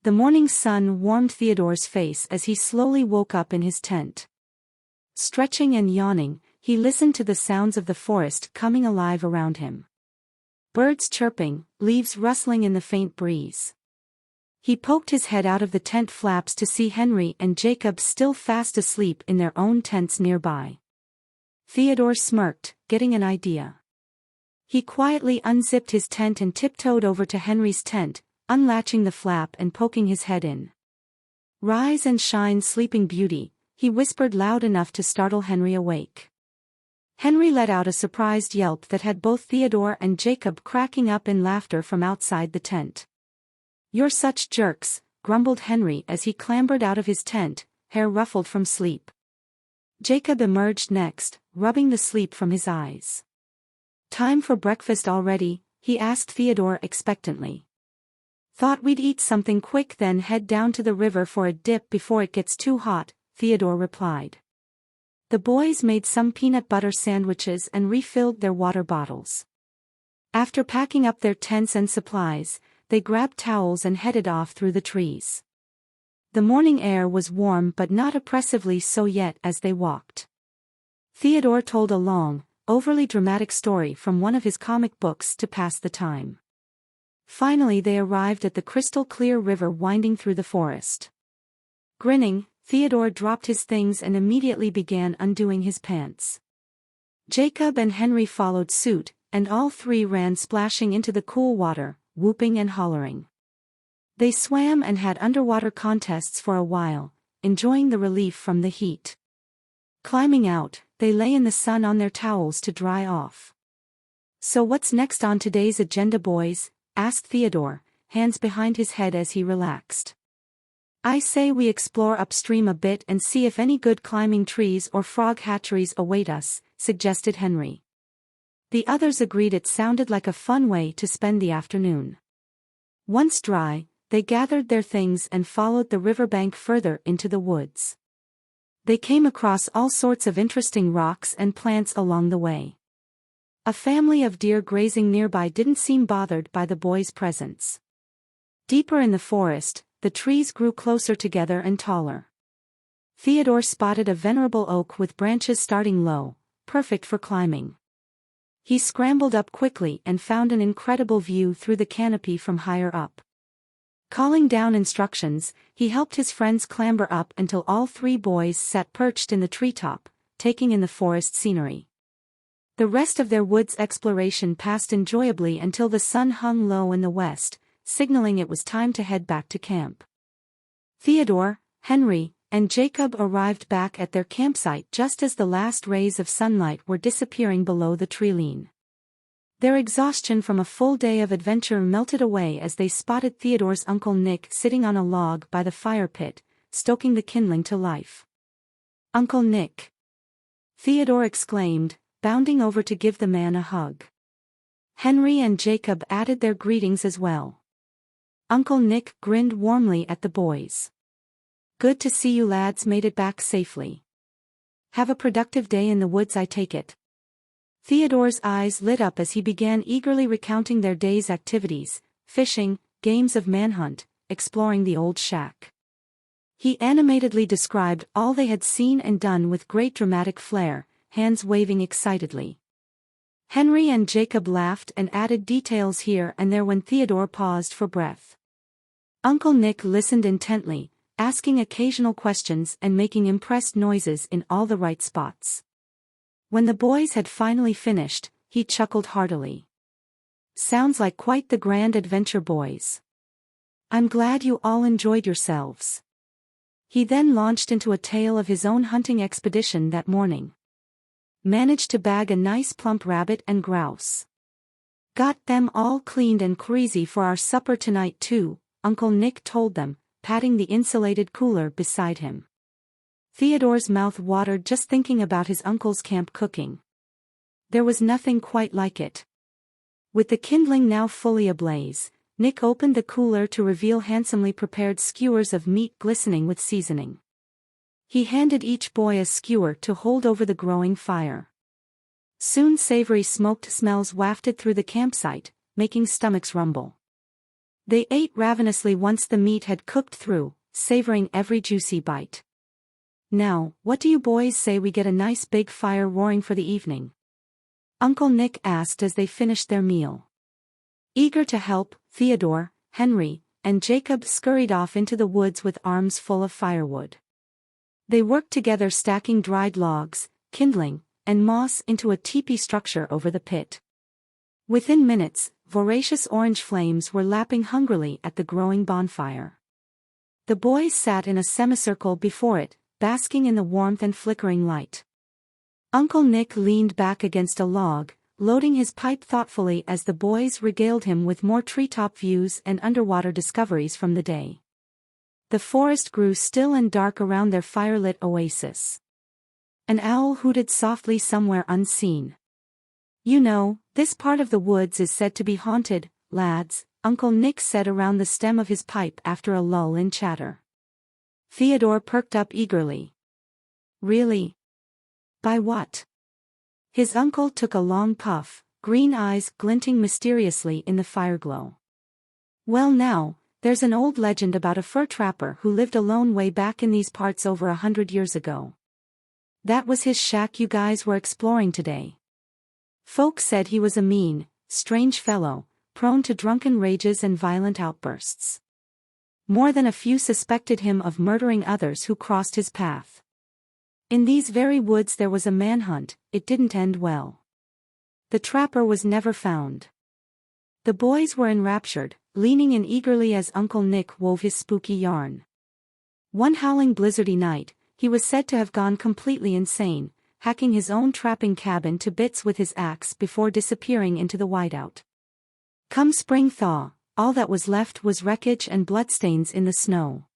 The morning sun warmed Theodore's face as he slowly woke up in his tent. Stretching and yawning, he listened to the sounds of the forest coming alive around him. Birds chirping, leaves rustling in the faint breeze. He poked his head out of the tent flaps to see Henry and Jacob still fast asleep in their own tents nearby. Theodore smirked, getting an idea. He quietly unzipped his tent and tiptoed over to Henry's tent, unlatching the flap and poking his head in. "Rise and shine, sleeping beauty," he whispered loud enough to startle Henry awake. Henry let out a surprised yelp that had both Theodore and Jacob cracking up in laughter from outside the tent. "You're such jerks," grumbled Henry as he clambered out of his tent, hair ruffled from sleep. Jacob emerged next, rubbing the sleep from his eyes. "Time for breakfast already?" he asked Theodore expectantly. "Thought we'd eat something quick then head down to the river for a dip before it gets too hot," Theodore replied. The boys made some peanut butter sandwiches and refilled their water bottles. After packing up their tents and supplies, they grabbed towels and headed off through the trees. The morning air was warm but not oppressively so yet as they walked. Theodore told a long, overly dramatic story from one of his comic books to pass the time. Finally they arrived at the crystal-clear river winding through the forest. Grinning, Theodore dropped his things and immediately began undoing his pants. Jacob and Henry followed suit, and all three ran splashing into the cool water, whooping and hollering. They swam and had underwater contests for a while, enjoying the relief from the heat. Climbing out, they lay in the sun on their towels to dry off. "So what's next on today's agenda, boys?" asked Theodore, hands behind his head as he relaxed. "I say we explore upstream a bit and see if any good climbing trees or frog hatcheries await us," suggested Henry. The others agreed it sounded like a fun way to spend the afternoon. Once dry, they gathered their things and followed the riverbank further into the woods. They came across all sorts of interesting rocks and plants along the way. A family of deer grazing nearby didn't seem bothered by the boys' presence. Deeper in the forest, the trees grew closer together and taller. Theodore spotted a venerable oak with branches starting low, perfect for climbing. He scrambled up quickly and found an incredible view through the canopy from higher up. Calling down instructions, he helped his friends clamber up until all three boys sat perched in the treetop, taking in the forest scenery. The rest of their woods exploration passed enjoyably until the sun hung low in the west, signaling it was time to head back to camp. Theodore, Henry, and Jacob arrived back at their campsite just as the last rays of sunlight were disappearing below the tree-line. Their exhaustion from a full day of adventure melted away as they spotted Theodore's Uncle Nick sitting on a log by the fire pit, stoking the kindling to life. "Uncle Nick!" Theodore exclaimed, bounding over to give the man a hug. Henry and Jacob added their greetings as well. Uncle Nick grinned warmly at the boys. "Good to see you lads made it back safely. Have a productive day in the woods, I take it." Theodore's eyes lit up as he began eagerly recounting their day's activities: fishing, games of manhunt, exploring the old shack. He animatedly described all they had seen and done with great dramatic flair, hands waving excitedly. Henry and Jacob laughed and added details here and there when Theodore paused for breath. Uncle Nick listened intently, asking occasional questions and making impressed noises in all the right spots. When the boys had finally finished, he chuckled heartily. "Sounds like quite the grand adventure, boys. I'm glad you all enjoyed yourselves." He then launched into a tale of his own hunting expedition that morning. Managed to bag a nice plump rabbit and grouse. "Got them all cleaned and crazy for our supper tonight too," Uncle Nick told them, patting the insulated cooler beside him. Theodore's mouth watered just thinking about his uncle's camp cooking. There was nothing quite like it. With the kindling now fully ablaze, Nick opened the cooler to reveal handsomely prepared skewers of meat glistening with seasoning. He handed each boy a skewer to hold over the growing fire. Soon savory smoked smells wafted through the campsite, making stomachs rumble. They ate ravenously once the meat had cooked through, savoring every juicy bite. "Now, what do you boys say we get a nice big fire roaring for the evening?" Uncle Nick asked as they finished their meal. Eager to help, Theodore, Henry, and Jacob scurried off into the woods with arms full of firewood. They worked together stacking dried logs, kindling, and moss into a teepee structure over the pit. Within minutes, voracious orange flames were lapping hungrily at the growing bonfire. The boys sat in a semicircle before it, basking in the warmth and flickering light. Uncle Nick leaned back against a log, loading his pipe thoughtfully as the boys regaled him with more treetop views and underwater discoveries from the day. The forest grew still and dark around their firelit oasis. An owl hooted softly somewhere unseen. "You know, this part of the woods is said to be haunted, lads," Uncle Nick said around the stem of his pipe after a lull in chatter. Theodore perked up eagerly. "Really? By what?" His uncle took a long puff, green eyes glinting mysteriously in the fireglow. "Well now, there's an old legend about a fur trapper who lived alone way back in these parts over 100 years ago. That was his shack you guys were exploring today. Folks said he was a mean, strange fellow, prone to drunken rages and violent outbursts. More than a few suspected him of murdering others who crossed his path. In these very woods there was a manhunt. It didn't end well. The trapper was never found." The boys were enraptured, leaning in eagerly as Uncle Nick wove his spooky yarn. One howling blizzardy night, he was said to have gone completely insane, hacking his own trapping cabin to bits with his axe before disappearing into the whiteout. Come spring thaw, all that was left was wreckage and bloodstains in the snow.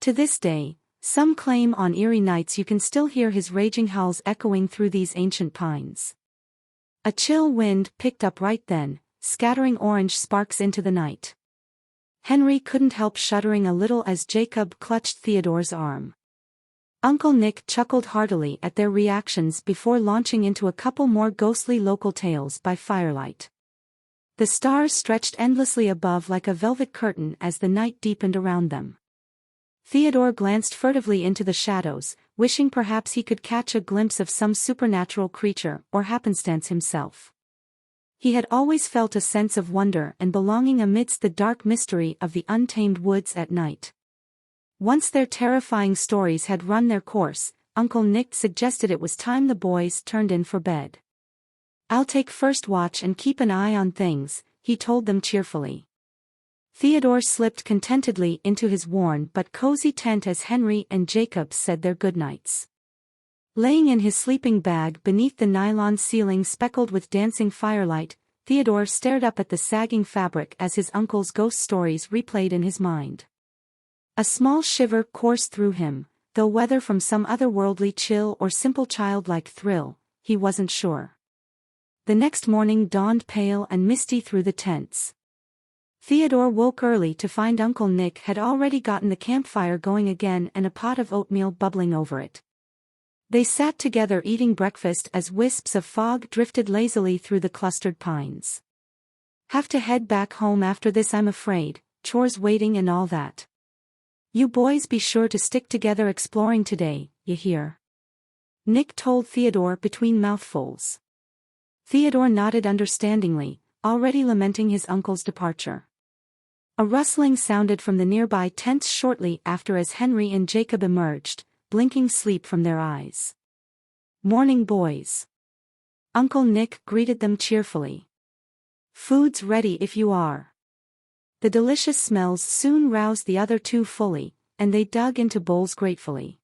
To this day, some claim on eerie nights you can still hear his raging howls echoing through these ancient pines. A chill wind picked up right then, scattering orange sparks into the night. Henry couldn't help shuddering a little as Jacob clutched Theodore's arm. Uncle Nick chuckled heartily at their reactions before launching into a couple more ghostly local tales by firelight. The stars stretched endlessly above like a velvet curtain as the night deepened around them. Theodore glanced furtively into the shadows, wishing perhaps he could catch a glimpse of some supernatural creature or happenstance himself. He had always felt a sense of wonder and belonging amidst the dark mystery of the untamed woods at night. Once their terrifying stories had run their course, Uncle Nick suggested it was time the boys turned in for bed. "I'll take first watch and keep an eye on things," he told them cheerfully. Theodore slipped contentedly into his worn but cozy tent as Henry and Jacob said their goodnights. Laying in his sleeping bag beneath the nylon ceiling speckled with dancing firelight, Theodore stared up at the sagging fabric as his uncle's ghost stories replayed in his mind. A small shiver coursed through him, though whether from some otherworldly chill or simple childlike thrill, he wasn't sure. The next morning dawned pale and misty through the tents. Theodore woke early to find Uncle Nick had already gotten the campfire going again and a pot of oatmeal bubbling over it. They sat together eating breakfast as wisps of fog drifted lazily through the clustered pines. "Have to head back home after this, I'm afraid, chores waiting and all that. You boys be sure to stick together exploring today, you hear?" Nick told Theodore between mouthfuls. Theodore nodded understandingly, already lamenting his uncle's departure. A rustling sounded from the nearby tents shortly after as Henry and Jacob emerged, blinking sleep from their eyes. "Morning, boys." Uncle Nick greeted them cheerfully. "Food's ready if you are." The delicious smells soon roused the other two fully, and they dug into bowls gratefully.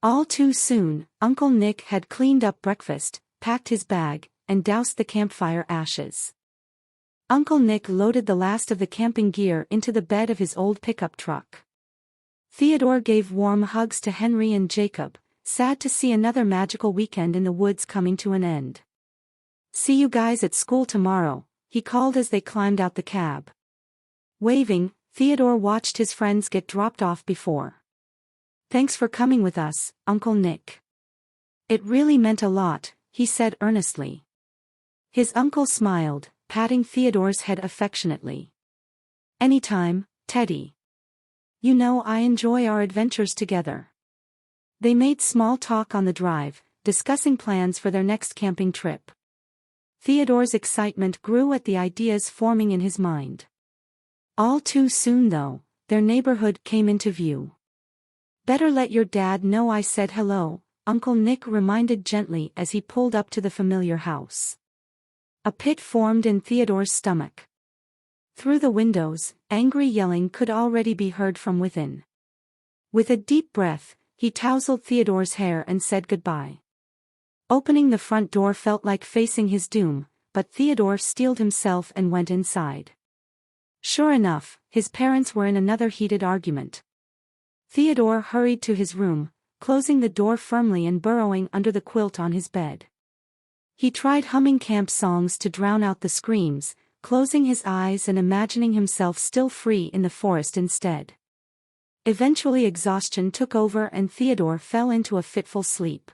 All too soon, Uncle Nick had cleaned up breakfast, packed his bag, and doused the campfire ashes. Uncle Nick loaded the last of the camping gear into the bed of his old pickup truck. Theodore gave warm hugs to Henry and Jacob, sad to see another magical weekend in the woods coming to an end. "See you guys at school tomorrow," he called as they climbed out the cab. Waving, Theodore watched his friends get dropped off before. "Thanks for coming with us, Uncle Nick. It really meant a lot," he said earnestly. His uncle smiled, patting Theodore's head affectionately. Anytime, Teddy. You know I enjoy our adventures together. They made small talk on the drive, discussing plans for their next camping trip. Theodore's excitement grew at the ideas forming in his mind. All too soon though, their neighborhood came into view. Better let your dad know I said hello, Uncle Nick reminded gently as he pulled up to the familiar house. A pit formed in Theodore's stomach. Through the windows, angry yelling could already be heard from within. With a deep breath, he tousled Theodore's hair and said goodbye. Opening the front door felt like facing his doom, but Theodore steeled himself and went inside. Sure enough, his parents were in another heated argument. Theodore hurried to his room, closing the door firmly and burrowing under the quilt on his bed. He tried humming camp songs to drown out the screams, closing his eyes and imagining himself still free in the forest instead. Eventually exhaustion took over and Theodore fell into a fitful sleep.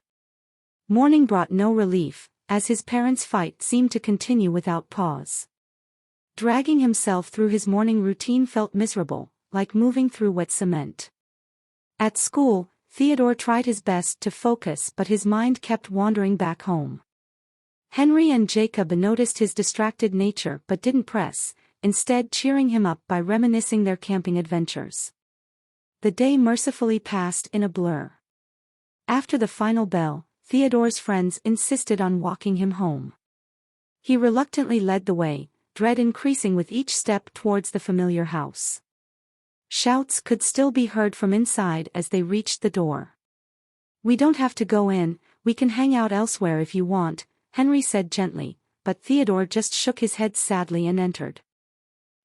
Morning brought no relief, as his parents' fight seemed to continue without pause. Dragging himself through his morning routine felt miserable, like moving through wet cement. At school, Theodore tried his best to focus but his mind kept wandering back home. Henry and Jacob noticed his distracted nature but didn't press, instead cheering him up by reminiscing their camping adventures. The day mercifully passed in a blur. After the final bell, Theodore's friends insisted on walking him home. He reluctantly led the way, dread increasing with each step towards the familiar house. Shouts could still be heard from inside as they reached the door. "We don't have to go in, we can hang out elsewhere if you want," Henry said gently, but Theodore just shook his head sadly and entered.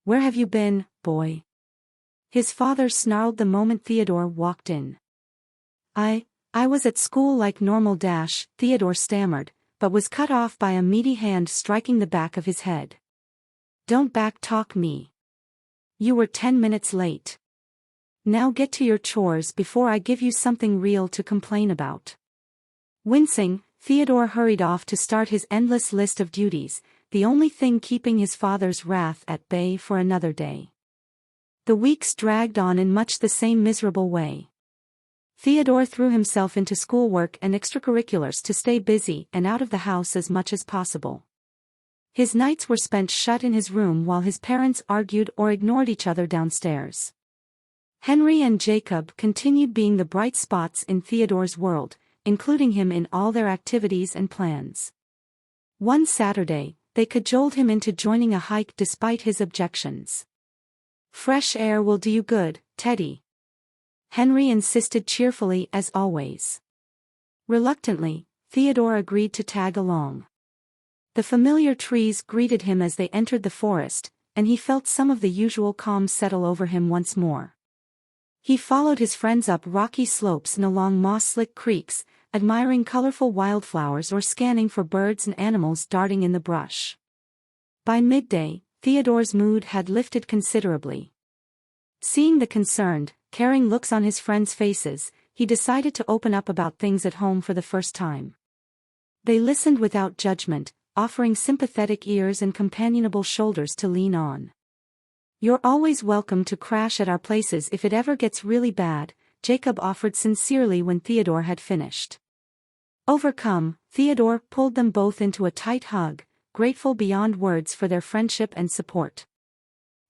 "Where have you been, boy?" his father snarled the moment Theodore walked in. I was at school like normal dash, Theodore stammered, but was cut off by a meaty hand striking the back of his head. "Don't back-talk me. You were 10 minutes late. Now get to your chores before I give you something real to complain about." Wincing, Theodore hurried off to start his endless list of duties, the only thing keeping his father's wrath at bay for another day. The weeks dragged on in much the same miserable way. Theodore threw himself into schoolwork and extracurriculars to stay busy and out of the house as much as possible. His nights were spent shut in his room while his parents argued or ignored each other downstairs. Henry and Jacob continued being the bright spots in Theodore's world, including him in all their activities and plans. One Saturday, they cajoled him into joining a hike despite his objections. "Fresh air will do you good, Teddy," Henry insisted cheerfully as always. Reluctantly, Theodore agreed to tag along. The familiar trees greeted him as they entered the forest, and he felt some of the usual calm settle over him once more. He followed his friends up rocky slopes and along moss-slick creeks, admiring colorful wildflowers or scanning for birds and animals darting in the brush. By midday, Theodore's mood had lifted considerably. Seeing the concerned, caring looks on his friends' faces, he decided to open up about things at home for the first time. They listened without judgment, offering sympathetic ears and companionable shoulders to lean on. "You're always welcome to crash at our places if it ever gets really bad," Jacob offered sincerely when Theodore had finished. Overcome, Theodore pulled them both into a tight hug, grateful beyond words for their friendship and support.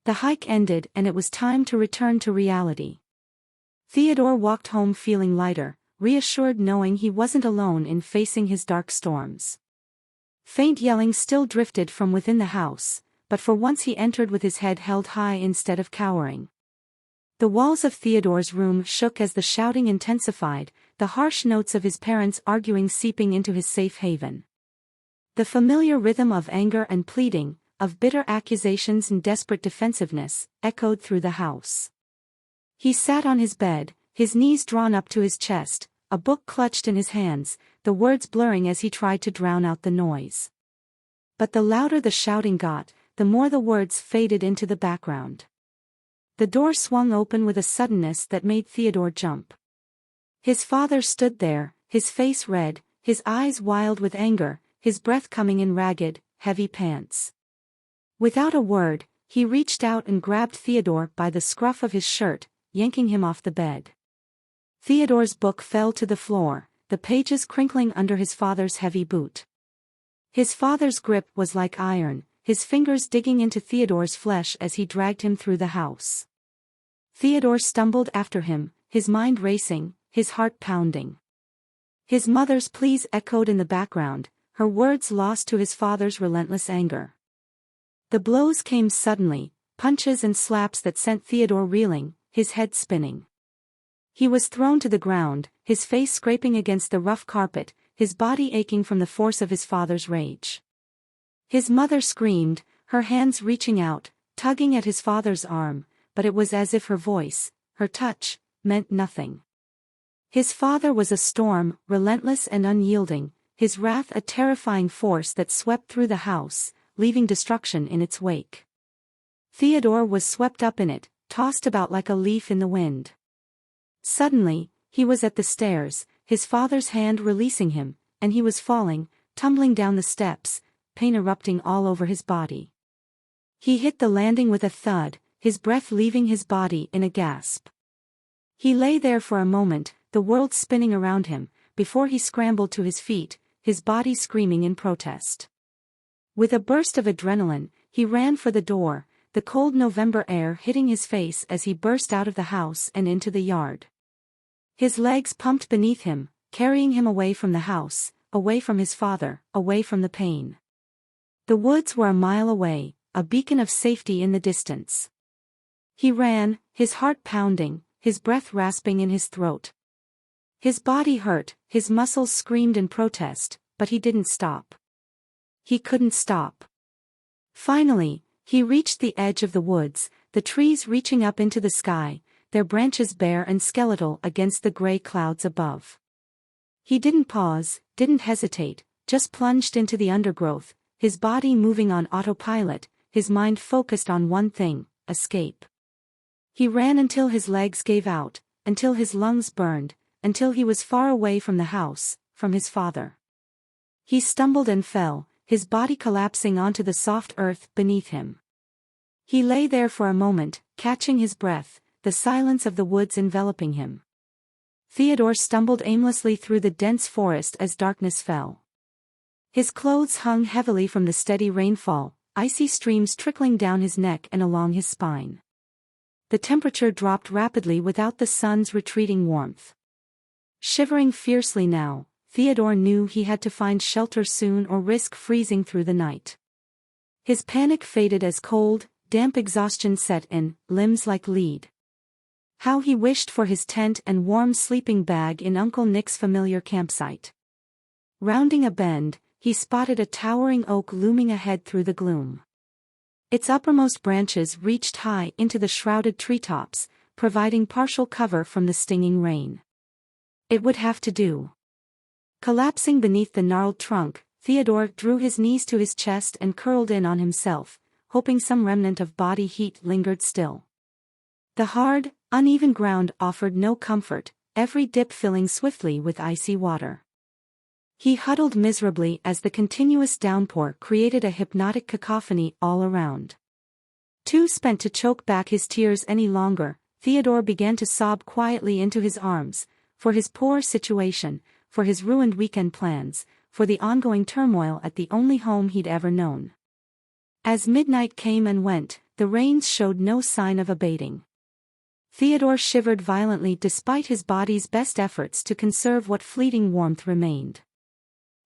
The hike ended and it was time to return to reality. Theodore walked home feeling lighter, reassured knowing he wasn't alone in facing his dark storms. Faint yelling still drifted from within the house, but for once he entered with his head held high instead of cowering. The walls of Theodore's room shook as the shouting intensified, the harsh notes of his parents arguing seeping into his safe haven. The familiar rhythm of anger and pleading, of bitter accusations and desperate defensiveness, echoed through the house. He sat on his bed, his knees drawn up to his chest, a book clutched in his hands, the words blurring as he tried to drown out the noise. But the louder the shouting got, the more the words faded into the background. The door swung open with a suddenness that made Theodore jump. His father stood there, his face red, his eyes wild with anger, his breath coming in ragged, heavy pants. Without a word, he reached out and grabbed Theodore by the scruff of his shirt, yanking him off the bed. Theodore's book fell to the floor, the pages crinkling under his father's heavy boot. His father's grip was like iron, his fingers digging into Theodore's flesh as he dragged him through the house. Theodore stumbled after him, his mind racing, his heart pounding. His mother's pleas echoed in the background, her words lost to his father's relentless anger. The blows came suddenly, punches and slaps that sent Theodore reeling, his head spinning. He was thrown to the ground, his face scraping against the rough carpet, his body aching from the force of his father's rage. His mother screamed, her hands reaching out, tugging at his father's arm, but it was as if her voice, her touch, meant nothing. His father was a storm, relentless and unyielding, his wrath a terrifying force that swept through the house, leaving destruction in its wake. Theodore was swept up in it, tossed about like a leaf in the wind. Suddenly, he was at the stairs, his father's hand releasing him, and he was falling, tumbling down the steps, pain erupting all over his body. He hit the landing with a thud, his breath leaving his body in a gasp. He lay there for a moment, the world spinning around him, before he scrambled to his feet, his body screaming in protest. With a burst of adrenaline, he ran for the door, the cold November air hitting his face as he burst out of the house and into the yard. His legs pumped beneath him, carrying him away from the house, away from his father, away from the pain. The woods were a mile away, a beacon of safety in the distance. He ran, his heart pounding, his breath rasping in his throat. His body hurt, his muscles screamed in protest, but he didn't stop. He couldn't stop. Finally, he reached the edge of the woods, the trees reaching up into the sky, their branches bare and skeletal against the gray clouds above. He didn't pause, didn't hesitate, just plunged into the undergrowth, his body moving on autopilot, his mind focused on one thing: escape. He ran until his legs gave out, until his lungs burned, until he was far away from the house, from his father. He stumbled and fell, his body collapsing onto the soft earth beneath him. He lay there for a moment, catching his breath, the silence of the woods enveloping him. Theodore stumbled aimlessly through the dense forest as darkness fell. His clothes hung heavily from the steady rainfall, icy streams trickling down his neck and along his spine. The temperature dropped rapidly without the sun's retreating warmth. Shivering fiercely now, Theodore knew he had to find shelter soon or risk freezing through the night. His panic faded as cold, damp exhaustion set in, limbs like lead. How he wished for his tent and warm sleeping bag in Uncle Nick's familiar campsite. Rounding a bend, he spotted a towering oak looming ahead through the gloom. Its uppermost branches reached high into the shrouded treetops, providing partial cover from the stinging rain. It would have to do. Collapsing beneath the gnarled trunk, Theodore drew his knees to his chest and curled in on himself, hoping some remnant of body heat lingered still. The hard, uneven ground offered no comfort, every dip filling swiftly with icy water. He huddled miserably as the continuous downpour created a hypnotic cacophony all around. Too spent to choke back his tears any longer, Theodore began to sob quietly into his arms, for his poor situation, for his ruined weekend plans, for the ongoing turmoil at the only home he'd ever known. As midnight came and went, the rains showed no sign of abating. Theodore shivered violently despite his body's best efforts to conserve what fleeting warmth remained.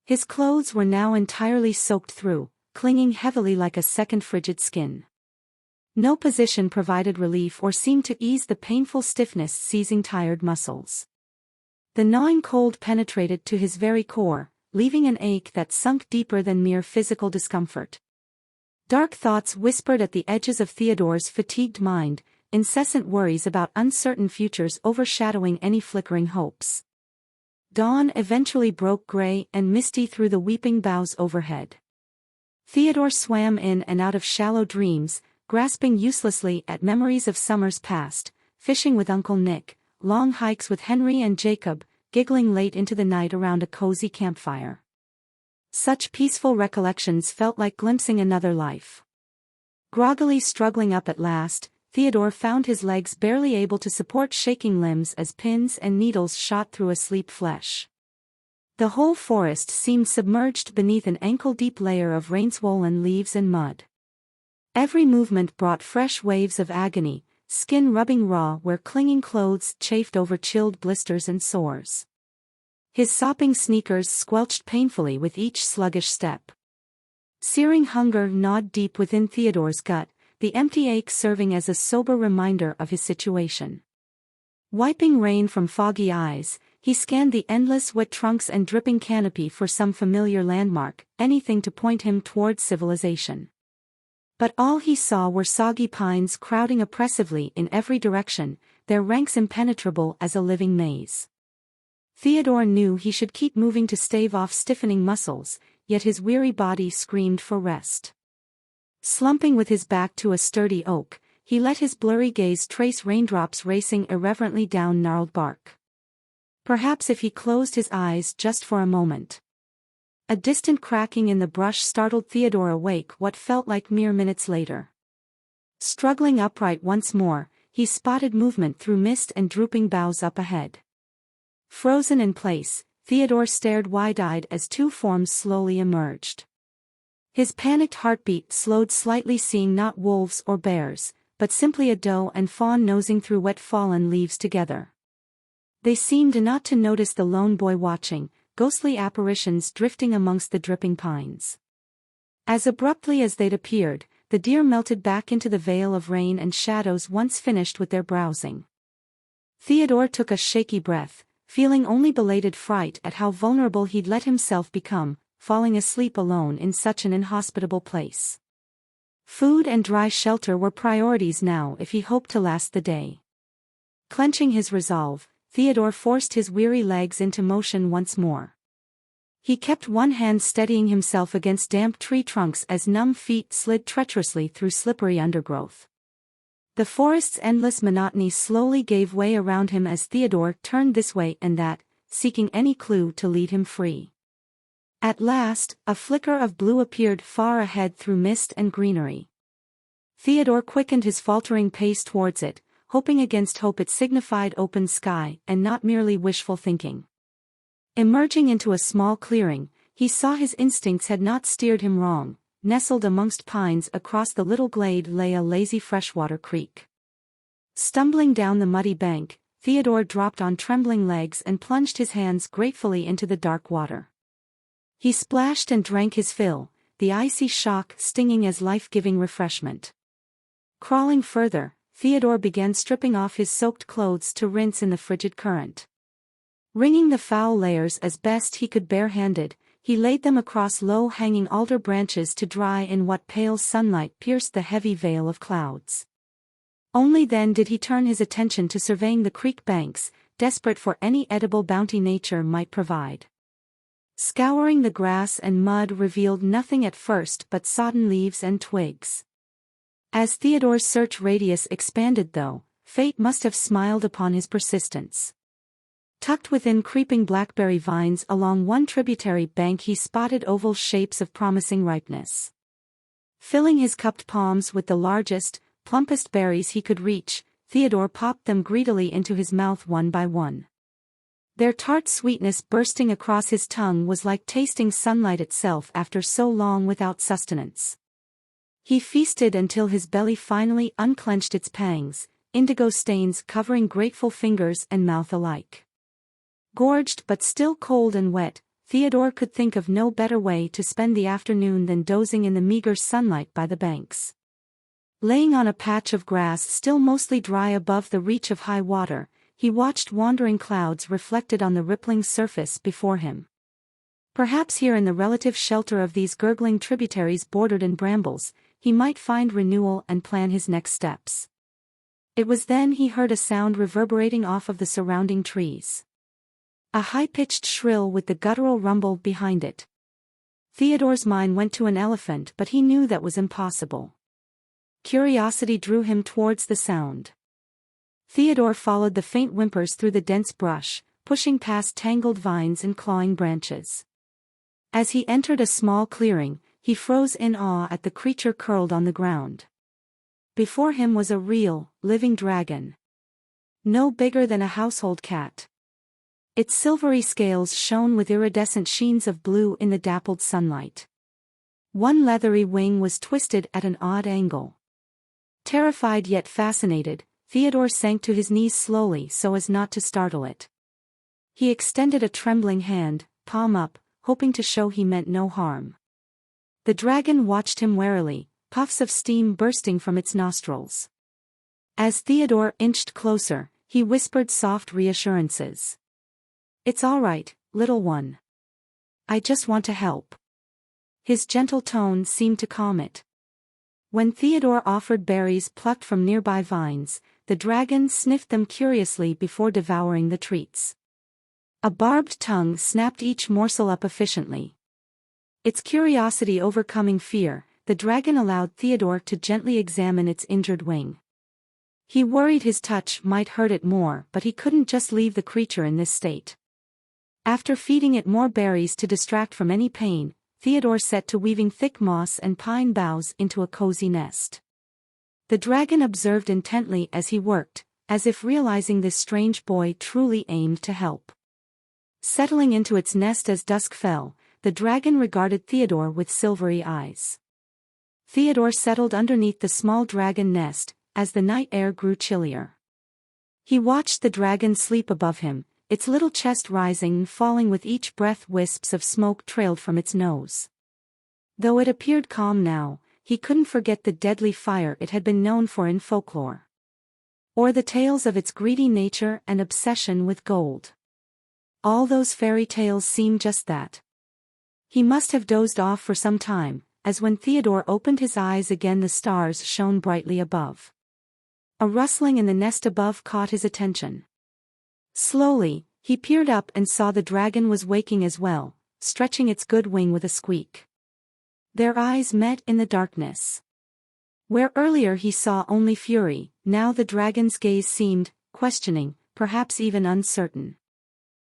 His clothes were now entirely soaked through, clinging heavily like a second frigid skin. No position provided relief or seemed to ease the painful stiffness seizing tired muscles. The gnawing cold penetrated to his very core, leaving an ache that sunk deeper than mere physical discomfort. Dark thoughts whispered at the edges of Theodore's fatigued mind, incessant worries about uncertain futures overshadowing any flickering hopes. Dawn eventually broke gray and misty through the weeping boughs overhead. Theodore swam in and out of shallow dreams, grasping uselessly at memories of summers past, fishing with Uncle Nick, long hikes with Henry and Jacob, giggling late into the night around a cozy campfire. Such peaceful recollections felt like glimpsing another life. Groggily struggling up at last, Theodore found his legs barely able to support shaking limbs as pins and needles shot through asleep flesh. The whole forest seemed submerged beneath an ankle-deep layer of rain-swollen leaves and mud. Every movement brought fresh waves of agony, skin rubbing raw where clinging clothes chafed over chilled blisters and sores. His sopping sneakers squelched painfully with each sluggish step. Searing hunger gnawed deep within Theodore's gut, the empty ache serving as a sober reminder of his situation. Wiping rain from foggy eyes, he scanned the endless wet trunks and dripping canopy for some familiar landmark, anything to point him towards civilization. But all he saw were soggy pines crowding oppressively in every direction, their ranks impenetrable as a living maze. Theodore knew he should keep moving to stave off stiffening muscles, yet his weary body screamed for rest. Slumping with his back to a sturdy oak, he let his blurry gaze trace raindrops racing irreverently down gnarled bark. Perhaps if he closed his eyes just for a moment. A distant cracking in the brush startled Theodore awake what felt like mere minutes later. Struggling upright once more, he spotted movement through mist and drooping boughs up ahead. Frozen in place, Theodore stared wide-eyed as two forms slowly emerged. His panicked heartbeat slowed slightly, seeing not wolves or bears, but simply a doe and fawn nosing through wet fallen leaves together. They seemed not to notice the lone boy watching, ghostly apparitions drifting amongst the dripping pines. As abruptly as they'd appeared, the deer melted back into the veil of rain and shadows once finished with their browsing. Theodore took a shaky breath, feeling only belated fright at how vulnerable he'd let himself become, falling asleep alone in such an inhospitable place. Food and dry shelter were priorities now if he hoped to last the day. Clenching his resolve, Theodore forced his weary legs into motion once more. He kept one hand steadying himself against damp tree trunks as numb feet slid treacherously through slippery undergrowth. The forest's endless monotony slowly gave way around him as Theodore turned this way and that, seeking any clue to lead him free. At last, a flicker of blue appeared far ahead through mist and greenery. Theodore quickened his faltering pace towards it, hoping against hope it signified open sky and not merely wishful thinking. Emerging into a small clearing, he saw his instincts had not steered him wrong. Nestled amongst pines across the little glade lay a lazy freshwater creek. Stumbling down the muddy bank, Theodore dropped on trembling legs and plunged his hands gratefully into the dark water. He splashed and drank his fill, the icy shock stinging as life-giving refreshment. Crawling further, Theodore began stripping off his soaked clothes to rinse in the frigid current. Wringing the foul layers as best he could bare-handed, he laid them across low-hanging alder branches to dry in what pale sunlight pierced the heavy veil of clouds. Only then did he turn his attention to surveying the creek banks, desperate for any edible bounty nature might provide. Scouring the grass and mud revealed nothing at first but sodden leaves and twigs. As Theodore's search radius expanded though, fate must have smiled upon his persistence. Tucked within creeping blackberry vines along one tributary bank he spotted oval shapes of promising ripeness. Filling his cupped palms with the largest, plumpest berries he could reach, Theodore popped them greedily into his mouth one by one. Their tart sweetness bursting across his tongue was like tasting sunlight itself after so long without sustenance. He feasted until his belly finally unclenched its pangs, indigo stains covering grateful fingers and mouth alike. Gorged but still cold and wet, Theodore could think of no better way to spend the afternoon than dozing in the meager sunlight by the banks. Laying on a patch of grass still mostly dry above the reach of high water, he watched wandering clouds reflected on the rippling surface before him. Perhaps here in the relative shelter of these gurgling tributaries bordered in brambles, he might find renewal and plan his next steps. It was then he heard a sound reverberating off of the surrounding trees. A high-pitched shrill with the guttural rumble behind it. Theodore's mind went to an elephant, but he knew that was impossible. Curiosity drew him towards the sound. Theodore followed the faint whimpers through the dense brush, pushing past tangled vines and clawing branches. As he entered a small clearing, he froze in awe at the creature curled on the ground. Before him was a real, living dragon. No bigger than a household cat. Its silvery scales shone with iridescent sheens of blue in the dappled sunlight. One leathery wing was twisted at an odd angle. Terrified yet fascinated, Theodore sank to his knees slowly so as not to startle it. He extended a trembling hand, palm up, hoping to show he meant no harm. The dragon watched him warily, puffs of steam bursting from its nostrils. As Theodore inched closer, he whispered soft reassurances. "It's all right, little one. I just want to help." His gentle tone seemed to calm it. When Theodore offered berries plucked from nearby vines, the dragon sniffed them curiously before devouring the treats. A barbed tongue snapped each morsel up efficiently. Its curiosity overcoming fear, the dragon allowed Theodore to gently examine its injured wing. He worried his touch might hurt it more, but he couldn't just leave the creature in this state. After feeding it more berries to distract from any pain, Theodore set to weaving thick moss and pine boughs into a cozy nest. The dragon observed intently as he worked, as if realizing this strange boy truly aimed to help. Settling into its nest as dusk fell, the dragon regarded Theodore with silvery eyes. Theodore settled underneath the small dragon nest, as the night air grew chillier. He watched the dragon sleep above him, its little chest rising and falling with each breath. Wisps of smoke trailed from its nose. Though it appeared calm now, he couldn't forget the deadly fire it had been known for in folklore. Or the tales of its greedy nature and obsession with gold. All those fairy tales seemed just that. He must have dozed off for some time, as when Theodore opened his eyes again the stars shone brightly above. A rustling in the nest above caught his attention. Slowly, he peered up and saw the dragon was waking as well, stretching its good wing with a squeak. Their eyes met in the darkness. Where earlier he saw only fury, now the dragon's gaze seemed questioning, perhaps even uncertain.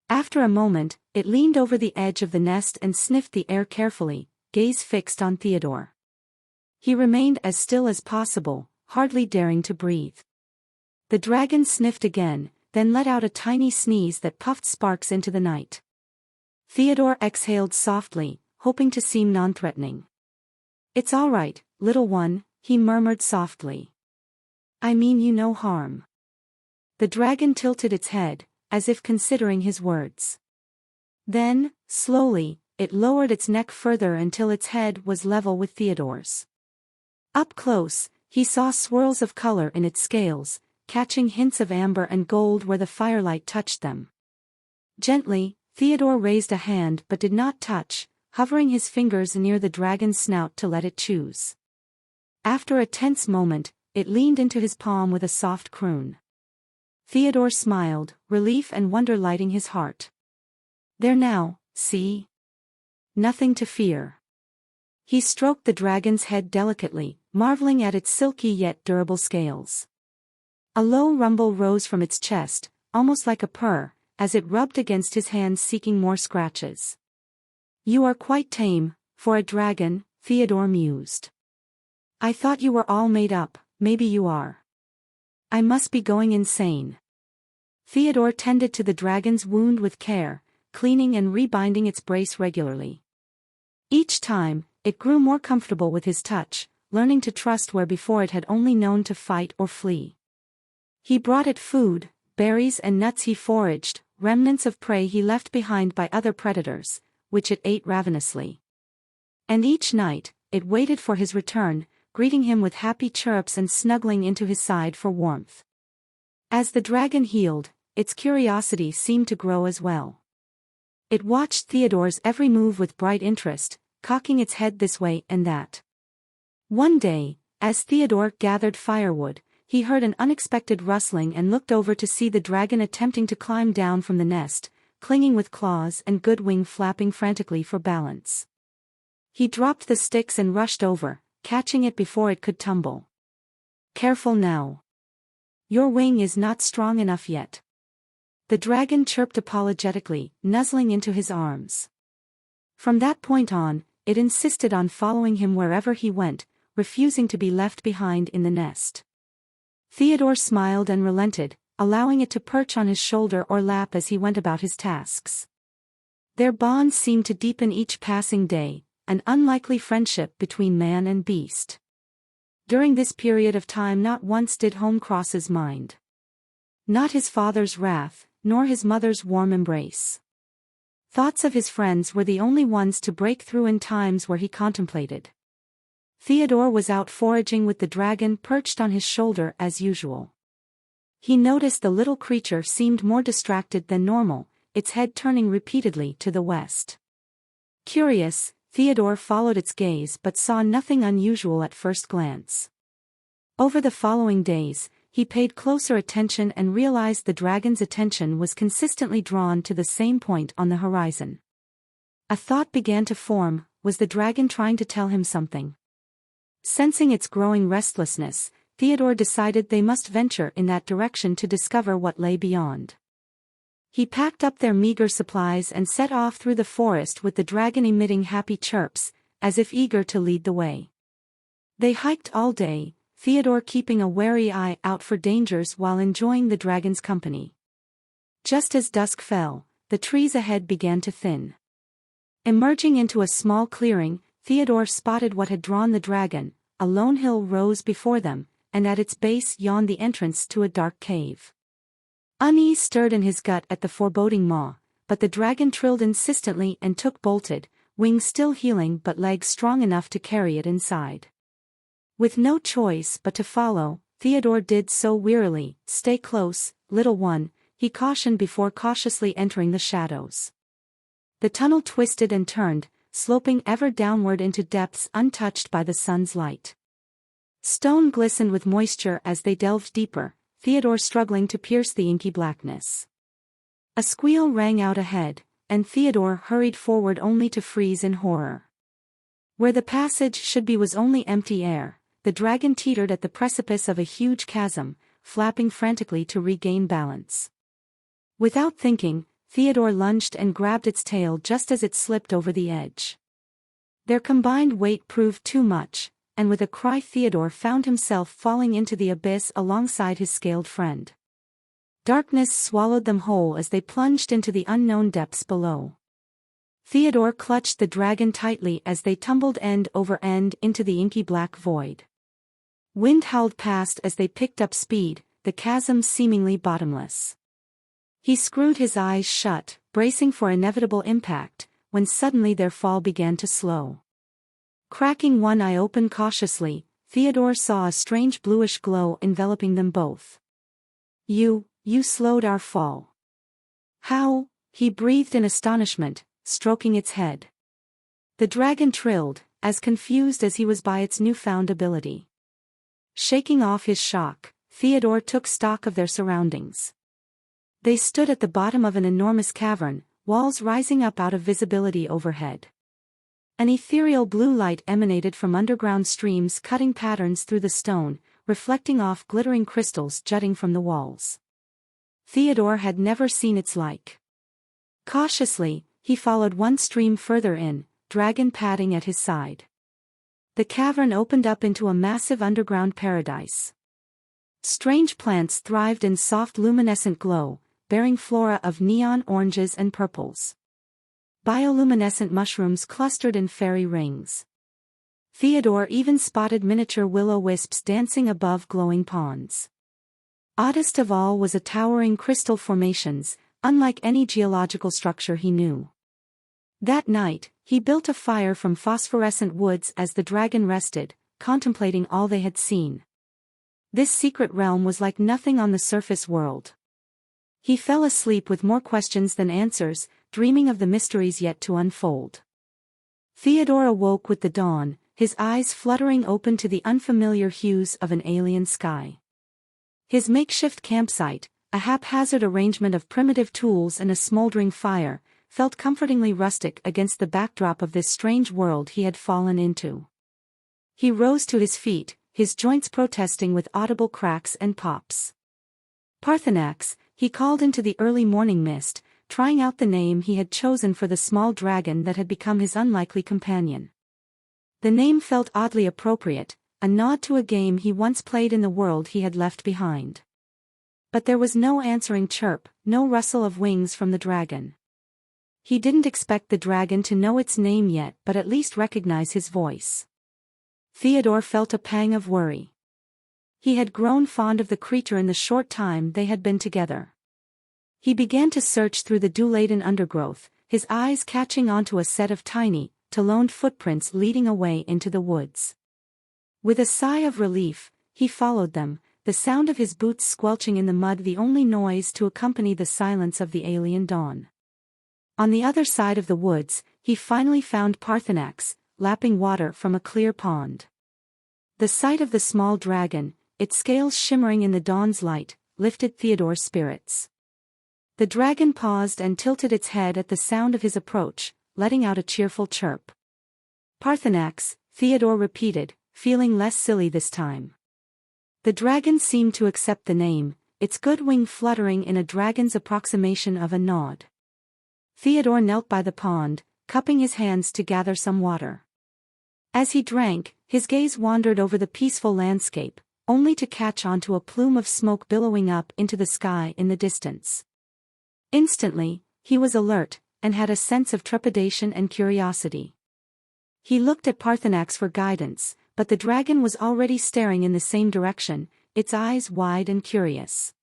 After a moment, it leaned over the edge of the nest and sniffed the air carefully, gaze fixed on Theodore. He remained as still as possible, hardly daring to breathe. The dragon sniffed again, then let out a tiny sneeze that puffed sparks into the night. Theodore exhaled softly, hoping to seem non-threatening. "It's all right, little one," he murmured softly. "I mean you no harm." The dragon tilted its head, as if considering his words. Then, slowly, it lowered its neck further until its head was level with Theodore's. Up close, he saw swirls of color in its scales, catching hints of amber and gold where the firelight touched them. Gently, Theodore raised a hand but did not touch, hovering his fingers near the dragon's snout to let it choose. After a tense moment, it leaned into his palm with a soft croon. Theodore smiled, relief and wonder lighting his heart. "There now, see? Nothing to fear." He stroked the dragon's head delicately, marveling at its silky yet durable scales. A low rumble rose from its chest, almost like a purr, as it rubbed against his hands seeking more scratches. "You are quite tame, for a dragon," Theodore mused. "I thought you were all made up, maybe you are. I must be going insane." Theodore tended to the dragon's wound with care, cleaning and rebinding its brace regularly. Each time, it grew more comfortable with his touch, learning to trust where before it had only known to fight or flee. He brought it food, berries and nuts he foraged, remnants of prey he left behind by other predators, which it ate ravenously. And each night, it waited for his return, greeting him with happy chirrups and snuggling into his side for warmth. As the dragon healed, its curiosity seemed to grow as well. It watched Theodore's every move with bright interest, cocking its head this way and that. One day, as Theodore gathered firewood, he heard an unexpected rustling and looked over to see the dragon attempting to climb down from the nest, clinging with claws and good wing flapping frantically for balance. He dropped the sticks and rushed over, catching it before it could tumble. "Careful now. Your wing is not strong enough yet." The dragon chirped apologetically, nuzzling into his arms. From that point on, it insisted on following him wherever he went, refusing to be left behind in the nest. Theodore smiled and relented, allowing it to perch on his shoulder or lap as he went about his tasks. Their bond seemed to deepen each passing day, an unlikely friendship between man and beast. During this period of time not once did home cross his mind. Not his father's wrath, nor his mother's warm embrace. Thoughts of his friends were the only ones to break through in times where he contemplated. Theodore was out foraging with the dragon perched on his shoulder as usual. He noticed the little creature seemed more distracted than normal, its head turning repeatedly to the west. Curious, Theodore followed its gaze but saw nothing unusual at first glance. Over the following days, he paid closer attention and realized the dragon's attention was consistently drawn to the same point on the horizon. A thought began to form: was the dragon trying to tell him something? Sensing its growing restlessness, Theodore decided they must venture in that direction to discover what lay beyond. He packed up their meager supplies and set off through the forest with the dragon emitting happy chirps, as if eager to lead the way. They hiked all day, Theodore keeping a wary eye out for dangers while enjoying the dragon's company. Just as dusk fell, the trees ahead began to thin. Emerging into a small clearing, Theodore spotted what had drawn the dragon. A lone hill rose before them, and at its base yawned the entrance to a dark cave. Unease stirred in his gut at the foreboding maw, but the dragon trilled insistently and took bolted, wings still healing but legs strong enough to carry it inside. With no choice but to follow, Theodore did so wearily. "Stay close, little one," he cautioned before cautiously entering the shadows. The tunnel twisted and turned, sloping ever downward into depths untouched by the sun's light. Stone glistened with moisture as they delved deeper, Theodore struggling to pierce the inky blackness. A squeal rang out ahead, and Theodore hurried forward only to freeze in horror. Where the passage should be was only empty air. The dragon teetered at the precipice of a huge chasm, flapping frantically to regain balance. Without thinking, Theodore lunged and grabbed its tail just as it slipped over the edge. Their combined weight proved too much, and with a cry Theodore found himself falling into the abyss alongside his scaled friend. Darkness swallowed them whole as they plunged into the unknown depths below. Theodore clutched the dragon tightly as they tumbled end over end into the inky black void. Wind howled past as they picked up speed, the chasm seemingly bottomless. He screwed his eyes shut, bracing for inevitable impact, when suddenly their fall began to slow. Cracking one eye open cautiously, Theodore saw a strange bluish glow enveloping them both. You slowed our fall." "How?" he breathed in astonishment, stroking its head. The dragon trilled, as confused as he was by its newfound ability. Shaking off his shock, Theodore took stock of their surroundings. They stood at the bottom of an enormous cavern, walls rising up out of visibility overhead. An ethereal blue light emanated from underground streams cutting patterns through the stone, reflecting off glittering crystals jutting from the walls. Theodore had never seen its like. Cautiously, he followed one stream further in, dragon padding at his side. The cavern opened up into a massive underground paradise. Strange plants thrived in soft luminescent glow, bearing flora of neon oranges and purples. Bioluminescent mushrooms clustered in fairy rings. Theodore even spotted miniature will-o-wisps dancing above glowing ponds. Oddest of all was a towering crystal formations, unlike any geological structure he knew. That night, he built a fire from phosphorescent woods as the dragon rested, contemplating all they had seen. This secret realm was like nothing on the surface world. He fell asleep with more questions than answers, dreaming of the mysteries yet to unfold. Theodore awoke with the dawn, his eyes fluttering open to the unfamiliar hues of an alien sky. His makeshift campsite, a haphazard arrangement of primitive tools and a smoldering fire, felt comfortingly rustic against the backdrop of this strange world he had fallen into. He rose to his feet, his joints protesting with audible cracks and pops. "Parthenax," he called into the early morning mist, trying out the name he had chosen for the small dragon that had become his unlikely companion. The name felt oddly appropriate, a nod to a game he once played in the world he had left behind. But there was no answering chirp, no rustle of wings from the dragon. He didn't expect the dragon to know its name yet, but at least recognize his voice. Theodore felt a pang of worry. He had grown fond of the creature in the short time they had been together. He began to search through the dew-laden undergrowth, his eyes catching onto a set of tiny, taloned footprints leading away into the woods. With a sigh of relief, he followed them, the sound of his boots squelching in the mud the only noise to accompany the silence of the alien dawn. On the other side of the woods, he finally found Parthenax, lapping water from a clear pond. The sight of the small dragon, its scales shimmering in the dawn's light, lifted Theodore's spirits. The dragon paused and tilted its head at the sound of his approach, letting out a cheerful chirp. Parthenax, Theodore repeated, feeling less silly this time. The dragon seemed to accept the name, its good wing fluttering in a dragon's approximation of a nod. Theodore knelt by the pond, cupping his hands to gather some water. As he drank, his gaze wandered over the peaceful landscape, only to catch onto a plume of smoke billowing up into the sky in the distance. Instantly, he was alert, and had a sense of trepidation and curiosity. He looked at Parthenax for guidance, but the dragon was already staring in the same direction, its eyes wide and curious.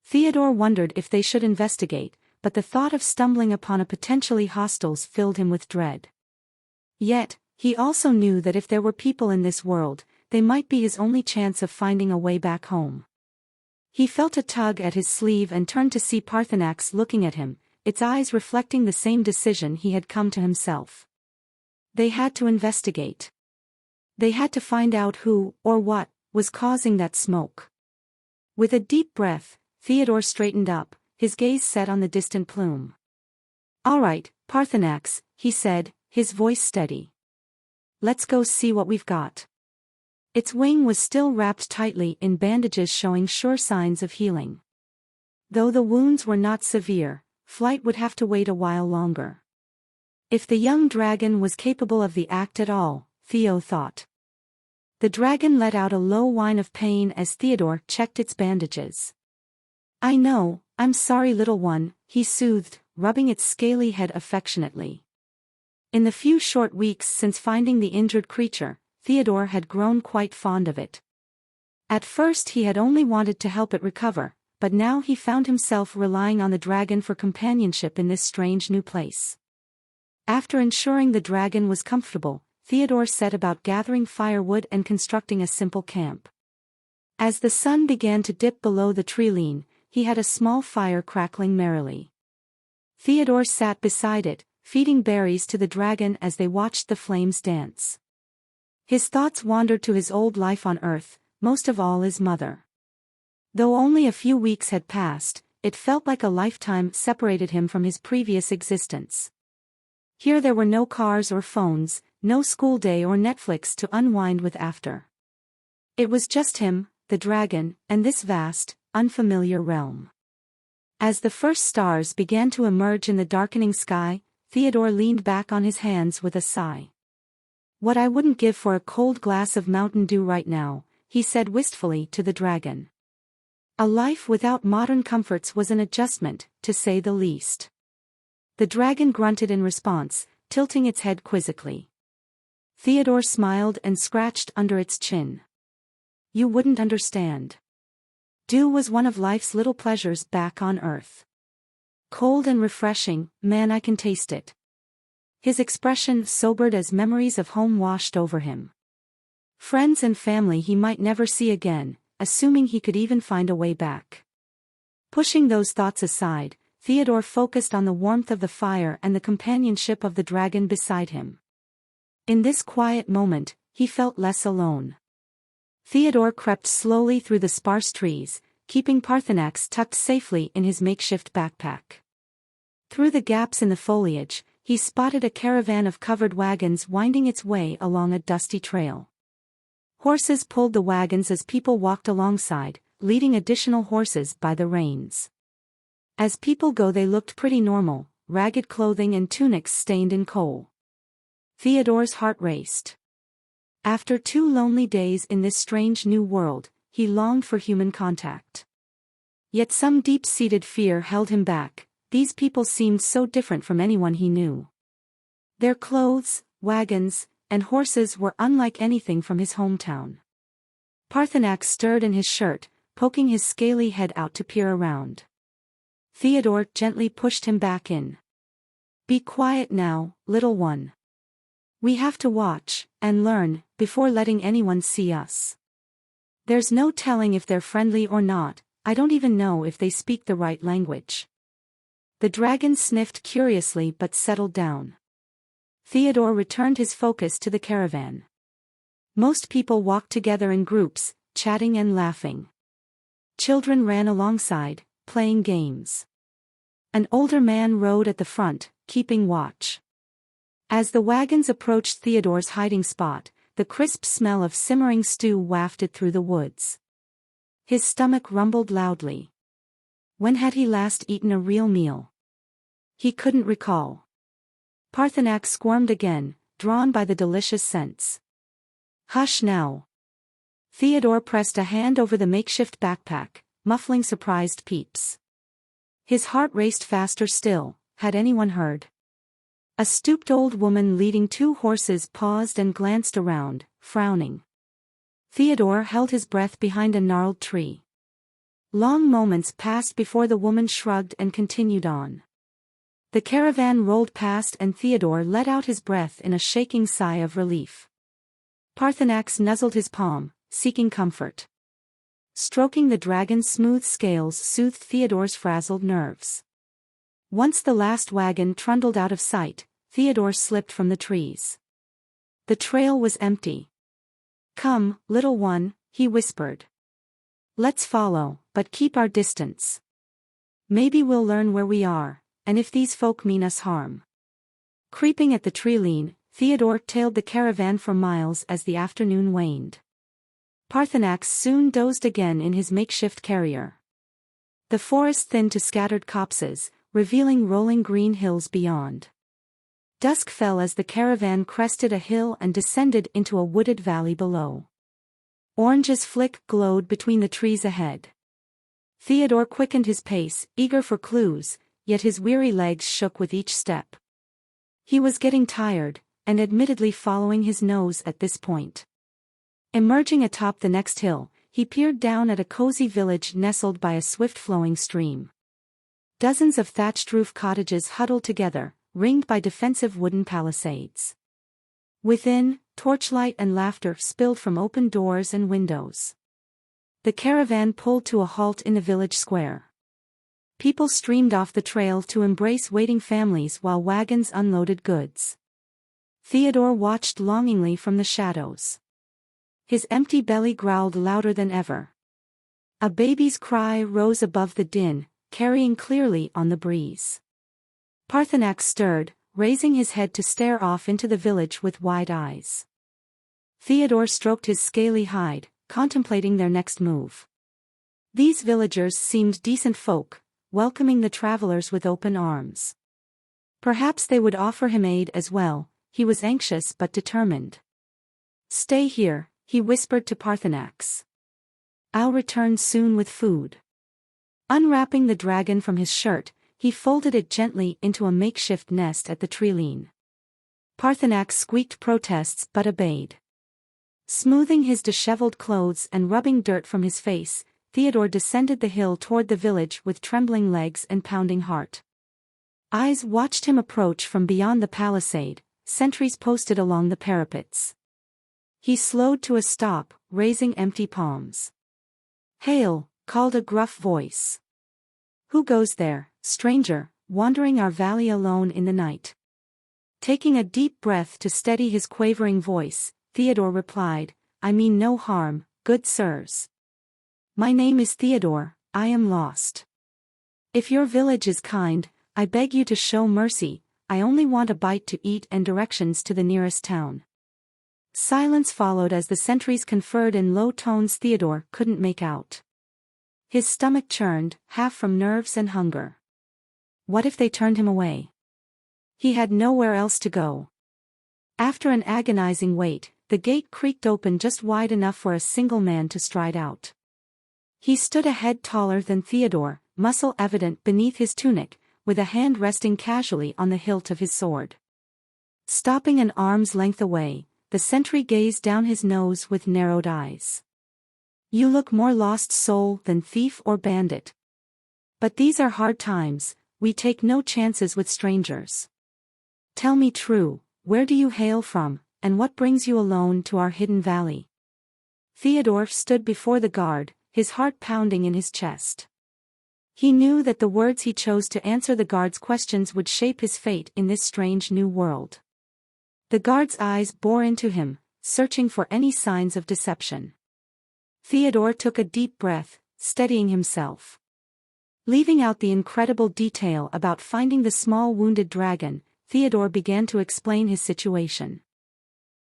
Theodore wondered if they should investigate, but the thought of stumbling upon a potentially hostile filled him with dread. Yet, he also knew that if there were people in this world, they might be his only chance of finding a way back home. He felt a tug at his sleeve and turned to see Parthenax looking at him, its eyes reflecting the same decision he had come to himself. They had to investigate. They had to find out who, or what, was causing that smoke. With a deep breath, Theodore straightened up, his gaze set on the distant plume. "All right, Parthenax," he said, his voice steady. "Let's go see what we've got." Its wing was still wrapped tightly in bandages showing sure signs of healing. Though the wounds were not severe, flight would have to wait a while longer. If the young dragon was capable of the act at all, Theo thought. The dragon let out a low whine of pain as Theodore checked its bandages. "I know, I'm sorry little one," he soothed, rubbing its scaly head affectionately. In the few short weeks since finding the injured creature, Theodore had grown quite fond of it. At first he had only wanted to help it recover, but now he found himself relying on the dragon for companionship in this strange new place. After ensuring the dragon was comfortable, Theodore set about gathering firewood and constructing a simple camp. As the sun began to dip below the tree-line, he had a small fire crackling merrily. Theodore sat beside it, feeding berries to the dragon as they watched the flames dance. His thoughts wandered to his old life on Earth, most of all his mother. Though only a few weeks had passed, it felt like a lifetime separated him from his previous existence. Here there were no cars or phones, no school day or Netflix to unwind with after. It was just him, the dragon, and this vast, unfamiliar realm. As the first stars began to emerge in the darkening sky, Theodore leaned back on his hands with a sigh. "What I wouldn't give for a cold glass of Mountain Dew right now," he said wistfully to the dragon. A life without modern comforts was an adjustment, to say the least. The dragon grunted in response, tilting its head quizzically. Theodore smiled and scratched under its chin. "You wouldn't understand. Dew was one of life's little pleasures back on Earth. Cold and refreshing, man, I can taste it." His expression sobered as memories of home washed over him. Friends and family he might never see again, assuming he could even find a way back. Pushing those thoughts aside, Theodore focused on the warmth of the fire and the companionship of the dragon beside him. In this quiet moment, he felt less alone. Theodore crept slowly through the sparse trees, keeping Parthenax tucked safely in his makeshift backpack. Through the gaps in the foliage, he spotted a caravan of covered wagons winding its way along a dusty trail. Horses pulled the wagons as people walked alongside, leading additional horses by the reins. As people go, they looked pretty normal, ragged clothing and tunics stained in coal. Theodore's heart raced. After 2 lonely days in this strange new world, he longed for human contact. Yet some deep-seated fear held him back. These people seemed so different from anyone he knew. Their clothes, wagons, and horses were unlike anything from his hometown. Parthenax stirred in his shirt, poking his scaly head out to peer around. Theodore gently pushed him back in. "Be quiet now, little one. We have to watch and learn before letting anyone see us. There's no telling if they're friendly or not. I don't even know if they speak the right language." The dragon sniffed curiously but settled down. Theodore returned his focus to the caravan. Most people walked together in groups, chatting and laughing. Children ran alongside, playing games. An older man rode at the front, keeping watch. As the wagons approached Theodore's hiding spot, the crisp smell of simmering stew wafted through the woods. His stomach rumbled loudly. When had he last eaten a real meal? He couldn't recall. Parthenax squirmed again, drawn by the delicious scents. "Hush now." Theodore pressed a hand over the makeshift backpack, muffling surprised peeps. His heart raced faster still. Had anyone heard? A stooped old woman leading 2 horses paused and glanced around, frowning. Theodore held his breath behind a gnarled tree. Long moments passed before the woman shrugged and continued on. The caravan rolled past and Theodore let out his breath in a shaking sigh of relief. Parthenax nuzzled his palm, seeking comfort. Stroking the dragon's smooth scales soothed Theodore's frazzled nerves. Once the last wagon trundled out of sight, Theodore slipped from the trees. The trail was empty. "Come, little one," he whispered. "Let's follow, but keep our distance. Maybe we'll learn where we are, and if these folk mean us harm." Creeping at the tree-line, Theodore tailed the caravan for miles as the afternoon waned. Parthenax soon dozed again in his makeshift carrier. The forest thinned to scattered copses, revealing rolling green hills beyond. Dusk fell as the caravan crested a hill and descended into a wooded valley below. Orange's flick glowed between the trees ahead. Theodore quickened his pace, eager for clues, yet his weary legs shook with each step. He was getting tired, and admittedly following his nose at this point. Emerging atop the next hill, he peered down at a cozy village nestled by a swift-flowing stream. Dozens of thatched-roof cottages huddled together, ringed by defensive wooden palisades. Within, torchlight and laughter spilled from open doors and windows. The caravan pulled to a halt in the village square. People streamed off the trail to embrace waiting families while wagons unloaded goods. Theodore watched longingly from the shadows. His empty belly growled louder than ever. A baby's cry rose above the din, carrying clearly on the breeze. Parthenax stirred, raising his head to stare off into the village with wide eyes. Theodore stroked his scaly hide, contemplating their next move. These villagers seemed decent folk, welcoming the travelers with open arms. Perhaps they would offer him aid as well. He was anxious but determined. "Stay here," he whispered to Parthenax. "I'll return soon with food." Unwrapping the dragon from his shirt, he folded it gently into a makeshift nest at the tree-line. Parthenax squeaked protests but obeyed. Smoothing his disheveled clothes and rubbing dirt from his face, Theodore descended the hill toward the village with trembling legs and pounding heart. Eyes watched him approach from beyond the palisade, sentries posted along the parapets. He slowed to a stop, raising empty palms. "Hail," called a gruff voice. "Who goes there, stranger, wandering our valley alone in the night?" Taking a deep breath to steady his quavering voice, Theodore replied, "I mean no harm, good sirs. My name is Theodore, I am lost. If your village is kind, I beg you to show mercy, I only want a bite to eat and directions to the nearest town." Silence followed as the sentries conferred in low tones Theodore couldn't make out. His stomach churned, half from nerves and hunger. What if they turned him away? He had nowhere else to go. After an agonizing wait, the gate creaked open just wide enough for a single man to stride out. He stood a head taller than Theodore, muscle evident beneath his tunic, with a hand resting casually on the hilt of his sword. Stopping an arm's length away, the sentry gazed down his nose with narrowed eyes. "You look more lost soul than thief or bandit. But these are hard times, we take no chances with strangers. Tell me true, where do you hail from, and what brings you alone to our hidden valley?" Theodore stood before the guard, his heart pounding in his chest. He knew that the words he chose to answer the guard's questions would shape his fate in this strange new world. The guard's eyes bore into him, searching for any signs of deception. Theodore took a deep breath, steadying himself. Leaving out the incredible detail about finding the small wounded dragon, Theodore began to explain his situation.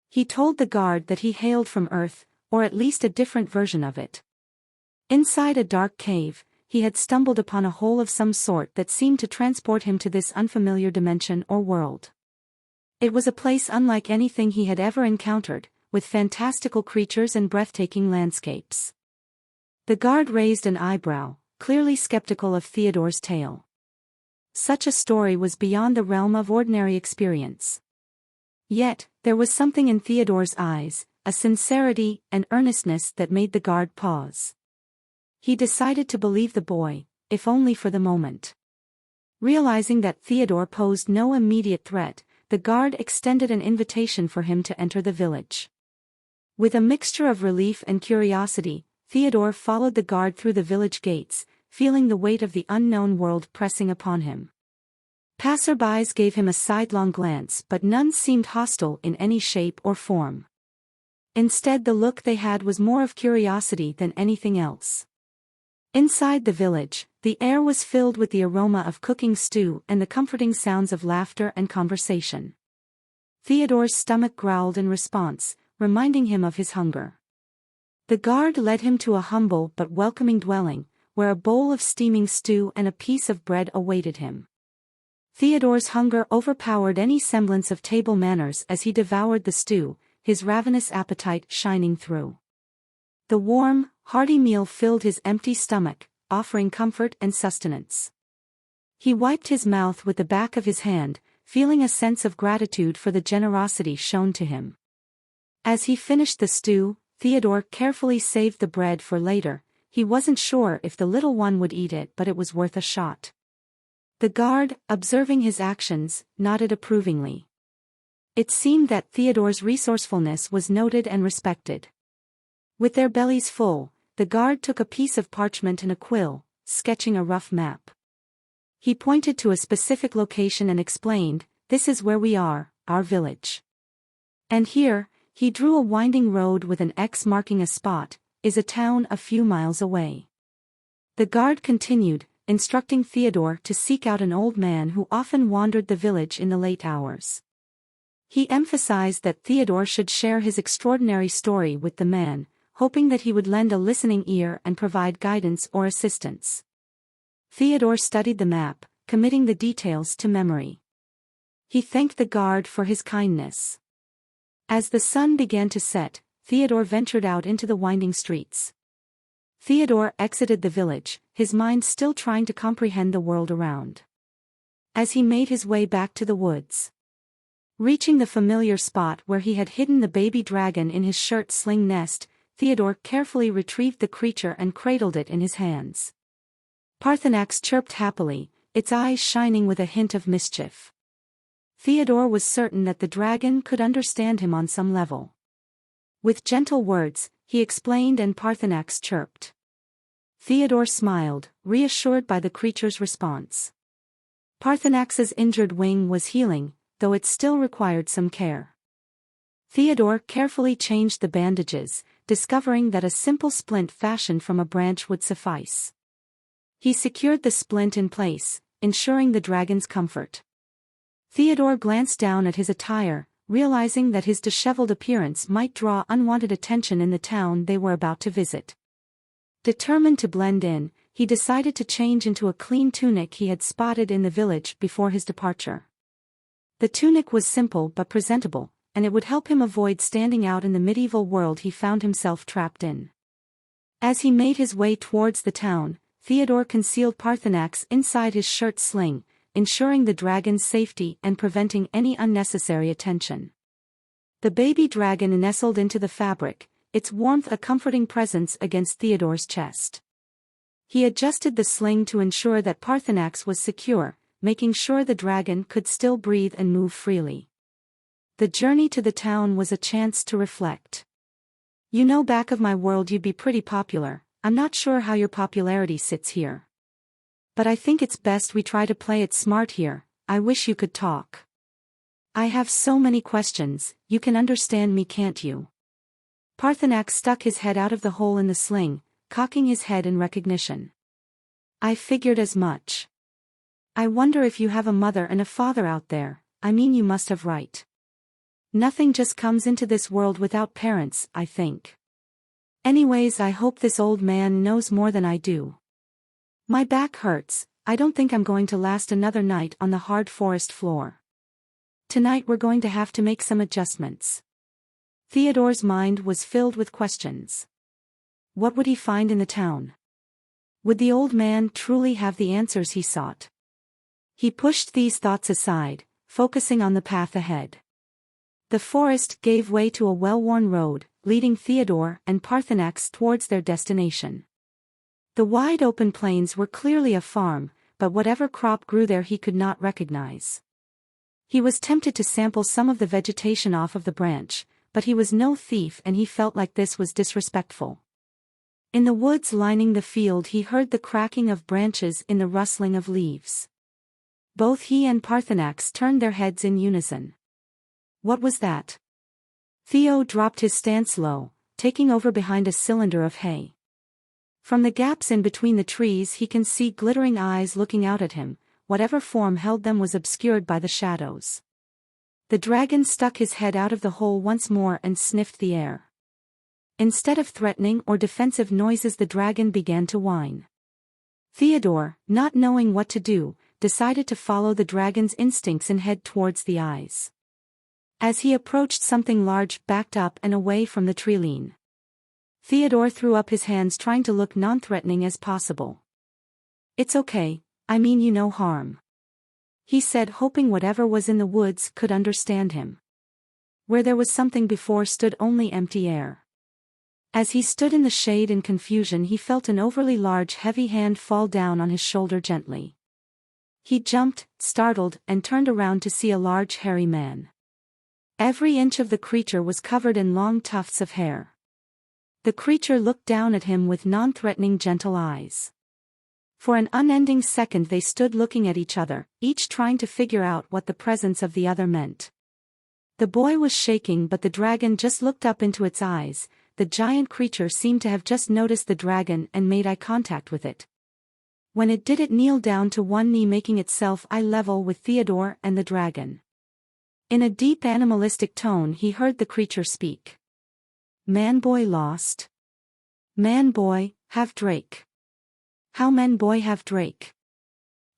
He told the guard that he hailed from Earth, or at least a different version of it. Inside a dark cave, he had stumbled upon a hole of some sort that seemed to transport him to this unfamiliar dimension or world. It was a place unlike anything he had ever encountered, with fantastical creatures and breathtaking landscapes. The guard raised an eyebrow, clearly skeptical of Theodore's tale. Such a story was beyond the realm of ordinary experience. Yet, there was something in Theodore's eyes, a sincerity and earnestness that made the guard pause. He decided to believe the boy, if only for the moment. Realizing that Theodore posed no immediate threat, the guard extended an invitation for him to enter the village. With a mixture of relief and curiosity, Theodore followed the guard through the village gates, feeling the weight of the unknown world pressing upon him. Passerbys gave him a sidelong glance, but none seemed hostile in any shape or form. Instead, the look they had was more of curiosity than anything else. Inside the village, the air was filled with the aroma of cooking stew and the comforting sounds of laughter and conversation. Theodore's stomach growled in response, reminding him of his hunger. The guard led him to a humble but welcoming dwelling, where a bowl of steaming stew and a piece of bread awaited him. Theodore's hunger overpowered any semblance of table manners as he devoured the stew, his ravenous appetite shining through. The warm, hearty meal filled his empty stomach, offering comfort and sustenance. He wiped his mouth with the back of his hand, feeling a sense of gratitude for the generosity shown to him. As he finished the stew, Theodore carefully saved the bread for later. He wasn't sure if the little one would eat it, but it was worth a shot. The guard, observing his actions, nodded approvingly. It seemed that Theodore's resourcefulness was noted and respected. With their bellies full, the guard took a piece of parchment and a quill, sketching a rough map. He pointed to a specific location and explained, "This is where we are, our village. And here," he drew a winding road with an X marking a spot, "is a town a few miles away." The guard continued, instructing Theodore to seek out an old man who often wandered the village in the late hours. He emphasized that Theodore should share his extraordinary story with the man, hoping that he would lend a listening ear and provide guidance or assistance. Theodore studied the map, committing the details to memory. He thanked the guard for his kindness. As the sun began to set, Theodore ventured out into the winding streets. Theodore exited the village, his mind still trying to comprehend the world around. As he made his way back to the woods, reaching the familiar spot where he had hidden the baby dragon in his shirt sling nest, Theodore carefully retrieved the creature and cradled it in his hands. Parthenax chirped happily, its eyes shining with a hint of mischief. Theodore was certain that the dragon could understand him on some level. With gentle words, he explained and Parthenax chirped. Theodore smiled, reassured by the creature's response. Parthenax's injured wing was healing, though it still required some care. Theodore carefully changed the bandages, discovering that a simple splint fashioned from a branch would suffice. He secured the splint in place, ensuring the dragon's comfort. Theodore glanced down at his attire, realizing that his disheveled appearance might draw unwanted attention in the town they were about to visit. Determined to blend in, he decided to change into a clean tunic he had spotted in the village before his departure. The tunic was simple but presentable, and it would help him avoid standing out in the medieval world he found himself trapped in. As he made his way towards the town, Theodore concealed Parthenax inside his shirt sling, ensuring the dragon's safety and preventing any unnecessary attention. The baby dragon nestled into the fabric, its warmth a comforting presence against Theodore's chest. He adjusted the sling to ensure that Parthenax was secure, making sure the dragon could still breathe and move freely. The journey to the town was a chance to reflect. You know, back of my world you'd be pretty popular. I'm not sure how your popularity sits here. But I think it's best we try to play it smart here. I wish you could talk. I have so many questions. You can understand me, can't you? Parthenax stuck his head out of the hole in the sling, cocking his head in recognition. I figured as much. I wonder if you have a mother and a father out there. I mean, you must have, right? Nothing just comes into this world without parents, I think. Anyways, I hope this old man knows more than I do. My back hurts. I don't think I'm going to last another night on the hard forest floor. Tonight we're going to have to make some adjustments. Theodore's mind was filled with questions. What would he find in the town? Would the old man truly have the answers he sought? He pushed these thoughts aside, focusing on the path ahead. The forest gave way to a well-worn road, leading Theodore and Parthenax towards their destination. The wide open plains were clearly a farm, but whatever crop grew there he could not recognize. He was tempted to sample some of the vegetation off of the branch, but he was no thief and he felt like this was disrespectful. In the woods lining the field he heard the cracking of branches in the rustling of leaves. Both he and Parthenax turned their heads in unison. What was that? Theo dropped his stance low, taking over behind a cylinder of hay. From the gaps in between the trees he can see glittering eyes looking out at him. Whatever form held them was obscured by the shadows. The dragon stuck his head out of the hole once more and sniffed the air. Instead of threatening or defensive noises, the dragon began to whine. Theodore, not knowing what to do, decided to follow the dragon's instincts and head towards the eyes. As he approached, something large backed up and away from the treeline. Theodore threw up his hands, trying to look non-threatening as possible. It's okay, I mean you no harm, he said, hoping whatever was in the woods could understand him. Where there was something before stood only empty air. As he stood in the shade in confusion, he felt an overly large heavy hand fall down on his shoulder gently. He jumped, startled, and turned around to see a large hairy man. Every inch of the creature was covered in long tufts of hair. The creature looked down at him with non-threatening, gentle eyes. For an unending second they stood looking at each other, each trying to figure out what the presence of the other meant. The boy was shaking, but the dragon just looked up into its eyes. The giant creature seemed to have just noticed the dragon and made eye contact with it. When it did, it kneeled down to one knee, making itself eye level with Theodore and the dragon. In a deep animalistic tone he heard the creature speak. Man-boy lost. Man-boy, have Drake. How man-boy have Drake?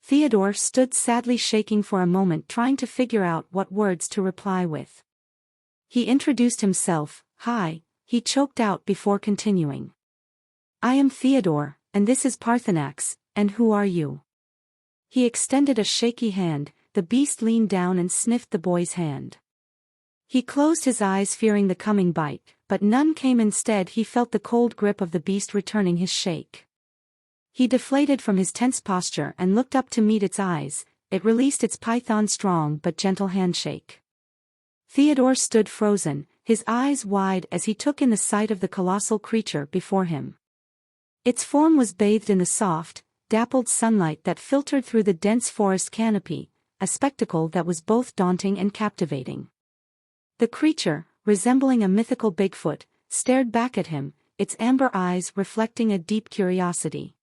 Theodore stood sadly, shaking for a moment, trying to figure out what words to reply with. He introduced himself. Hi, he choked out before continuing. I am Theodore, and this is Parthenax, and who are you? He extended a shaky hand. The beast leaned down and sniffed the boy's hand. He closed his eyes, fearing the coming bite, but none came. Instead he felt the cold grip of the beast returning his shake. He deflated from his tense posture and looked up to meet its eyes. It released its python-strong but gentle handshake. Theodore stood frozen, his eyes wide as he took in the sight of the colossal creature before him. Its form was bathed in the soft, dappled sunlight that filtered through the dense forest canopy, a spectacle that was both daunting and captivating. The creature, resembling a mythical Bigfoot, stared back at him, its amber eyes reflecting a deep curiosity.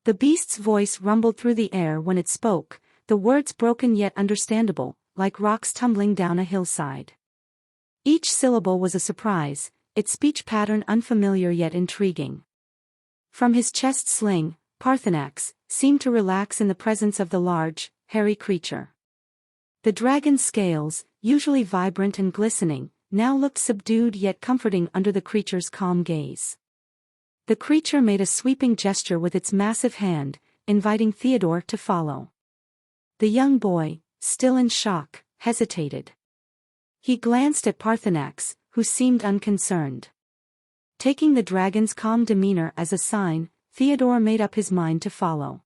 The beast's voice rumbled through the air when it spoke, the words broken yet understandable, like rocks tumbling down a hillside. Each syllable was a surprise, its speech pattern unfamiliar yet intriguing. From his chest sling, Parthenax seemed to relax in the presence of the large, hairy creature. The dragon's scales, usually vibrant and glistening, now looked subdued yet comforting under the creature's calm gaze. The creature made a sweeping gesture with its massive hand, inviting Theodore to follow. The young boy, still in shock, hesitated. He glanced at Parthenax, who seemed unconcerned. Taking the dragon's calm demeanor as a sign, Theodore made up his mind to follow.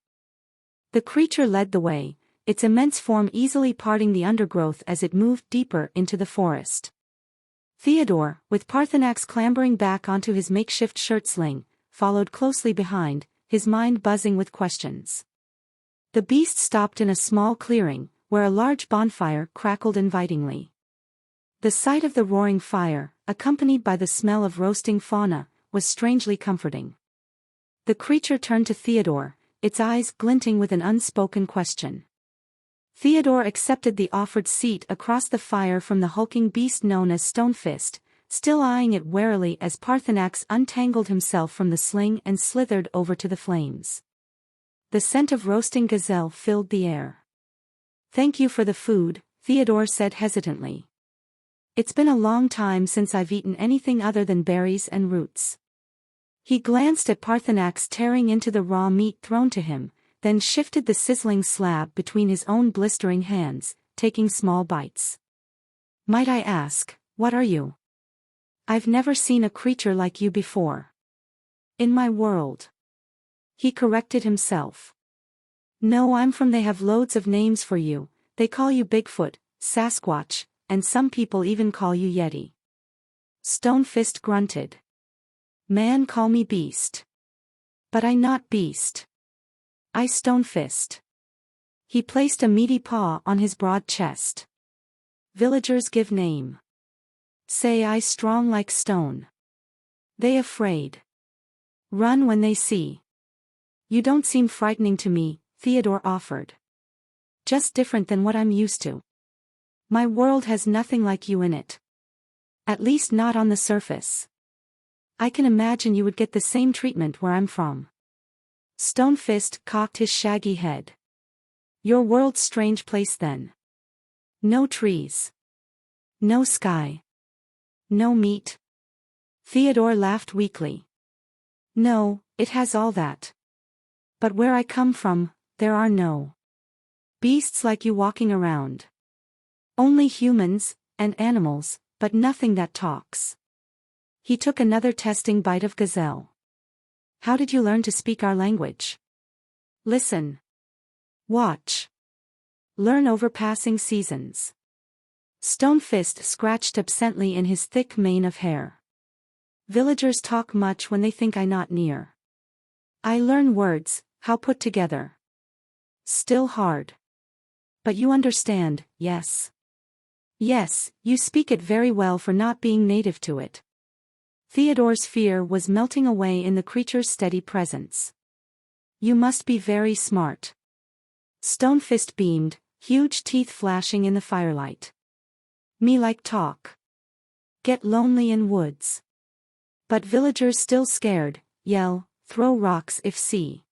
The creature led the way, its immense form easily parting the undergrowth as it moved deeper into the forest. Theodore, with Parthenax clambering back onto his makeshift shirt-sling, followed closely behind, his mind buzzing with questions. The beast stopped in a small clearing, where a large bonfire crackled invitingly. The sight of the roaring fire, accompanied by the smell of roasting fauna, was strangely comforting. The creature turned to Theodore, its eyes glinting with an unspoken question. Theodore accepted the offered seat across the fire from the hulking beast known as Stonefist, still eyeing it warily as Parthenax untangled himself from the sling and slithered over to the flames. The scent of roasting gazelle filled the air. "Thank you for the food," Theodore said hesitantly. "It's been a long time since I've eaten anything other than berries and roots." He glanced at Parthenax tearing into the raw meat thrown to him, then shifted the sizzling slab between his own blistering hands, taking small bites. "Might I ask, what are you?" "I've never seen a creature like you before." "In my world." He corrected himself. "No, I'm from. They have loads of names for you. They call you Bigfoot, Sasquatch, and some people even call you Yeti." Stonefist grunted. "Man call me Beast. But I not Beast. I Stonefist." He placed a meaty paw on his broad chest. "Villagers give name. Say I strong like stone. They afraid. Run when they see." "You don't seem frightening to me," Theodore offered. "Just different than what I'm used to. My world has nothing like you in it. At least not on the surface. I can imagine you would get the same treatment where I'm from." Stonefist cocked his shaggy head. "Your world's strange place then. No trees. No sky. No meat." Theodore laughed weakly. "No, it has all that. But where I come from, there are no beasts like you walking around. Only humans, and animals, but nothing that talks." He took another testing bite of gazelle. "How did you learn to speak our language?" "Listen. Watch. Learn over passing seasons." Stonefist scratched absently in his thick mane of hair. "Villagers talk much when they think I not near. I learn words, how put together. Still hard. But you understand, yes?" "Yes, you speak it very well for not being native to it." Theodore's fear was melting away in the creature's steady presence. "You must be very smart." Stonefist beamed, huge teeth flashing in the firelight. "Me like talk. Get lonely in woods. But villagers still scared, yell, throw rocks if see.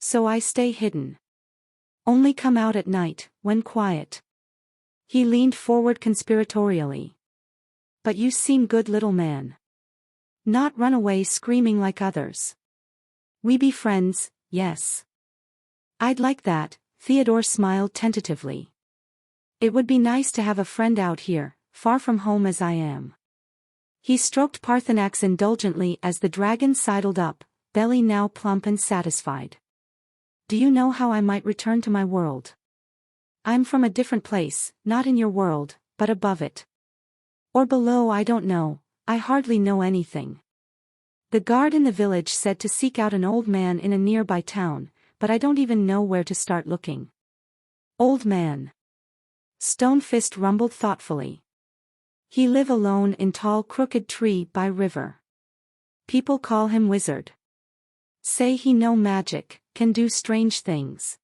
So I stay hidden. Only come out at night, when quiet." He leaned forward conspiratorially. "But you seem good little man. Not run away screaming like others. We be friends, yes?" "I'd like that," Theodore smiled tentatively. "It would be nice to have a friend out here, far from home as I am." He stroked Parthenax indulgently as the dragon sidled up, belly now plump and satisfied. "Do you know how I might return to my world?" "I'm from a different place, not in your world, but above it. Or below, I don't know, I hardly know anything. The guard in the village said to seek out an old man in a nearby town, but I don't even know where to start looking." "Old man." Stonefist rumbled thoughtfully. "He live alone in tall crooked tree by river. People call him wizard. Say he know magic, can do strange things.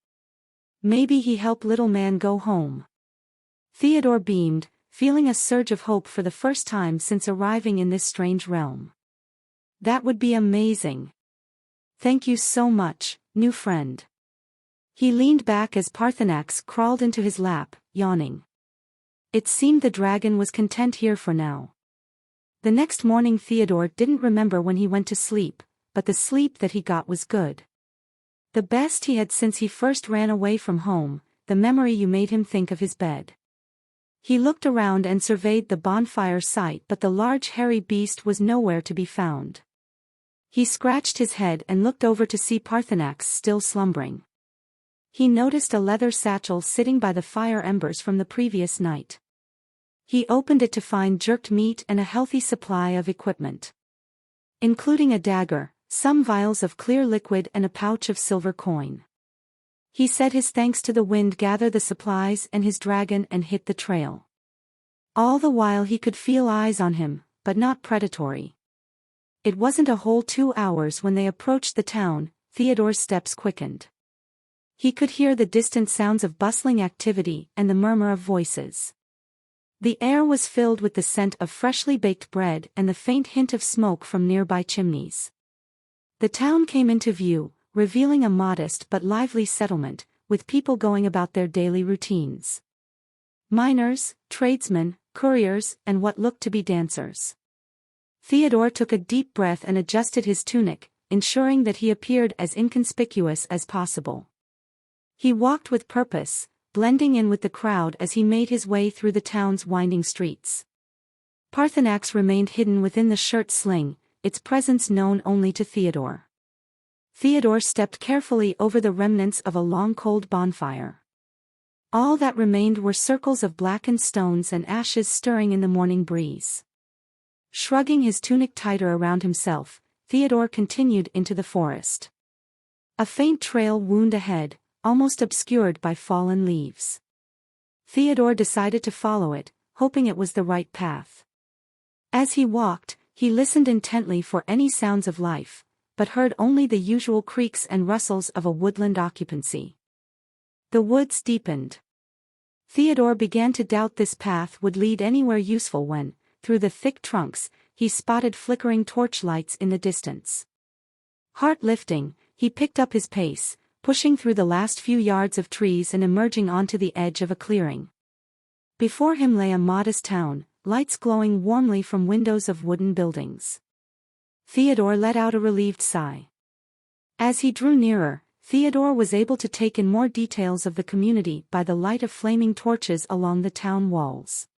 Maybe he help little man go home." Theodore beamed, feeling a surge of hope for the first time since arriving in this strange realm. "That would be amazing. Thank you so much, new friend." He leaned back as Parthenax crawled into his lap, yawning. It seemed the dragon was content here for now. The next morning Theodore didn't remember when he went to sleep, but the sleep that he got was good. The best he had since he first ran away from home. The memory you made him think of his bed. He looked around and surveyed the bonfire site, but the large hairy beast was nowhere to be found. He scratched his head and looked over to see Parthenax still slumbering. He noticed a leather satchel sitting by the fire embers from the previous night. He opened it to find jerked meat and a healthy supply of equipment, including a dagger, some vials of clear liquid and a pouch of silver coin. He said his thanks to the wind gather the supplies and his dragon and hit the trail. All the while he could feel eyes on him, but not predatory. It wasn't a whole 2 hours when they approached the town. Theodore's steps quickened. He could hear the distant sounds of bustling activity and the murmur of voices. The air was filled with the scent of freshly baked bread and the faint hint of smoke from nearby chimneys. The town came into view, revealing a modest but lively settlement, with people going about their daily routines. Miners, tradesmen, couriers, and what looked to be dancers. Theodore took a deep breath and adjusted his tunic, ensuring that he appeared as inconspicuous as possible. He walked with purpose, blending in with the crowd as he made his way through the town's winding streets. Parthenax remained hidden within the shirt sling, its presence known only to Theodore. Theodore stepped carefully over the remnants of a long cold bonfire. All that remained were circles of blackened stones and ashes stirring in the morning breeze. Shrugging his tunic tighter around himself, Theodore continued into the forest. A faint trail wound ahead, almost obscured by fallen leaves. Theodore decided to follow it, hoping it was the right path. As he walked, he listened intently for any sounds of life, but heard only the usual creaks and rustles of a woodland occupancy. The woods deepened. Theodore began to doubt this path would lead anywhere useful when, through the thick trunks, he spotted flickering torchlights in the distance. Heart lifting, he picked up his pace, pushing through the last few yards of trees and emerging onto the edge of a clearing. Before him lay a modest town, lights glowing warmly from windows of wooden buildings. Theodore let out a relieved sigh. As he drew nearer, Theodore was able to take in more details of the community by the light of flaming torches along the town walls.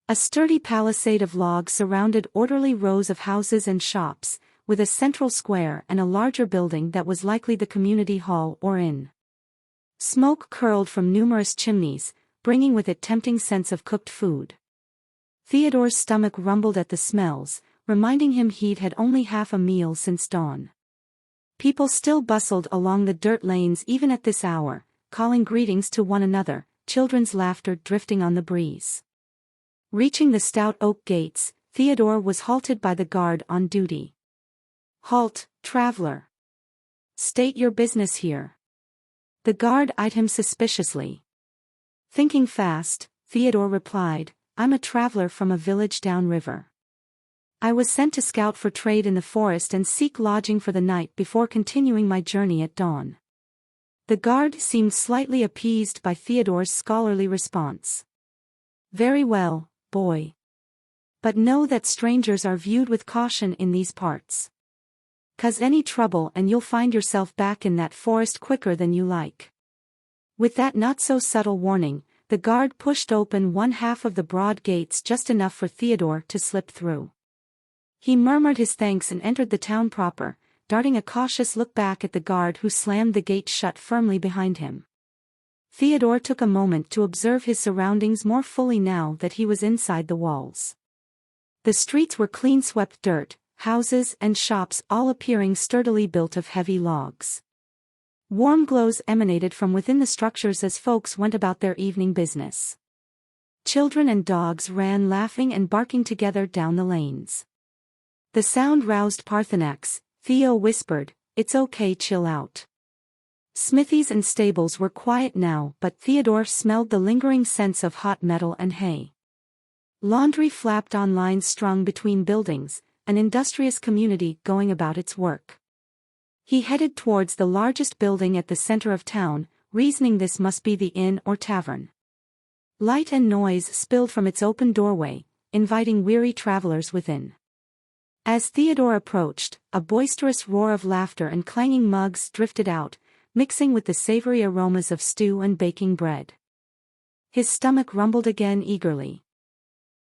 A sturdy palisade of logs surrounded orderly rows of houses and shops, with a central square and a larger building that was likely the community hall or inn. Smoke curled from numerous chimneys, bringing with it tempting scents of cooked food. Theodore's stomach rumbled at the smells, reminding him he'd had only half a meal since dawn. People still bustled along the dirt lanes even at this hour, calling greetings to one another, children's laughter drifting on the breeze. Reaching the stout oak gates, Theodore was halted by the guard on duty. "Halt, traveler. State your business here." The guard eyed him suspiciously. Thinking fast, Theodore replied, "I'm a traveler from a village downriver. I was sent to scout for trade in the forest and seek lodging for the night before continuing my journey at dawn." The guard seemed slightly appeased by Theodore's scholarly response. "Very well, boy. But know that strangers are viewed with caution in these parts. 'Cause any trouble and you'll find yourself back in that forest quicker than you like." With that not-so-subtle warning, the guard pushed open one half of the broad gates just enough for Theodore to slip through. He murmured his thanks and entered the town proper, darting a cautious look back at the guard who slammed the gate shut firmly behind him. Theodore took a moment to observe his surroundings more fully now that he was inside the walls. The streets were clean-swept dirt, houses and shops all appearing sturdily built of heavy logs. Warm glows emanated from within the structures as folks went about their evening business. Children and dogs ran laughing and barking together down the lanes. The sound roused Parthenax. Theo whispered, "It's okay, chill out." Smithies and stables were quiet now, but Theodore smelled the lingering scents of hot metal and hay. Laundry flapped on lines strung between buildings, an industrious community going about its work. He headed towards the largest building at the center of town, reasoning this must be the inn or tavern. Light and noise spilled from its open doorway, inviting weary travelers within. As Theodore approached, a boisterous roar of laughter and clanging mugs drifted out, mixing with the savory aromas of stew and baking bread. His stomach rumbled again eagerly.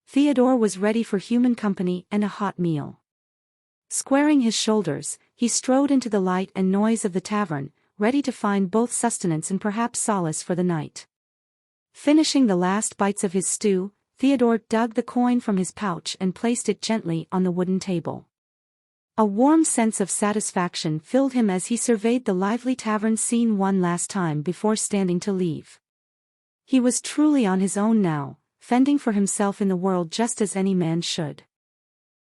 Theodore was ready for human company and a hot meal. Squaring his shoulders, he strode into the light and noise of the tavern, ready to find both sustenance and perhaps solace for the night. Finishing the last bites of his stew, Theodore dug the coin from his pouch and placed it gently on the wooden table. A warm sense of satisfaction filled him as he surveyed the lively tavern scene one last time before standing to leave. He was truly on his own now, fending for himself in the world just as any man should.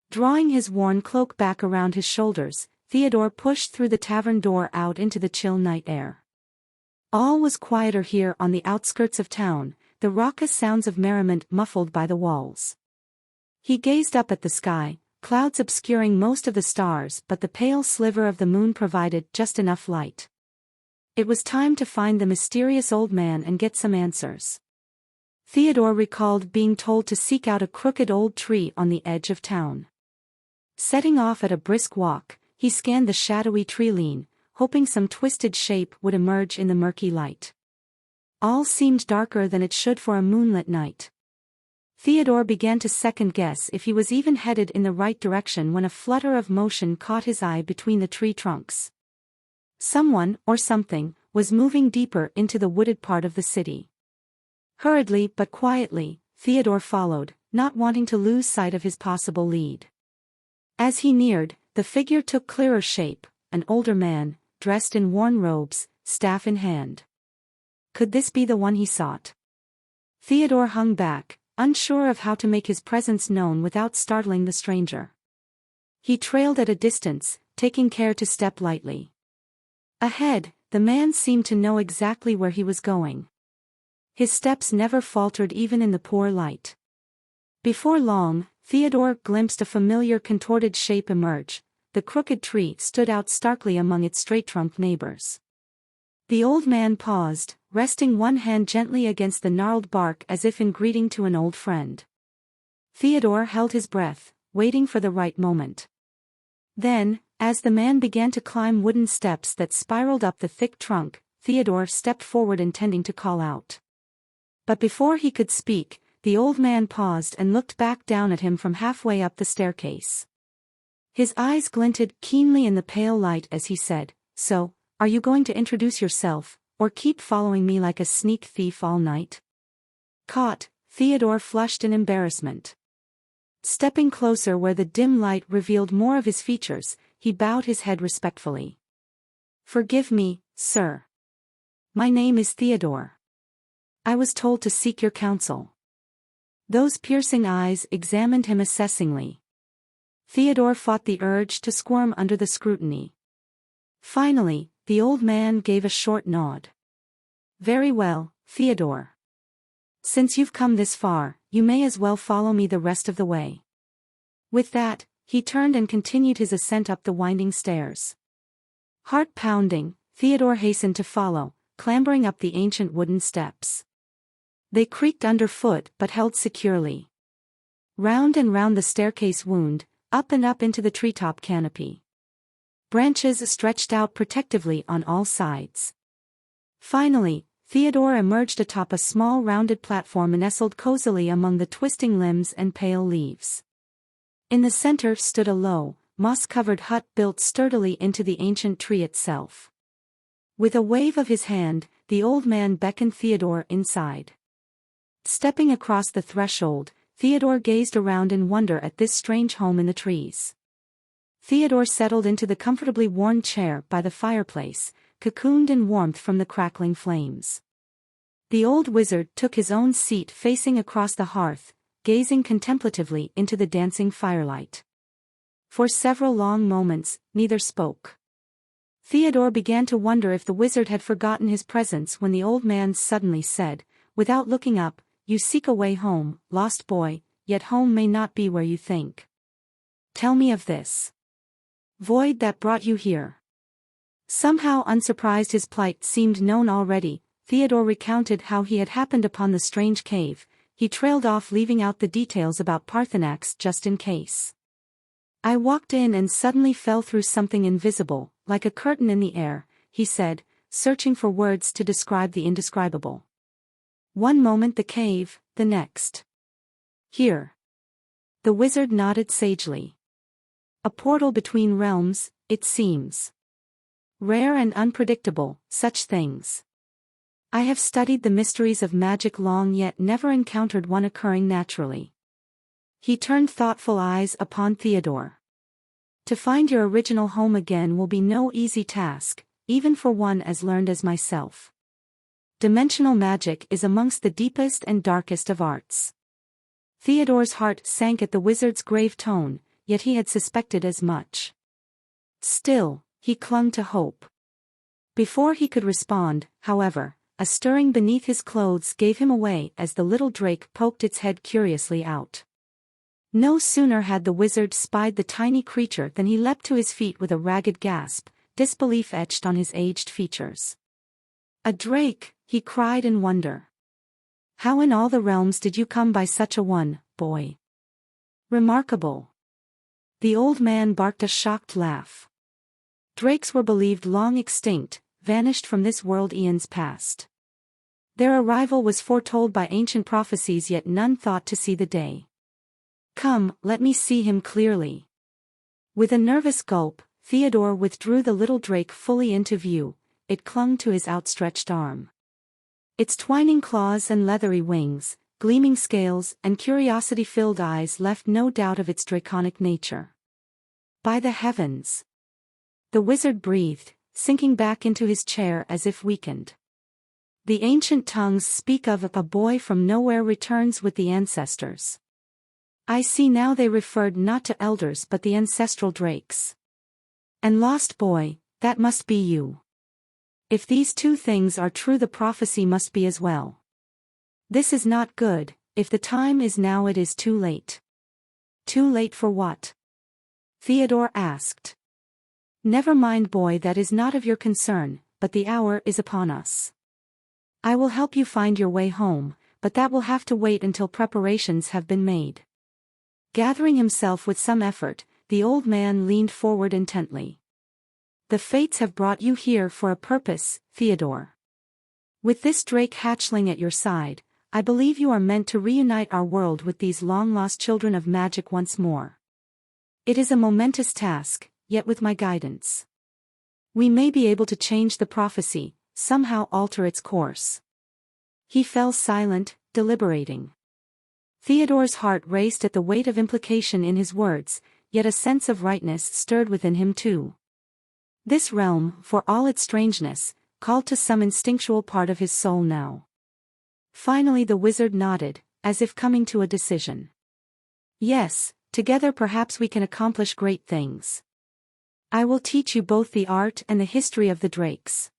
Drawing his worn cloak back around his shoulders, Theodore pushed through the tavern door out into the chill night air. All was quieter here on the outskirts of town, the raucous sounds of merriment muffled by the walls. He gazed up at the sky, clouds obscuring most of the stars, but the pale sliver of the moon provided just enough light. It was time to find the mysterious old man and get some answers. Theodore recalled being told to seek out a crooked old tree on the edge of town. Setting off at a brisk walk, he scanned the shadowy tree-line, hoping some twisted shape would emerge in the murky light. All seemed darker than it should for a moonlit night. Theodore began to second-guess if he was even headed in the right direction when a flutter of motion caught his eye between the tree trunks. Someone, or something, was moving deeper into the wooded part of the city. Hurriedly but quietly, Theodore followed, not wanting to lose sight of his possible lead. As he neared, the figure took clearer shape, an older man, dressed in worn robes, staff in hand. Could this be the one he sought? Theodore hung back, unsure of how to make his presence known without startling the stranger. He trailed at a distance, taking care to step lightly. Ahead, the man seemed to know exactly where he was going. His steps never faltered even in the poor light. Before long, Theodore glimpsed a familiar contorted shape emerge. The crooked tree stood out starkly among its straight-trunked neighbors. The old man paused, resting one hand gently against the gnarled bark as if in greeting to an old friend. Theodore held his breath, waiting for the right moment. Then, as the man began to climb wooden steps that spiraled up the thick trunk, Theodore stepped forward intending to call out. But before he could speak, the old man paused and looked back down at him from halfway up the staircase. His eyes glinted keenly in the pale light as he said, "So, are you going to introduce yourself, or keep following me like a sneak thief all night?" Caught, Theodore flushed in embarrassment. Stepping closer where the dim light revealed more of his features, he bowed his head respectfully. "Forgive me, sir. My name is Theodore. I was told to seek your counsel." Those piercing eyes examined him assessingly. Theodore fought the urge to squirm under the scrutiny. Finally, the old man gave a short nod. "Very well, Theodore. Since you've come this far, you may as well follow me the rest of the way." With that, he turned and continued his ascent up the winding stairs. Heart pounding, Theodore hastened to follow, clambering up the ancient wooden steps. They creaked underfoot but held securely. Round and round the staircase wound, up and up into the treetop canopy. Branches stretched out protectively on all sides. Finally, Theodore emerged atop a small rounded platform nestled cozily among the twisting limbs and pale leaves. In the center stood a low, moss-covered hut built sturdily into the ancient tree itself. With a wave of his hand, the old man beckoned Theodore inside. Stepping across the threshold, Theodore gazed around in wonder at this strange home in the trees. Theodore settled into the comfortably worn chair by the fireplace, cocooned in warmth from the crackling flames. The old wizard took his own seat facing across the hearth, gazing contemplatively into the dancing firelight. For several long moments, neither spoke. Theodore began to wonder if the wizard had forgotten his presence when the old man suddenly said, without looking up, "You seek a way home, lost boy, yet home may not be where you think. Tell me of this void that brought you here." Somehow unsurprised his plight seemed known already, Theodore recounted how he had happened upon the strange cave. He trailed off, leaving out the details about Parthenax just in case. I walked in and suddenly fell through something invisible, like a curtain in the air, he said, searching for words to describe the indescribable. One moment the cave, the next. Here. The wizard nodded sagely. A portal between realms, it seems. Rare and unpredictable, such things. I have studied the mysteries of magic long, yet never encountered one occurring naturally. He turned thoughtful eyes upon Theodore. To find your original home again will be no easy task, even for one as learned as myself. Dimensional magic is amongst the deepest and darkest of arts. Theodore's heart sank at the wizard's grave tone, yet he had suspected as much. Still, he clung to hope. Before he could respond, however, a stirring beneath his clothes gave him away as the little drake poked its head curiously out. No sooner had the wizard spied the tiny creature than he leapt to his feet with a ragged gasp, disbelief etched on his aged features. "A drake," he cried in wonder. "How in all the realms did you come by such a one, boy?" "Remarkable." The old man barked a shocked laugh. "Drakes were believed long extinct, vanished from this world eons past. Their arrival was foretold by ancient prophecies, yet none thought to see the day. Come, let me see him clearly." With a nervous gulp, Theodore withdrew the little drake fully into view. It clung to his outstretched arm. Its twining claws and leathery wings, gleaming scales and curiosity-filled eyes left no doubt of its draconic nature. "By the heavens!" the wizard breathed, sinking back into his chair as if weakened. "The ancient tongues speak of a boy from nowhere returns with the ancestors. I see now they referred not to elders but the ancestral drakes. And lost boy, that must be you. If these two things are true, the prophecy must be as well. This is not good. If the time is now, it is too late." "Too late for what?" Theodore asked. "Never mind, boy, that is not of your concern, but the hour is upon us. I will help you find your way home, but that will have to wait until preparations have been made." Gathering himself with some effort, the old man leaned forward intently. "The fates have brought you here for a purpose, Theodore. With this drake hatchling at your side, I believe you are meant to reunite our world with these long-lost children of magic once more. It is a momentous task, yet with my guidance, we may be able to change the prophecy, somehow alter its course." He fell silent, deliberating. Theodore's heart raced at the weight of implication in his words, yet a sense of rightness stirred within him too. This realm, for all its strangeness, called to some instinctual part of his soul now. Finally the wizard nodded, as if coming to a decision. "Yes, together perhaps we can accomplish great things. I will teach you both the art and the history of the drakes.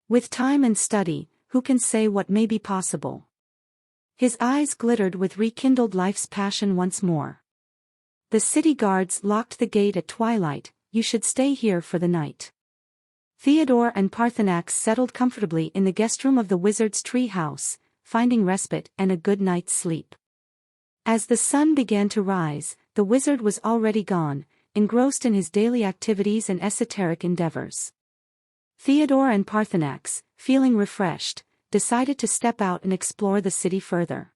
With time and study, who can say what may be possible?" His eyes glittered with rekindled life's passion once more. "The city guards locked the gate at twilight. You should stay here for the night." Theodore and Parthenax settled comfortably in the guest room of the wizard's tree house, finding respite and a good night's sleep. As the sun began to rise, the wizard was already gone, engrossed in his daily activities and esoteric endeavors. Theodore and Parthenax, feeling refreshed, decided to step out and explore the city further.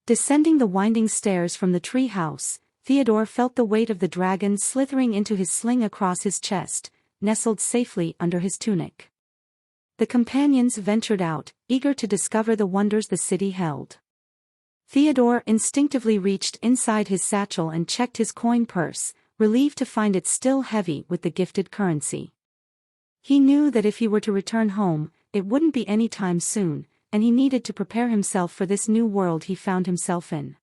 Descending the winding stairs from the tree house, Theodore felt the weight of the dragon slithering into his sling across his chest, nestled safely under his tunic. The companions ventured out, eager to discover the wonders the city held. Theodore instinctively reached inside his satchel and checked his coin purse, relieved to find it still heavy with the gifted currency. He knew that if he were to return home, it wouldn't be any time soon, and he needed to prepare himself for this new world he found himself in.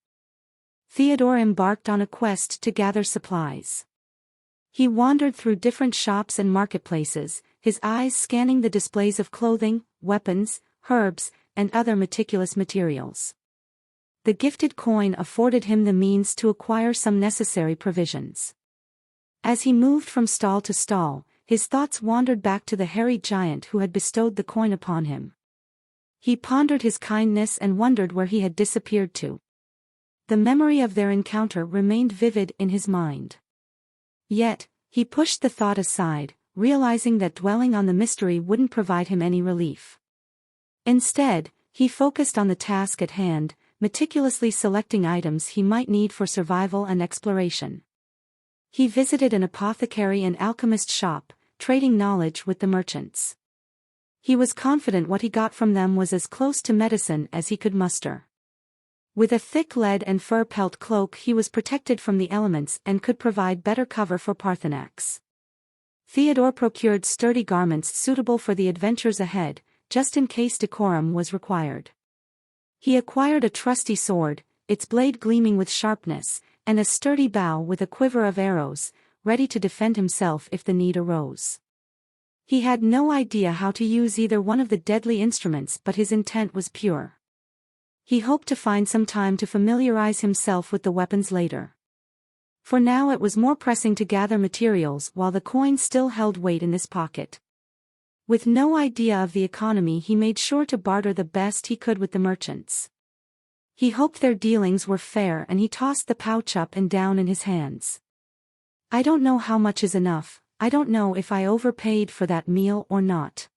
Theodore embarked on a quest to gather supplies. He wandered through different shops and marketplaces, his eyes scanning the displays of clothing, weapons, herbs, and other meticulous materials. The gifted coin afforded him the means to acquire some necessary provisions. As he moved from stall to stall, his thoughts wandered back to the hairy giant who had bestowed the coin upon him. He pondered his kindness and wondered where he had disappeared to. The memory of their encounter remained vivid in his mind. Yet, he pushed the thought aside, realizing that dwelling on the mystery wouldn't provide him any relief. Instead, he focused on the task at hand, meticulously selecting items he might need for survival and exploration. He visited an apothecary and alchemist shop, trading knowledge with the merchants. He was confident what he got from them was as close to medicine as he could muster. With a thick lead and fur pelt cloak he was protected from the elements and could provide better cover for Parthenax. Theodore procured sturdy garments suitable for the adventures ahead, just in case decorum was required. He acquired a trusty sword, its blade gleaming with sharpness, and a sturdy bow with a quiver of arrows, ready to defend himself if the need arose. He had no idea how to use either one of the deadly instruments, but his intent was pure. He hoped to find some time to familiarize himself with the weapons later. For now it was more pressing to gather materials while the coin still held weight in his pocket. With no idea of the economy, he made sure to barter the best he could with the merchants. He hoped their dealings were fair, and he tossed the pouch up and down in his hands. I don't know how much is enough. I don't know if I overpaid for that meal or not.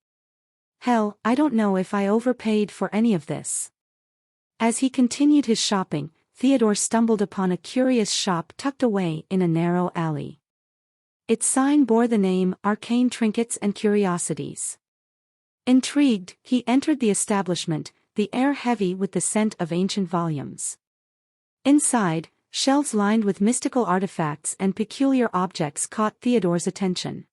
Hell, I don't know if I overpaid for any of this. As he continued his shopping, Theodore stumbled upon a curious shop tucked away in a narrow alley. Its sign bore the name Arcane Trinkets and Curiosities. Intrigued, he entered the establishment, the air heavy with the scent of ancient volumes. Inside, shelves lined with mystical artifacts and peculiar objects caught Theodore's attention.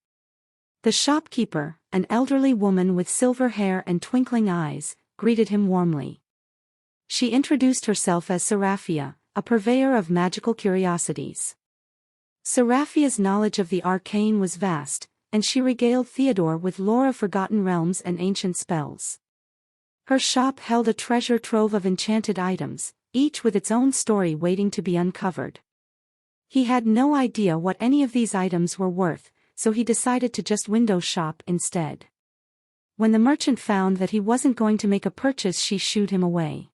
The shopkeeper, an elderly woman with silver hair and twinkling eyes, greeted him warmly. She introduced herself as Seraphia, a purveyor of magical curiosities. Seraphia's knowledge of the arcane was vast, and she regaled Theodore with lore of forgotten realms and ancient spells. Her shop held a treasure trove of enchanted items, each with its own story waiting to be uncovered. He had no idea what any of these items were worth, so he decided to just window shop instead. When the merchant found that he wasn't going to make a purchase, she shooed him away.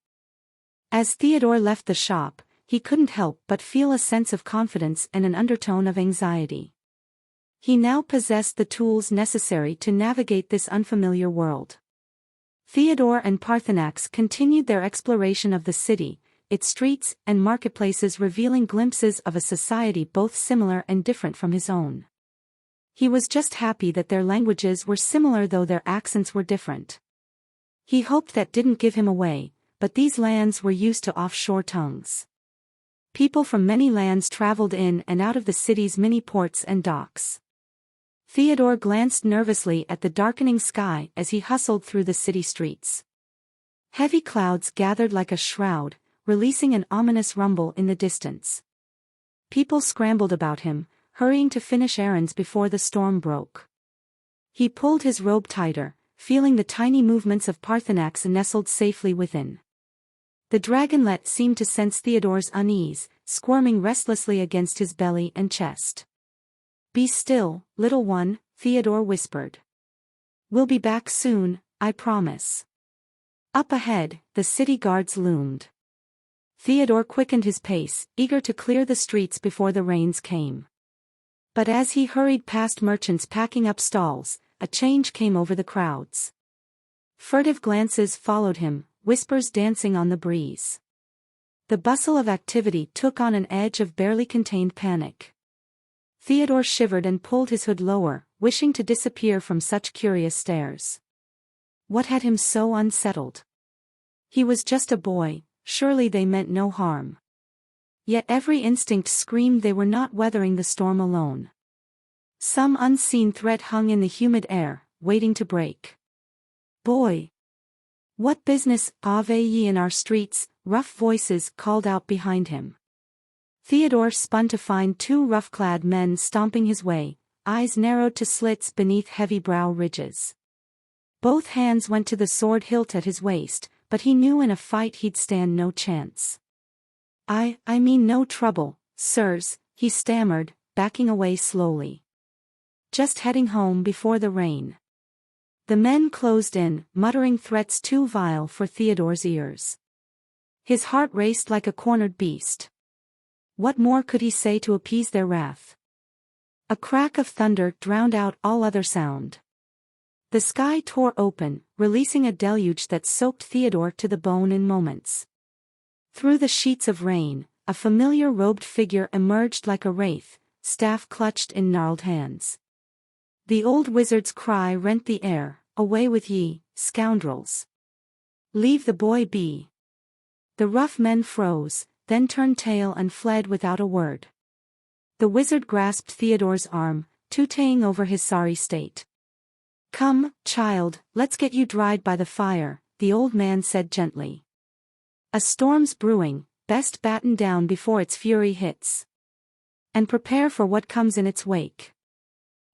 As Theodore left the shop, he couldn't help but feel a sense of confidence and an undertone of anxiety. He now possessed the tools necessary to navigate this unfamiliar world. Theodore and Parthenax continued their exploration of the city, its streets and marketplaces, revealing glimpses of a society both similar and different from his own. He was just happy that their languages were similar though their accents were different. He hoped that didn't give him away, but these lands were used to offshore tongues. People from many lands traveled in and out of the city's many ports and docks. Theodore glanced nervously at the darkening sky as he hustled through the city streets. Heavy clouds gathered like a shroud, releasing an ominous rumble in the distance. People scrambled about him, hurrying to finish errands before the storm broke. He pulled his robe tighter, feeling the tiny movements of Parthenax nestled safely within. The dragonlet seemed to sense Theodore's unease, squirming restlessly against his belly and chest. "Be still, little one," Theodore whispered. "We'll be back soon, I promise." Up ahead, the city guards loomed. Theodore quickened his pace, eager to clear the streets before the rains came. But as he hurried past merchants packing up stalls, a change came over the crowds. Furtive glances followed him, whispers dancing on the breeze. The bustle of activity took on an edge of barely contained panic. Theodore shivered and pulled his hood lower, wishing to disappear from such curious stares. What had him so unsettled? He was just a boy, surely they meant no harm. Yet every instinct screamed they were not weathering the storm alone. Some unseen threat hung in the humid air, waiting to break. "Boy! What business have ye in our streets?" rough voices called out behind him. Theodore spun to find two rough-clad men stomping his way, eyes narrowed to slits beneath heavy brow ridges. Both hands went to the sword hilt at his waist, but he knew in a fight he'd stand no chance. I mean no trouble, sirs," he stammered, backing away slowly. "Just heading home before the rain." The men closed in, muttering threats too vile for Theodore's ears. His heart raced like a cornered beast. What more could he say to appease their wrath? A crack of thunder drowned out all other sound. The sky tore open, releasing a deluge that soaked Theodore to the bone in moments. Through the sheets of rain, a familiar robed figure emerged like a wraith, staff clutched in gnarled hands. The old wizard's cry rent the air, "Away with ye, scoundrels! Leave the boy be!" The rough men froze, then turned tail and fled without a word. The wizard grasped Theodore's arm, tuteing over his sorry state. "Come, child, let's get you dried by the fire," the old man said gently. "A storm's brewing, best batten down before its fury hits. And prepare for what comes in its wake."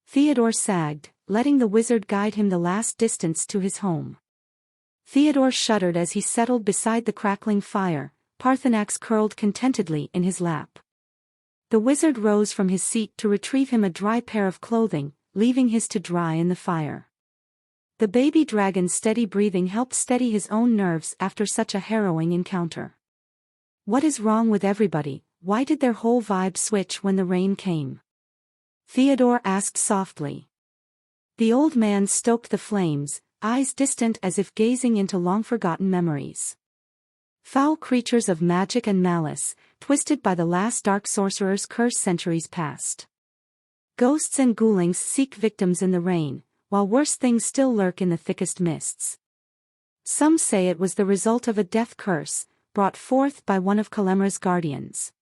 Theodore sagged, letting the wizard guide him the last distance to his home. Theodore shuddered as he settled beside the crackling fire, Parthenax curled contentedly in his lap. The wizard rose from his seat to retrieve him a dry pair of clothing, leaving his to dry in the fire. The baby dragon's steady breathing helped steady his own nerves after such a harrowing encounter. "What is wrong with everybody? Why did their whole vibe switch when the rain came?" Theodore asked softly. The old man stoked the flames, eyes distant as if gazing into long-forgotten memories. "Foul creatures of magic and malice, twisted by the last dark sorcerer's curse centuries past. Ghosts and ghoulings seek victims in the rain, while worse things still lurk in the thickest mists. Some say it was the result of a death curse, brought forth by one of Kalemra's guardians."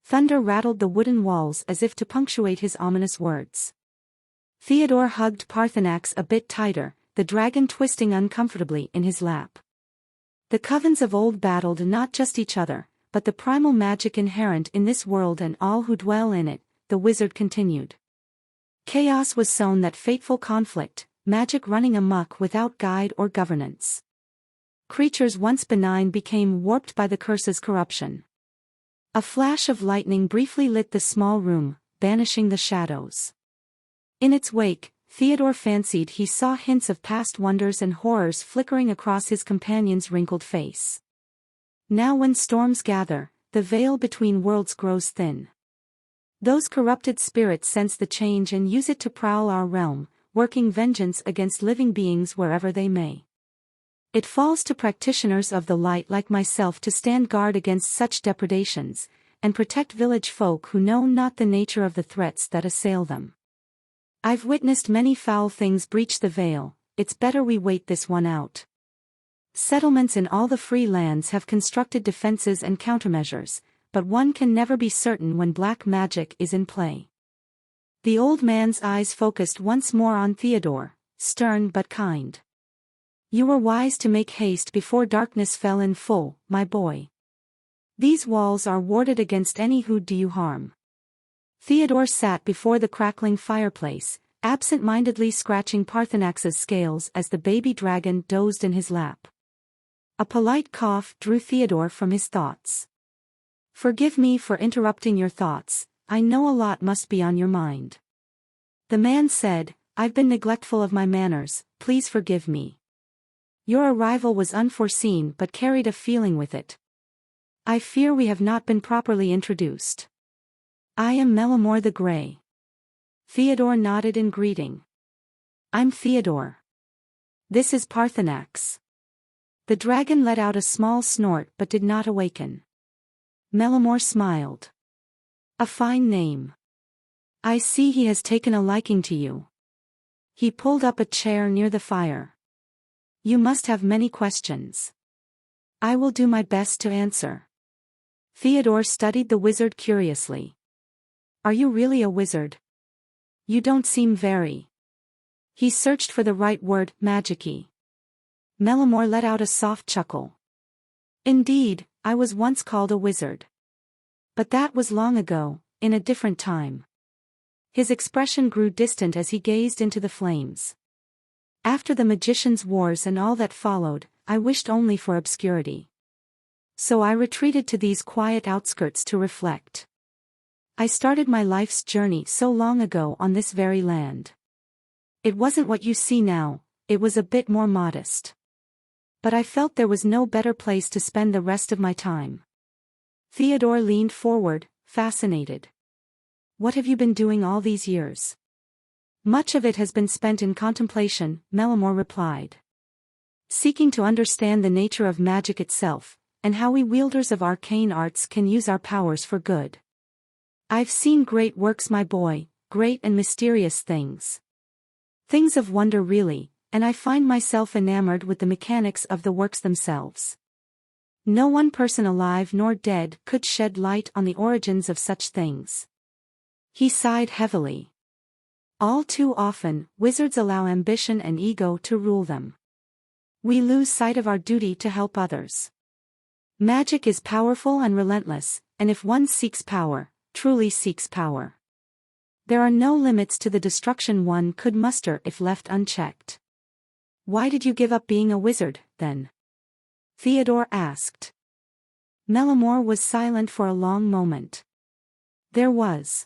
Thunder rattled the wooden walls as if to punctuate his ominous words. Theodore hugged Parthenax a bit tighter, the dragon twisting uncomfortably in his lap. The covens of old battled not just each other, but the primal magic inherent in this world and all who dwell in it, the wizard continued. Chaos was sown, that fateful conflict, magic running amok without guide or governance. Creatures once benign became warped by the curse's corruption. A flash of lightning briefly lit the small room, banishing the shadows. In its wake, Theodore fancied he saw hints of past wonders and horrors flickering across his companion's wrinkled face. Now when storms gather, the veil between worlds grows thin. Those corrupted spirits sense the change and use it to prowl our realm, working vengeance against living beings wherever they may. It falls to practitioners of the light like myself to stand guard against such depredations, and protect village folk who know not the nature of the threats that assail them. I've witnessed many foul things breach the veil, it's better we wait this one out. Settlements in all the free lands have constructed defenses and countermeasures, but one can never be certain when black magic is in play. The old man's eyes focused once more on Theodore, stern but kind. "You were wise to make haste before darkness fell in full, my boy. These walls are warded against any who'd do you harm." Theodore sat before the crackling fireplace, absent-mindedly scratching Parthenax's scales as the baby dragon dozed in his lap. A polite cough drew Theodore from his thoughts. "Forgive me for interrupting your thoughts, I know a lot must be on your mind." The man said, "I've been neglectful of my manners, please forgive me. Your arrival was unforeseen but carried a feeling with it. I fear we have not been properly introduced. I am Melomore the Grey." Theodore nodded in greeting. "I'm Theodore. This is Parthenax." The dragon let out a small snort but did not awaken. Melomore smiled. "A fine name. I see he has taken a liking to you." He pulled up a chair near the fire. "You must have many questions. I will do my best to answer." Theodore studied the wizard curiously. "Are you really a wizard? You don't seem very." He searched for the right word, magic-y. Melomore let out a soft chuckle. "Indeed, I was once called a wizard. But that was long ago, in a different time." His expression grew distant as he gazed into the flames. "After the magician's wars and all that followed, I wished only for obscurity. So I retreated to these quiet outskirts to reflect. I started my life's journey so long ago on this very land. It wasn't what you see now, it was a bit more modest. But I felt there was no better place to spend the rest of my time. Theodore leaned forward, fascinated. What have you been doing all these years? Much of it has been spent in contemplation, Mellamore replied. Seeking to understand the nature of magic itself, and how we wielders of arcane arts can use our powers for good. I've seen great works, my boy, great and mysterious things. Things of wonder really, and I find myself enamored with the mechanics of the works themselves. No one person alive nor dead could shed light on the origins of such things. He sighed heavily. All too often, wizards allow ambition and ego to rule them. We lose sight of our duty to help others. Magic is powerful and relentless, and if one seeks power, truly seeks power, there are no limits to the destruction one could muster if left unchecked. Why did you give up being a wizard, then? Theodore asked. Mellamore was silent for a long moment. There was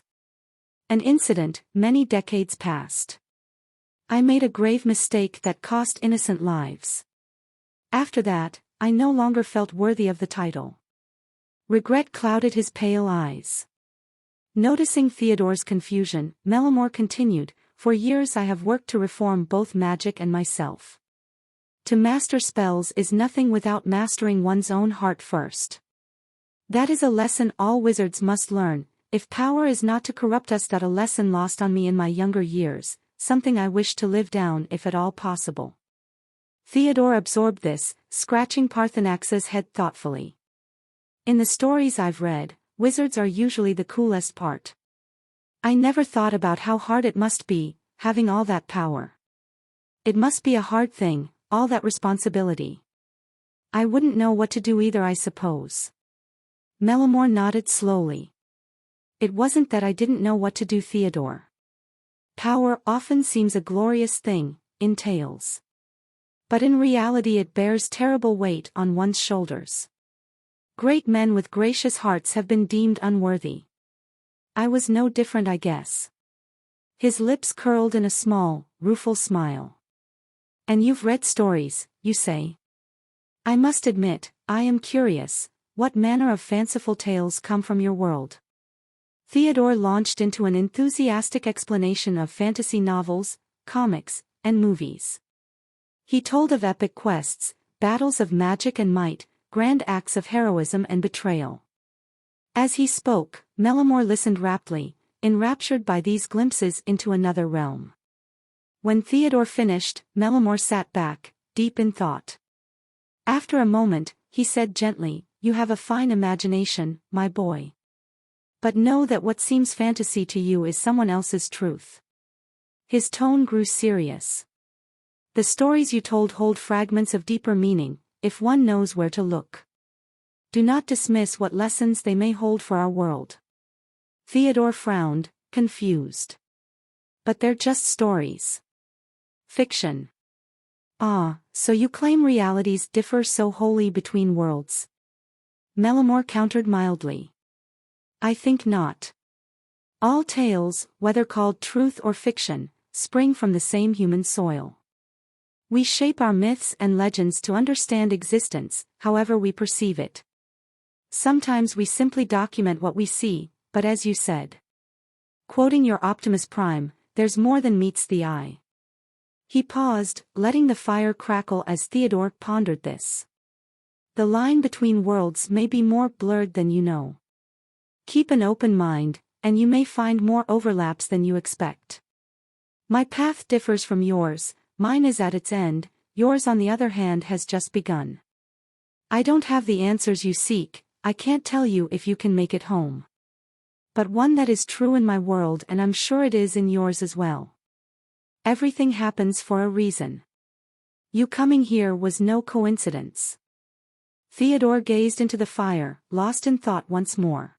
an incident, many decades past. I made a grave mistake that cost innocent lives. After that, I no longer felt worthy of the title. Regret clouded his pale eyes. Noticing Theodore's confusion, Mellamore continued, for years I have worked to reform both magic and myself. To master spells is nothing without mastering one's own heart first. That is a lesson all wizards must learn. If power is not to corrupt us, that a lesson lost on me in my younger years, something I wish to live down if at all possible. Theodore absorbed this, scratching Parthenax's head thoughtfully. In the stories I've read, wizards are usually the coolest part. I never thought about how hard it must be, having all that power. It must be a hard thing, all that responsibility. I wouldn't know what to do either, I suppose. Mellamore nodded slowly. It wasn't that I didn't know what to do, Theodore. Power often seems a glorious thing, in tales. But in reality it bears terrible weight on one's shoulders. Great men with gracious hearts have been deemed unworthy. I was no different, I guess. His lips curled in a small, rueful smile. And you've read stories, you say? I must admit, I am curious, what manner of fanciful tales come from your world? Theodore launched into an enthusiastic explanation of fantasy novels, comics, and movies. He told of epic quests, battles of magic and might, grand acts of heroism and betrayal. As he spoke, Mellamore listened raptly, enraptured by these glimpses into another realm. When Theodore finished, Mellamore sat back, deep in thought. After a moment, he said gently, "You have a fine imagination, my boy. But know that what seems fantasy to you is someone else's truth." His tone grew serious. The stories you told hold fragments of deeper meaning, if one knows where to look. Do not dismiss what lessons they may hold for our world. Theodore frowned, confused. But they're just stories. Fiction. Ah, so you claim realities differ so wholly between worlds? Mellamore countered mildly. I think not. All tales, whether called truth or fiction, spring from the same human soil. We shape our myths and legends to understand existence, however we perceive it. Sometimes we simply document what we see, but as you said, quoting your Optimus Prime, there's more than meets the eye. He paused, letting the fire crackle as Theodore pondered this. The line between worlds may be more blurred than you know. Keep an open mind, and you may find more overlaps than you expect. My path differs from yours, mine is at its end, yours on the other hand has just begun. I don't have the answers you seek, I can't tell you if you can make it home. But one that is true in my world, and I'm sure it is in yours as well. Everything happens for a reason. You coming here was no coincidence. Theodore gazed into the fire, lost in thought once more.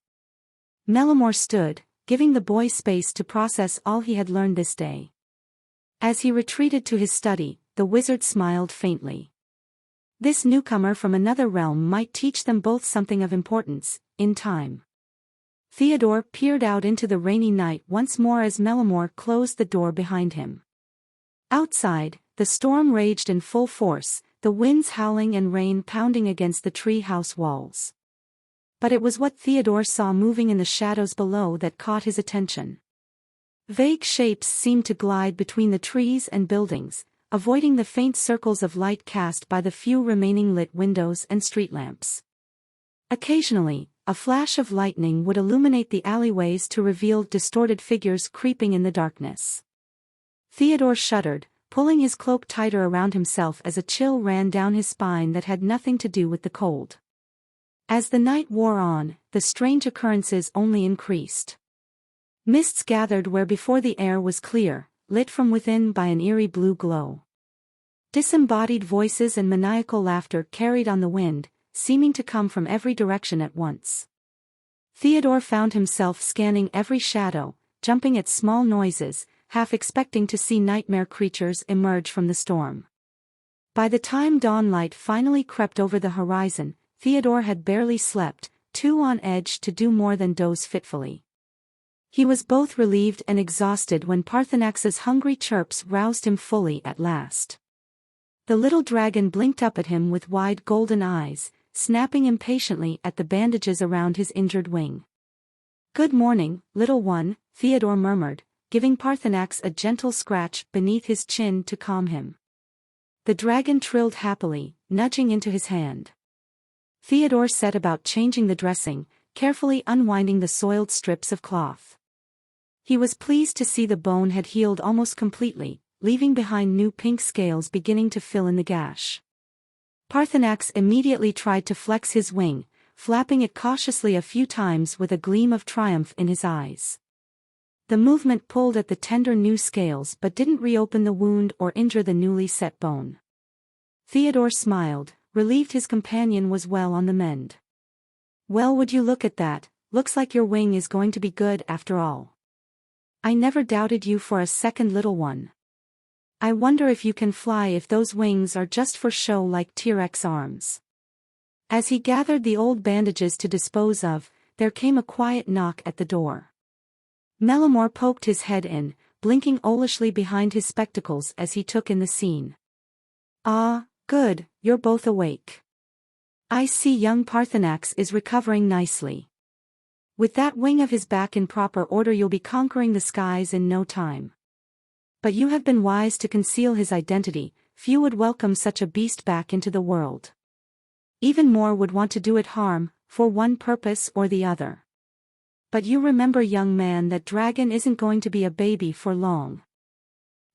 Mellamore stood, giving the boy space to process all he had learned this day. As he retreated to his study, the wizard smiled faintly. This newcomer from another realm might teach them both something of importance, in time. Theodore peered out into the rainy night once more as Mellamore closed the door behind him. Outside, the storm raged in full force, the winds howling and rain pounding against the tree house walls. But it was what Theodore saw moving in the shadows below that caught his attention. Vague shapes seemed to glide between the trees and buildings, avoiding the faint circles of light cast by the few remaining lit windows and street lamps. Occasionally, a flash of lightning would illuminate the alleyways to reveal distorted figures creeping in the darkness. Theodore shuddered, pulling his cloak tighter around himself as a chill ran down his spine that had nothing to do with the cold. As the night wore on, the strange occurrences only increased. Mists gathered where before the air was clear, lit from within by an eerie blue glow. Disembodied voices and maniacal laughter carried on the wind, seeming to come from every direction at once. Theodore found himself scanning every shadow, jumping at small noises, half expecting to see nightmare creatures emerge from the storm. By the time dawnlight finally crept over the horizon, Theodore had barely slept, too on edge to do more than doze fitfully. He was both relieved and exhausted when Parthenax's hungry chirps roused him fully at last. The little dragon blinked up at him with wide golden eyes, snapping impatiently at the bandages around his injured wing. "Good morning, little one," Theodore murmured, giving Parthenax a gentle scratch beneath his chin to calm him. The dragon trilled happily, nudging into his hand. Theodore set about changing the dressing, carefully unwinding the soiled strips of cloth. He was pleased to see the bone had healed almost completely, leaving behind new pink scales beginning to fill in the gash. Parthenax immediately tried to flex his wing, flapping it cautiously a few times with a gleam of triumph in his eyes. The movement pulled at the tender new scales but didn't reopen the wound or injure the newly set bone. Theodore smiled, relieved his companion was well on the mend. "Well, would you look at that, looks like your wing is going to be good after all. I never doubted you for a second, little one. I wonder if you can fly if those wings are just for show like T-Rex arms." As he gathered the old bandages to dispose of, there came a quiet knock at the door. Mellamore poked his head in, blinking owlishly behind his spectacles as he took in the scene. "Ah, good, you're both awake. I see young Parthenax is recovering nicely. With that wing of his back in proper order you'll be conquering the skies in no time. But you have been wise to conceal his identity, few would welcome such a beast back into the world. Even more would want to do it harm, for one purpose or the other. But you remember, young man, that dragon isn't going to be a baby for long."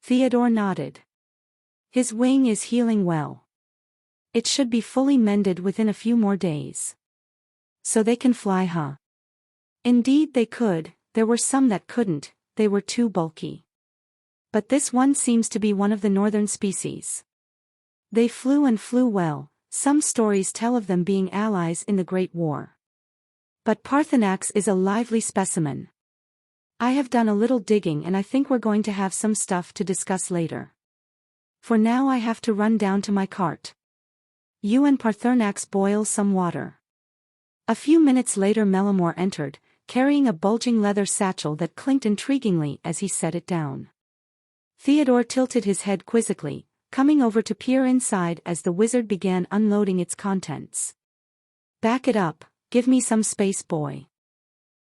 Theodore nodded. "His wing is healing well. It should be fully mended within a few more days. So they can fly, huh?" Indeed they could, there were some that couldn't, they were too bulky. But this one seems to be one of the northern species. They flew and flew well, some stories tell of them being allies in the Great War. But Parthenax is a lively specimen. I have done a little digging and I think we're going to have some stuff to discuss later. For now I have to run down to my cart. You and Parthenax boil some water." A few minutes later Mellamore entered, carrying a bulging leather satchel that clinked intriguingly as he set it down. Theodore tilted his head quizzically, coming over to peer inside as the wizard began unloading its contents. "Back it up, give me some space, boy."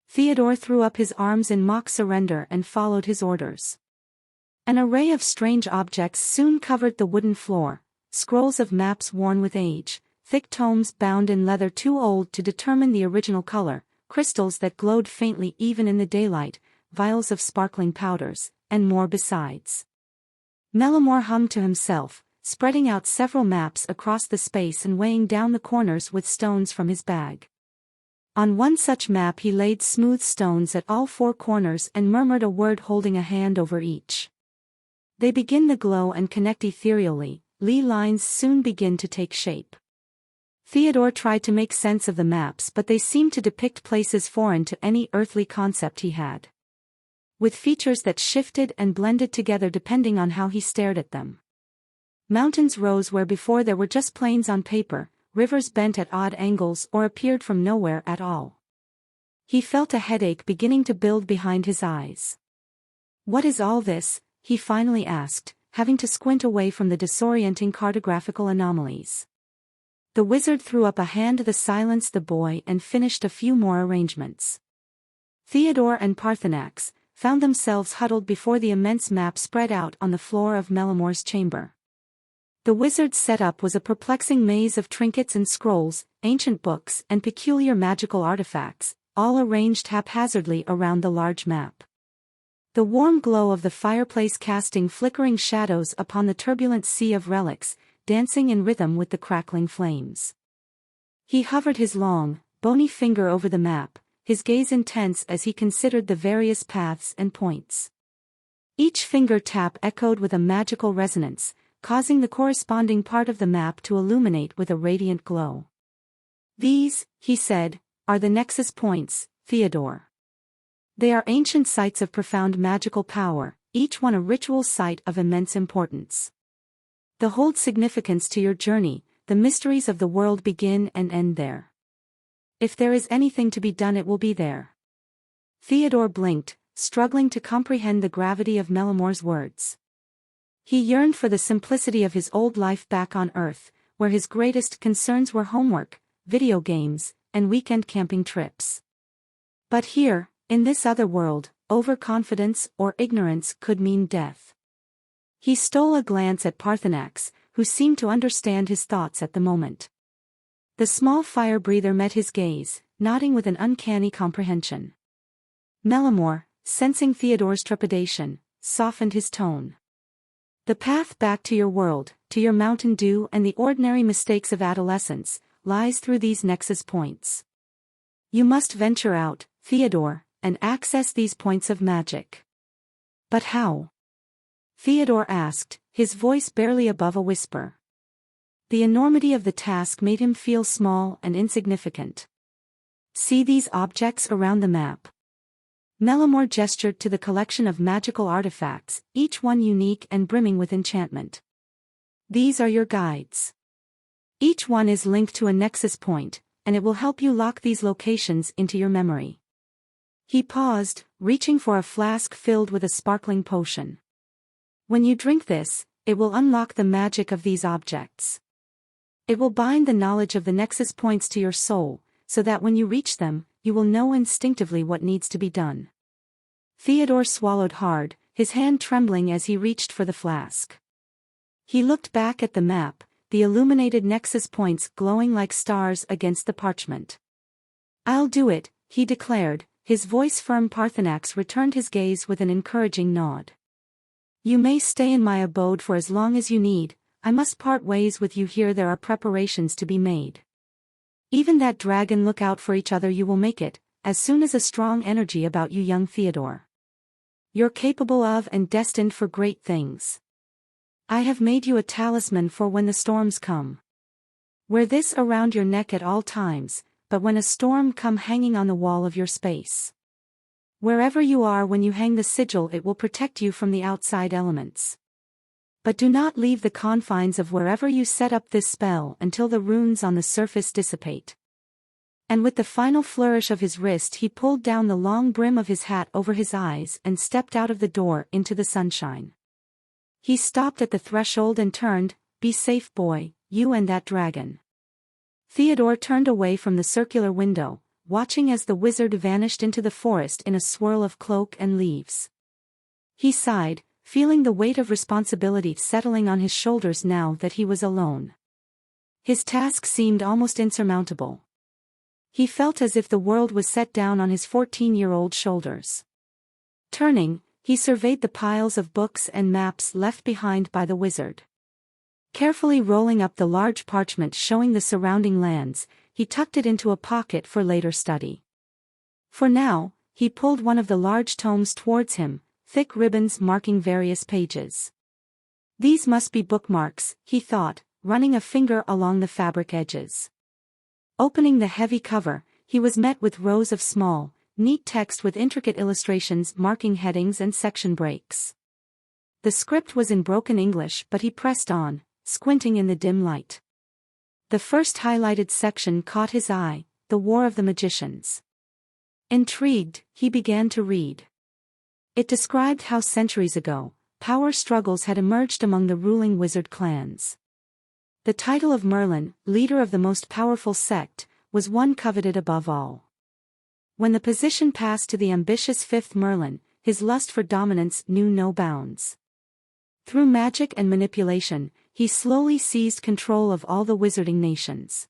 Theodore threw up his arms in mock surrender and followed his orders. An array of strange objects soon covered the wooden floor, scrolls of maps worn with age, thick tomes bound in leather too old to determine the original color, crystals that glowed faintly even in the daylight, vials of sparkling powders, and more besides. Mellamore hummed to himself, spreading out several maps across the space and weighing down the corners with stones from his bag. On one such map he laid smooth stones at all four corners and murmured a word holding a hand over each. They begin to glow and connect ethereally, Lee lines soon begin to take shape. Theodore tried to make sense of the maps but they seemed to depict places foreign to any earthly concept he had. With features that shifted and blended together depending on how he stared at them. Mountains rose where before there were just plains on paper, rivers bent at odd angles or appeared from nowhere at all. He felt a headache beginning to build behind his eyes. "What is all this?" he finally asked, having to squint away from the disorienting cartographical anomalies. The wizard threw up a hand to silence the boy and finished a few more arrangements. Theodore and Parthenax found themselves huddled before the immense map spread out on the floor of Melamore's chamber. The wizard's setup was a perplexing maze of trinkets and scrolls, ancient books and peculiar magical artifacts, all arranged haphazardly around the large map. The warm glow of the fireplace casting flickering shadows upon the turbulent sea of relics, dancing in rhythm with the crackling flames. He hovered his long, bony finger over the map, his gaze intense as he considered the various paths and points. Each finger tap echoed with a magical resonance, causing the corresponding part of the map to illuminate with a radiant glow. "These," he said, "are the nexus points, Theodore. They are ancient sites of profound magical power, each one a ritual site of immense importance. They hold significance to your journey, the mysteries of the world begin and end there. If there is anything to be done, it will be there." Theodore blinked, struggling to comprehend the gravity of Melamore's words. He yearned for the simplicity of his old life back on Earth, where his greatest concerns were homework, video games, and weekend camping trips. But here, in this other world, overconfidence or ignorance could mean death. He stole a glance at Parthenax, who seemed to understand his thoughts at the moment. The small fire breather met his gaze, nodding with an uncanny comprehension. Melamore, sensing Theodore's trepidation, softened his tone. "The path back to your world, to your Mountain Dew and the ordinary mistakes of adolescence, lies through these nexus points. You must venture out, Theodore, and access these points of magic." "But how?" Theodore asked, his voice barely above a whisper. The enormity of the task made him feel small and insignificant. "See these objects around the map?" Melamore gestured to the collection of magical artifacts, each one unique and brimming with enchantment. "These are your guides. Each one is linked to a nexus point, and it will help you lock these locations into your memory." He paused, reaching for a flask filled with a sparkling potion. "When you drink this, it will unlock the magic of these objects. It will bind the knowledge of the nexus points to your soul, so that when you reach them, you will know instinctively what needs to be done." Theodore swallowed hard, his hand trembling as he reached for the flask. He looked back at the map, the illuminated nexus points glowing like stars against the parchment. "I'll do it," he declared, his voice firm. Parthenax returned his gaze with an encouraging nod. "You may stay in my abode for as long as you need. I must part ways with you here. There are preparations to be made. Even that dragon, look out for each other. You will make it, as soon as a strong energy about you, young Theodore. You're capable of and destined for great things. I have made you a talisman for when the storms come. Wear this around your neck at all times, but when a storm come, hanging on the wall of your space. Wherever you are when you hang the sigil, it will protect you from the outside elements. But do not leave the confines of wherever you set up this spell until the runes on the surface dissipate." And with the final flourish of his wrist, he pulled down the long brim of his hat over his eyes and stepped out of the door into the sunshine. He stopped at the threshold and turned. "Be safe, boy, you and that dragon." Theodore turned away from the circular window, watching as the wizard vanished into the forest in a swirl of cloak and leaves. He sighed, feeling the weight of responsibility settling on his shoulders now that he was alone. His task seemed almost insurmountable. He felt as if the world was set down on his 14-year-old shoulders. Turning, he surveyed the piles of books and maps left behind by the wizard. Carefully rolling up the large parchment showing the surrounding lands, he tucked it into a pocket for later study. For now, he pulled one of the large tomes towards him, thick ribbons marking various pages. "These must be bookmarks," he thought, running a finger along the fabric edges. Opening the heavy cover, he was met with rows of small, neat text with intricate illustrations marking headings and section breaks. The script was in broken English, but he pressed on, squinting in the dim light. The first highlighted section caught his eye, "The War of the Magicians." Intrigued, he began to read. It described how centuries ago, power struggles had emerged among the ruling wizard clans. The title of Merlin, leader of the most powerful sect, was one coveted above all. When the position passed to the ambitious fifth Merlin, his lust for dominance knew no bounds. Through magic and manipulation, he slowly seized control of all the wizarding nations.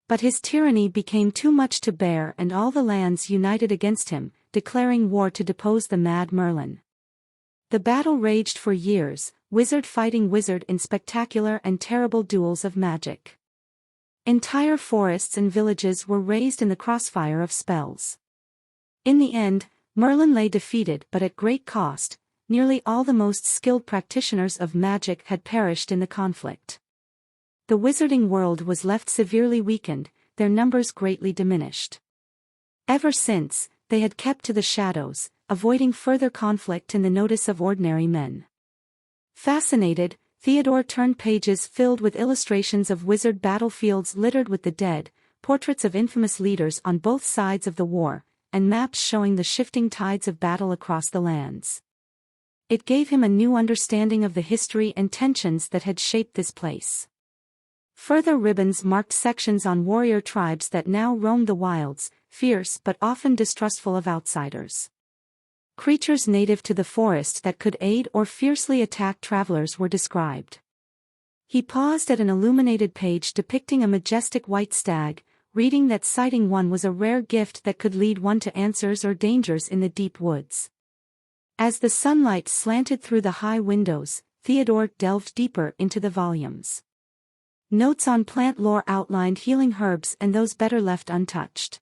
But his tyranny became too much to bear, and all the lands united against him, declaring war to depose the mad Merlin. The battle raged for years, wizard fighting wizard in spectacular and terrible duels of magic. Entire forests and villages were razed in the crossfire of spells. In the end, Merlin lay defeated, but at great cost. Nearly all the most skilled practitioners of magic had perished in the conflict. The wizarding world was left severely weakened, their numbers greatly diminished. Ever since, they had kept to the shadows, avoiding further conflict in the notice of ordinary men. Fascinated, Theodore turned pages filled with illustrations of wizard battlefields littered with the dead, portraits of infamous leaders on both sides of the war, and maps showing the shifting tides of battle across the lands. It gave him a new understanding of the history and tensions that had shaped this place. Further ribbons marked sections on warrior tribes that now roamed the wilds, fierce but often distrustful of outsiders. Creatures native to the forest that could aid or fiercely attack travelers were described. He paused at an illuminated page depicting a majestic white stag, reading that sighting one was a rare gift that could lead one to answers or dangers in the deep woods. As the sunlight slanted through the high windows, Theodore delved deeper into the volumes. Notes on plant lore outlined healing herbs and those better left untouched.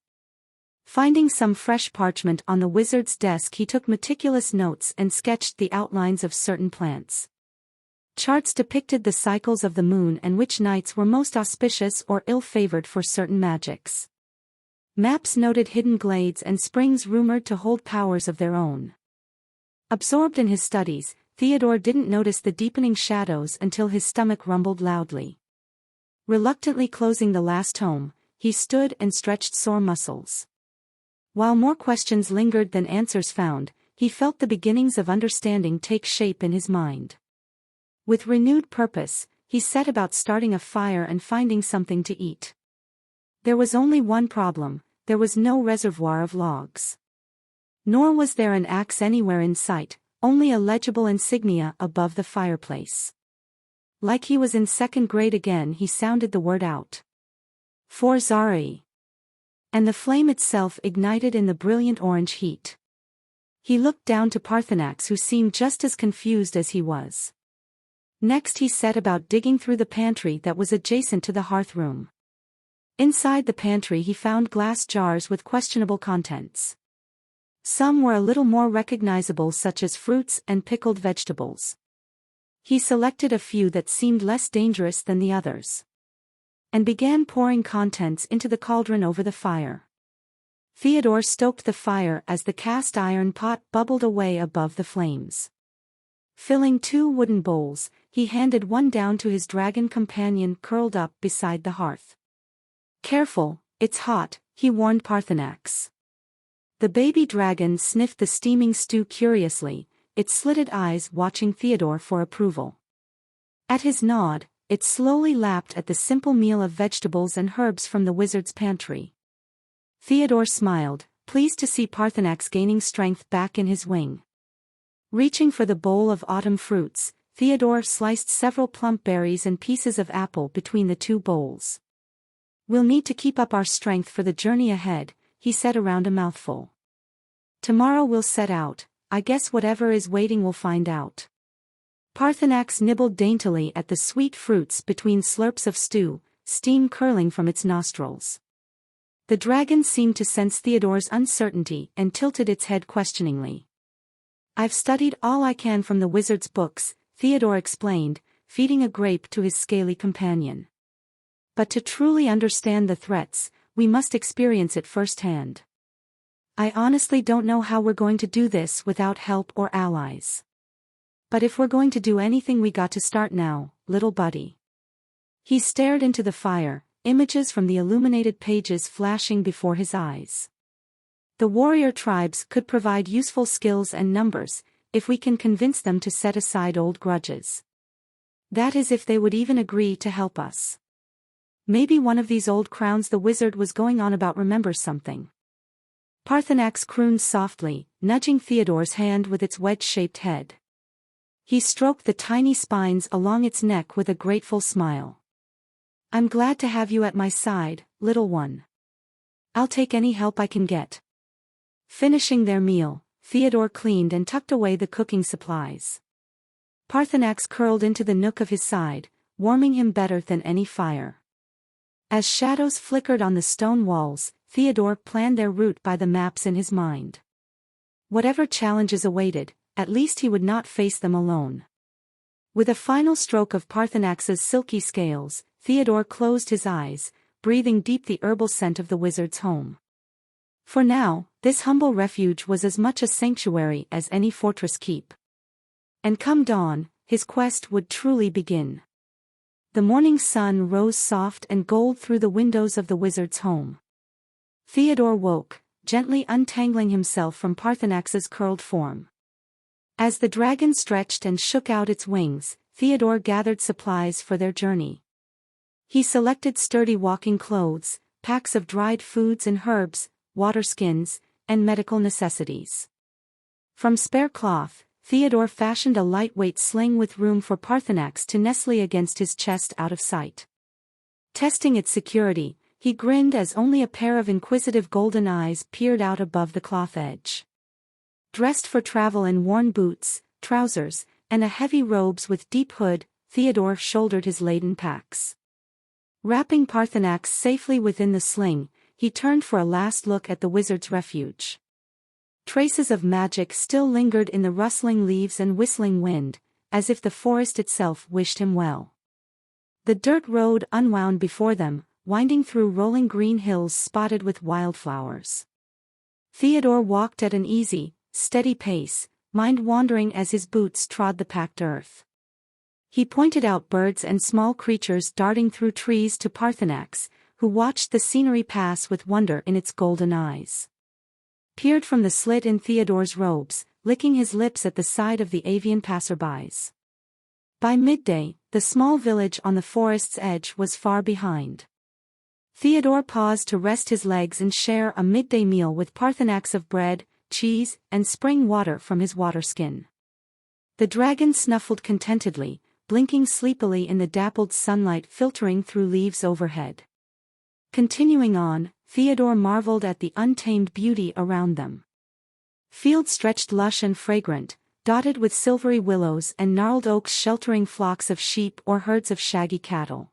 Finding some fresh parchment on the wizard's desk, he took meticulous notes and sketched the outlines of certain plants. Charts depicted the cycles of the moon and which nights were most auspicious or ill-favored for certain magics. Maps noted hidden glades and springs rumored to hold powers of their own. Absorbed in his studies, Theodore didn't notice the deepening shadows until his stomach rumbled loudly. Reluctantly closing the last tome, he stood and stretched sore muscles. While more questions lingered than answers found, he felt the beginnings of understanding take shape in his mind. With renewed purpose, he set about starting a fire and finding something to eat. There was only one problem: there was no reservoir of logs. Nor was there an axe anywhere in sight, only a legible insignia above the fireplace. Like he was in second grade again, he sounded the word out. For Zari. And the flame itself ignited in the brilliant orange heat. He looked down to Parthenax, who seemed just as confused as he was. Next he set about digging through the pantry that was adjacent to the hearth room. Inside the pantry he found glass jars with questionable contents. Some were a little more recognizable, such as fruits and pickled vegetables. He selected a few that seemed less dangerous than the others, and began pouring contents into the cauldron over the fire. Theodore stoked the fire as the cast iron pot bubbled away above the flames. Filling 2 wooden bowls, he handed one down to his dragon companion curled up beside the hearth. "Careful, it's hot," he warned Parthenax. The baby dragon sniffed the steaming stew curiously, its slitted eyes watching Theodore for approval. At his nod, it slowly lapped at the simple meal of vegetables and herbs from the wizard's pantry. Theodore smiled, pleased to see Parthenax gaining strength back in his wing. Reaching for the bowl of autumn fruits, Theodore sliced several plump berries and pieces of apple between the 2 bowls. "We'll need to keep up our strength for the journey ahead," he said around a mouthful. "Tomorrow we'll set out. I guess whatever is waiting we'll find out." Parthenax nibbled daintily at the sweet fruits between slurps of stew, steam curling from its nostrils. The dragon seemed to sense Theodore's uncertainty and tilted its head questioningly. "I've studied all I can from the wizard's books," Theodore explained, feeding a grape to his scaly companion. "But to truly understand the threats, we must experience it firsthand. I honestly don't know how we're going to do this without help or allies. But if we're going to do anything, we got to start now, little buddy." He stared into the fire, images from the illuminated pages flashing before his eyes. The warrior tribes could provide useful skills and numbers, if we can convince them to set aside old grudges. That is, if they would even agree to help us. Maybe one of these old crowns the wizard was going on about remembers something. Parthenax crooned softly, nudging Theodore's hand with its wedge-shaped head. He stroked the tiny spines along its neck with a grateful smile. I'm glad to have you at my side, little one. I'll take any help I can get. Finishing their meal, Theodore cleaned and tucked away the cooking supplies. Parthenax curled into the nook of his side, warming him better than any fire. As shadows flickered on the stone walls, Theodore planned their route by the maps in his mind. Whatever challenges awaited, at least he would not face them alone. With a final stroke of Parthenax's silky scales, Theodore closed his eyes, breathing deep the herbal scent of the wizard's home. For now, this humble refuge was as much a sanctuary as any fortress keep. And come dawn, his quest would truly begin. The morning sun rose soft and gold through the windows of the wizard's home. Theodore woke, gently untangling himself from Parthenax's curled form. As the dragon stretched and shook out its wings, Theodore gathered supplies for their journey. He selected sturdy walking clothes, packs of dried foods and herbs, water skins, and medical necessities. From spare cloth, Theodore fashioned a lightweight sling with room for Parthenax to nestle against his chest out of sight. Testing its security, he grinned as only a pair of inquisitive golden eyes peered out above the cloth edge. Dressed for travel in worn boots, trousers, and a heavy robes with deep hood, Theodore shouldered his laden packs. Wrapping Parthenax safely within the sling, he turned for a last look at the wizard's refuge. Traces of magic still lingered in the rustling leaves and whistling wind, as if the forest itself wished him well. The dirt road unwound before them, winding through rolling green hills spotted with wildflowers. Theodore walked at an easy, steady pace, mind wandering as his boots trod the packed earth. He pointed out birds and small creatures darting through trees to Parthenax, who watched the scenery pass with wonder in its golden eyes. Peered from the slit in Theodore's robes, licking his lips at the sight of the avian passerbys. By midday, the small village on the forest's edge was far behind. Theodore paused to rest his legs and share a midday meal with Parthenax of bread, cheese, and spring water from his waterskin. The dragon snuffled contentedly, blinking sleepily in the dappled sunlight filtering through leaves overhead. Continuing on, Theodore marveled at the untamed beauty around them. Fields stretched lush and fragrant, dotted with silvery willows and gnarled oaks sheltering flocks of sheep or herds of shaggy cattle.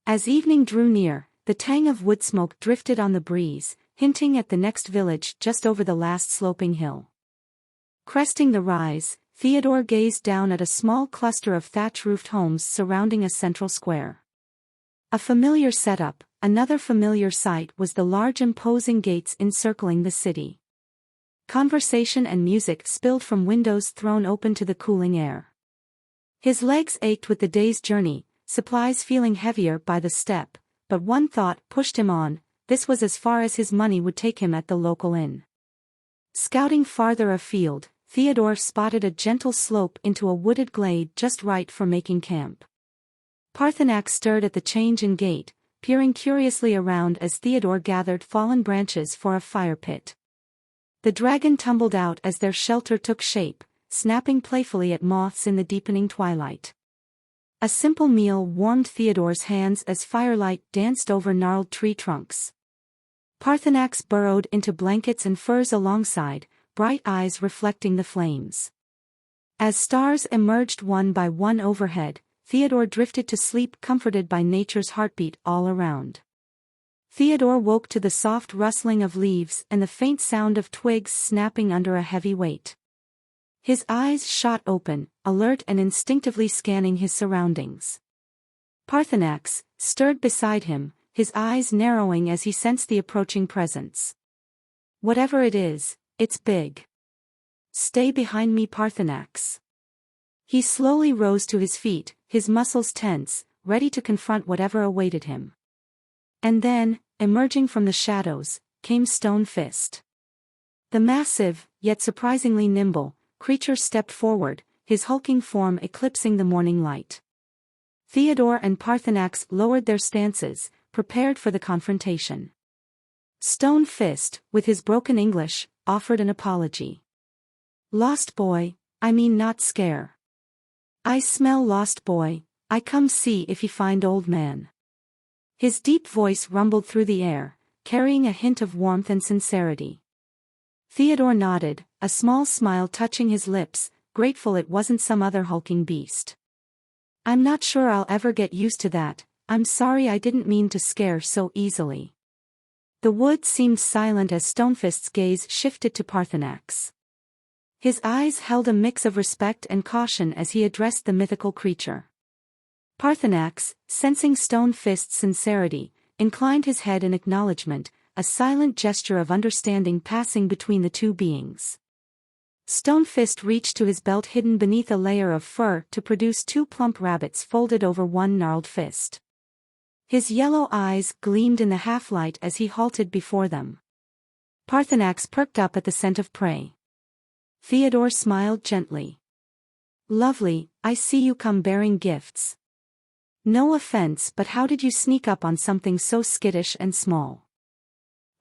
As evening drew near, the tang of wood smoke drifted on the breeze, hinting at the next village just over the last sloping hill. Cresting the rise, Theodore gazed down at a small cluster of thatch-roofed homes surrounding a central square. A familiar setup, another familiar sight was the large imposing gates encircling the city. Conversation and music spilled from windows thrown open to the cooling air. His legs ached with the day's journey, supplies feeling heavier by the step, but one thought pushed him on: this was as far as his money would take him at the local inn. Scouting farther afield, Theodore spotted a gentle slope into a wooded glade just right for making camp. Parthenax stirred at the change in gait, peering curiously around as Theodore gathered fallen branches for a fire pit. The dragon tumbled out as their shelter took shape, snapping playfully at moths in the deepening twilight. A simple meal warmed Theodore's hands as firelight danced over gnarled tree trunks. Parthenax burrowed into blankets and furs alongside, bright eyes reflecting the flames. As stars emerged one by one overhead, Theodore drifted to sleep comforted by nature's heartbeat all around. Theodore woke to the soft rustling of leaves and the faint sound of twigs snapping under a heavy weight. His eyes shot open, alert and instinctively scanning his surroundings. Parthenax stirred beside him, his eyes narrowing as he sensed the approaching presence. Whatever it is, it's big. Stay behind me, Parthenax. He slowly rose to his feet, his muscles tense, ready to confront whatever awaited him. And then, emerging from the shadows, came Stone Fist. The massive, yet surprisingly nimble, creature stepped forward, his hulking form eclipsing the morning light. Theodore and Parthenax lowered their stances, prepared for the confrontation. Stone Fist, with his broken English, offered an apology. "Lost boy, I mean not scare. I smell lost boy, I come see if he find old man." His deep voice rumbled through the air, carrying a hint of warmth and sincerity. Theodore nodded, a small smile touching his lips, grateful it wasn't some other hulking beast. "I'm not sure I'll ever get used to that, I'm sorry I didn't mean to scare so easily." The wood seemed silent as Stonefist's gaze shifted to Parthenax. His eyes held a mix of respect and caution as he addressed the mythical creature. Parthenax, sensing Stonefist's sincerity, inclined his head in acknowledgement, a silent gesture of understanding passing between the two beings. Stonefist reached to his belt hidden beneath a layer of fur to produce two plump rabbits folded over one gnarled fist. His yellow eyes gleamed in the half-light as he halted before them. Parthenax perked up at the scent of prey. Theodore smiled gently. "Lovely, I see you come bearing gifts. No offense, but how did you sneak up on something so skittish and small?"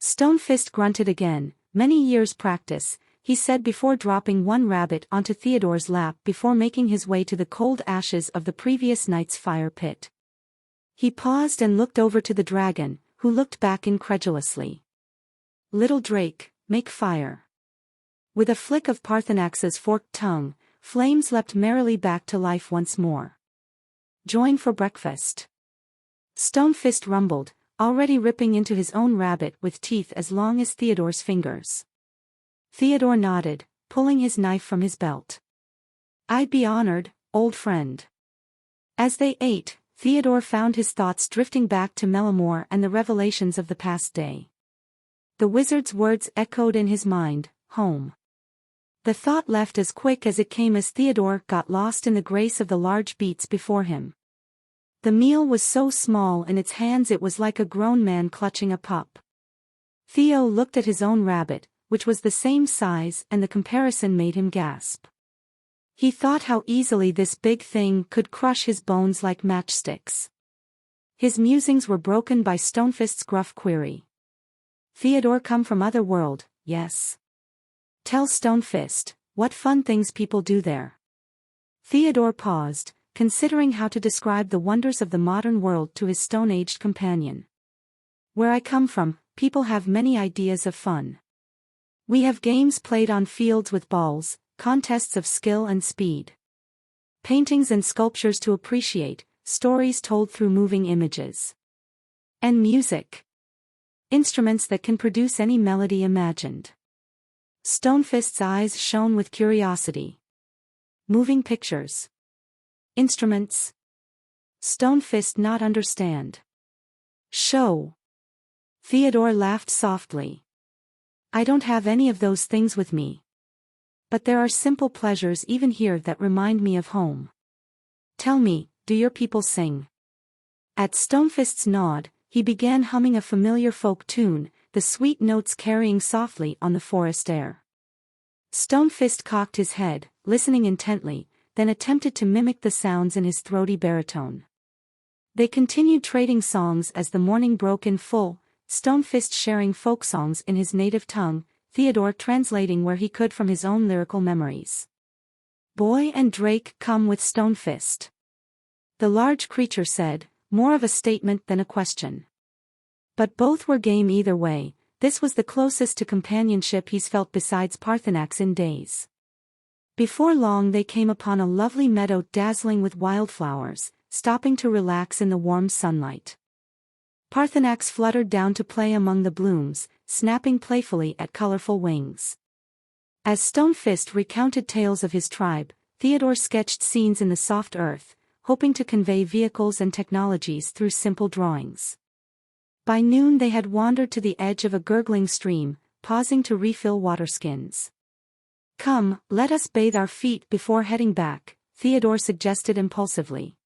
Stonefist grunted again. "Many years' practice," he said before dropping one rabbit onto Theodore's lap before making his way to the cold ashes of the previous night's fire pit. He paused and looked over to the dragon, who looked back incredulously. "Little Drake, make fire." With a flick of Parthenax's forked tongue, flames leapt merrily back to life once more. "Join for breakfast." Stonefist rumbled, already ripping into his own rabbit with teeth as long as Theodore's fingers. Theodore nodded, pulling his knife from his belt. "I'd be honored, old friend." As they ate, Theodore found his thoughts drifting back to Mellamore and the revelations of the past day. The wizard's words echoed in his mind, "home." The thought left as quick as it came as Theodore got lost in the grace of the large beets before him. The meal was so small in its hands it was like a grown man clutching a pup. Theo looked at his own rabbit, which was the same size, and the comparison made him gasp. He thought how easily this big thing could crush his bones like matchsticks. His musings were broken by Stonefist's gruff query. "Theodore come from other world, yes? Tell Stonefist, what fun things people do there." Theodore paused, considering how to describe the wonders of the modern world to his stone-aged companion. "Where I come from, people have many ideas of fun. We have games played on fields with balls, contests of skill and speed. Paintings and sculptures to appreciate, stories told through moving images. And music. Instruments that can produce any melody imagined." Stonefist's eyes shone with curiosity. "Moving pictures. Instruments?" Stonefist not understand. "Show." Theodore laughed softly. "I don't have any of those things with me. But there are simple pleasures even here that remind me of home. Tell me, do your people sing?" At Stonefist's nod, he began humming a familiar folk tune, the sweet notes carrying softly on the forest air. Stonefist cocked his head, listening intently, then attempted to mimic the sounds in his throaty baritone. They continued trading songs as the morning broke in full, Stonefist sharing folk songs in his native tongue, Theodore translating where he could from his own lyrical memories. "Boy and Drake come with Stonefist," the large creature said, more of a statement than a question. But both were game either way. This was the closest to companionship he's felt besides Parthenax in days. Before long they came upon a lovely meadow dazzling with wildflowers, stopping to relax in the warm sunlight. Parthenax fluttered down to play among the blooms, snapping playfully at colorful wings. As Stonefist recounted tales of his tribe, Theodore sketched scenes in the soft earth, hoping to convey vehicles and technologies through simple drawings. By noon they had wandered to the edge of a gurgling stream, pausing to refill waterskins. "Come, let us bathe our feet before heading back," Theodore suggested impulsively.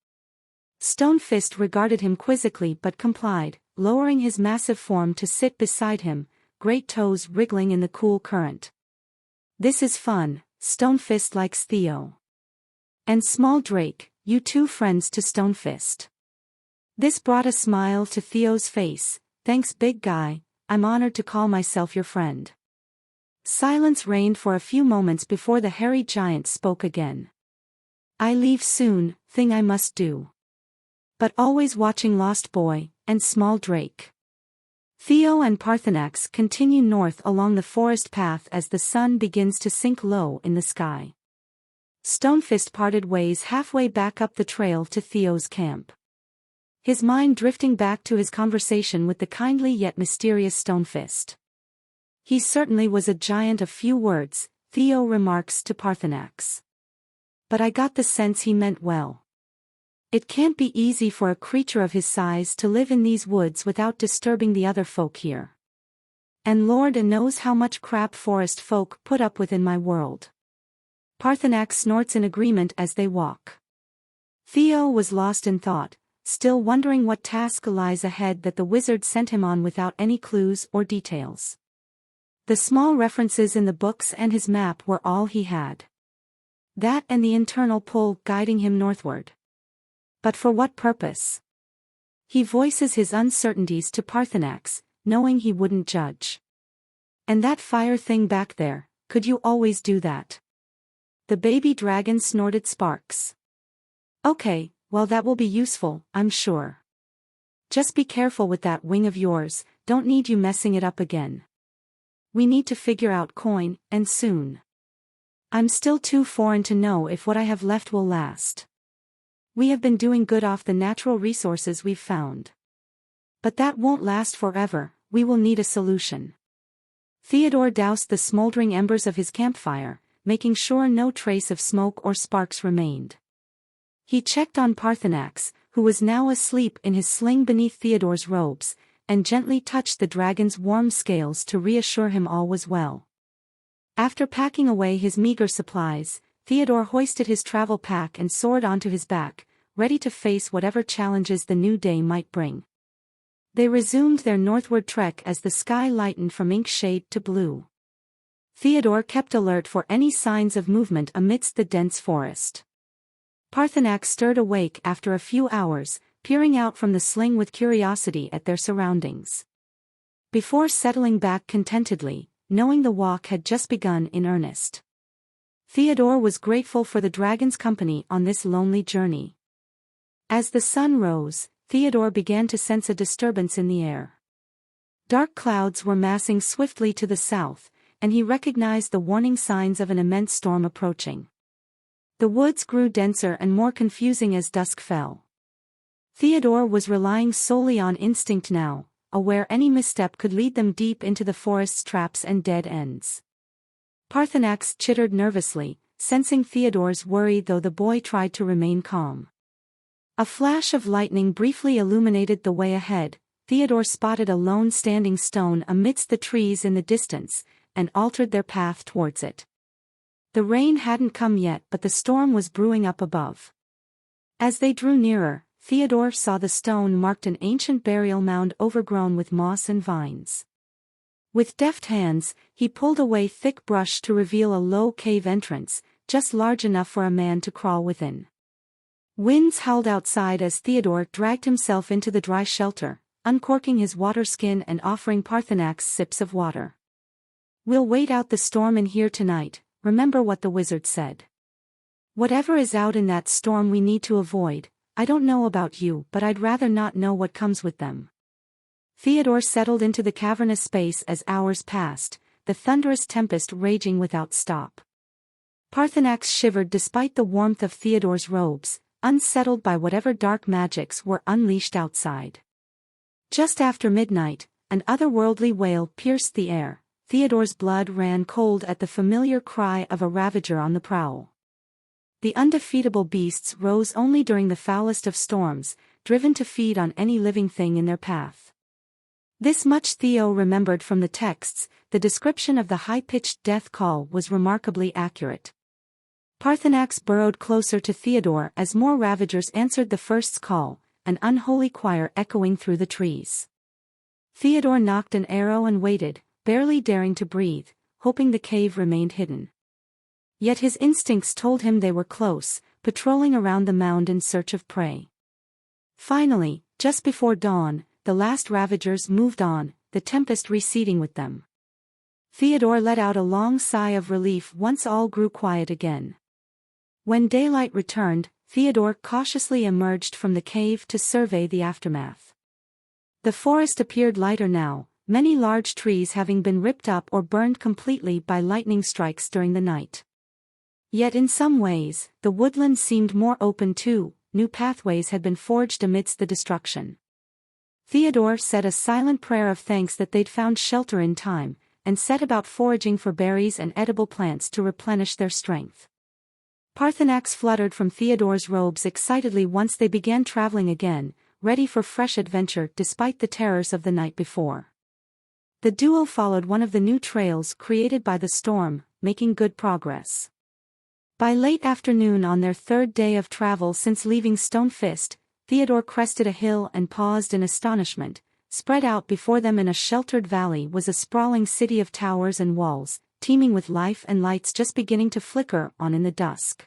Stonefist regarded him quizzically but complied, lowering his massive form to sit beside him, great toes wriggling in the cool current. "This is fun," Stonefist likes Theo. And Small Drake, you two friends to Stonefist. This brought a smile to Theo's face. Thanks, big guy, I'm honored to call myself your friend. Silence reigned for a few moments before the hairy giant spoke again. I leave soon, thing I must do. But always watching Lost Boy, and Small Drake. Theo and Parthenax continue north along the forest path as the sun begins to sink low in the sky. Stonefist parted ways halfway back up the trail to Theo's camp. His mind drifting back to his conversation with the kindly yet mysterious Stonefist. He certainly was a giant of few words, Theo remarks to Parthenax. But I got the sense he meant well. It can't be easy for a creature of his size to live in these woods without disturbing the other folk here. And Lord knows how much crap forest folk put up with in my world. Parthenax snorts in agreement as they walk. Theo was lost in thought, still wondering what task lies ahead that the wizard sent him on without any clues or details. The small references in the books and his map were all he had. That and the internal pull guiding him northward. But for what purpose? He voices his uncertainties to Parthenax, knowing he wouldn't judge. And that fire thing back there, could you always do that? The baby dragon snorted sparks. Okay, well that will be useful, I'm sure. Just be careful with that wing of yours, don't need you messing it up again. We need to figure out coin, and soon. I'm still too foreign to know if what I have left will last. We have been doing good off the natural resources we've found. But that won't last forever, we will need a solution. Theodore doused the smoldering embers of his campfire, making sure no trace of smoke or sparks remained. He checked on Parthenax, who was now asleep in his sling beneath Theodore's robes, and gently touched the dragon's warm scales to reassure him all was well. After packing away his meager supplies, Theodore hoisted his travel pack and soared onto his back, ready to face whatever challenges the new day might bring. They resumed their northward trek as the sky lightened from ink shade to blue. Theodore kept alert for any signs of movement amidst the dense forest. Parthenax stirred awake after a few hours, peering out from the sling with curiosity at their surroundings. Before settling back contentedly, knowing the walk had just begun in earnest. Theodore was grateful for the dragon's company on this lonely journey. As the sun rose, Theodore began to sense a disturbance in the air. Dark clouds were massing swiftly to the south, and he recognized the warning signs of an immense storm approaching. The woods grew denser and more confusing as dusk fell. Theodore was relying solely on instinct now, aware any misstep could lead them deep into the forest's traps and dead ends. Parthenax chittered nervously, sensing Theodore's worry though the boy tried to remain calm. A flash of lightning briefly illuminated the way ahead. Theodore spotted a lone standing stone amidst the trees in the distance, and altered their path towards it. The rain hadn't come yet but the storm was brewing up above. As they drew nearer, Theodore saw the stone marked an ancient burial mound overgrown with moss and vines. With deft hands, he pulled away thick brush to reveal a low cave entrance, just large enough for a man to crawl within. Winds howled outside as Theodore dragged himself into the dry shelter, uncorking his water skin and offering Parthenax sips of water. We'll wait out the storm in here tonight, remember what the wizard said. Whatever is out in that storm we need to avoid. I don't know about you but I'd rather not know what comes with them. Theodore settled into the cavernous space as hours passed, the thunderous tempest raging without stop. Parthenax shivered despite the warmth of Theodore's robes, unsettled by whatever dark magics were unleashed outside. Just after midnight, an otherworldly wail pierced the air. Theodore's blood ran cold at the familiar cry of a ravager on the prowl. The undefeatable beasts rose only during the foulest of storms, driven to feed on any living thing in their path. This much Theo remembered from the texts. The description of the high-pitched death call was remarkably accurate. Parthenax burrowed closer to Theodore as more ravagers answered the first's call, an unholy choir echoing through the trees. Theodore knocked an arrow and waited, barely daring to breathe, hoping the cave remained hidden. Yet his instincts told him they were close, patrolling around the mound in search of prey. Finally, just before dawn, the last ravagers moved on, the tempest receding with them. Theodore let out a long sigh of relief once all grew quiet again. When daylight returned, Theodore cautiously emerged from the cave to survey the aftermath. The forest appeared lighter now, many large trees having been ripped up or burned completely by lightning strikes during the night. Yet in some ways, the woodland seemed more open too, new pathways had been forged amidst the destruction. Theodore said a silent prayer of thanks that they'd found shelter in time, and set about foraging for berries and edible plants to replenish their strength. Parthenax fluttered from Theodore's robes excitedly once they began traveling again, ready for fresh adventure despite the terrors of the night before. The duo followed one of the new trails created by the storm, making good progress. By late afternoon on their third day of travel since leaving Stonefist, Theodore crested a hill and paused in astonishment. Spread out before them in a sheltered valley was a sprawling city of towers and walls, teeming with life and lights just beginning to flicker on in the dusk.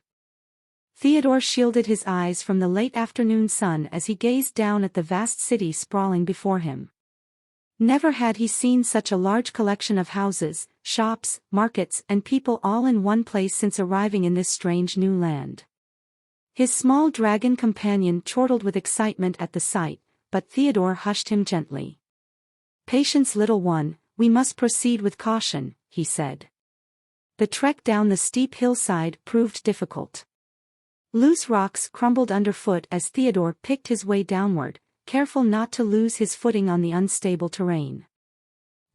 Theodore shielded his eyes from the late afternoon sun as he gazed down at the vast city sprawling before him. Never had he seen such a large collection of houses, shops, markets, and people all in one place since arriving in this strange new land. His small dragon companion chortled with excitement at the sight, but Theodore hushed him gently. "Patience, little one, we must proceed with caution," he said. The trek down the steep hillside proved difficult. Loose rocks crumbled underfoot as Theodore picked his way downward, careful not to lose his footing on the unstable terrain.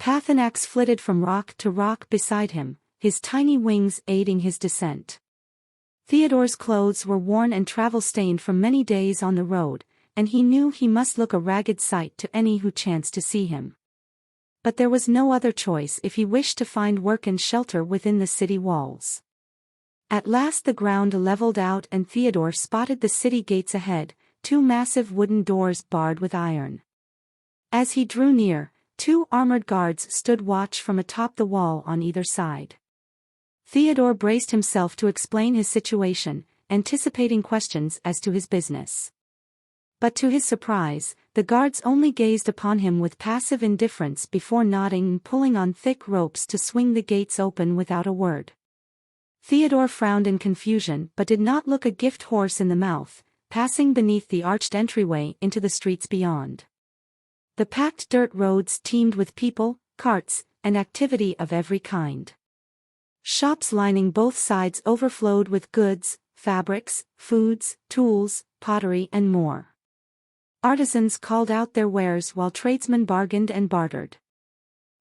Parthenax flitted from rock to rock beside him, his tiny wings aiding his descent. Theodore's clothes were worn and travel-stained from many days on the road, and he knew he must look a ragged sight to any who chanced to see him. But there was no other choice if he wished to find work and shelter within the city walls. At last the ground leveled out and Theodore spotted the city gates ahead, two massive wooden doors barred with iron. As he drew near, two armored guards stood watch from atop the wall on either side. Theodore braced himself to explain his situation, anticipating questions as to his business. But to his surprise, the guards only gazed upon him with passive indifference before nodding and pulling on thick ropes to swing the gates open without a word. Theodore frowned in confusion but did not look a gift horse in the mouth, passing beneath the arched entryway into the streets beyond. The packed dirt roads teemed with people, carts, and activity of every kind. Shops lining both sides overflowed with goods, fabrics, foods, tools, pottery and more. Artisans called out their wares while tradesmen bargained and bartered.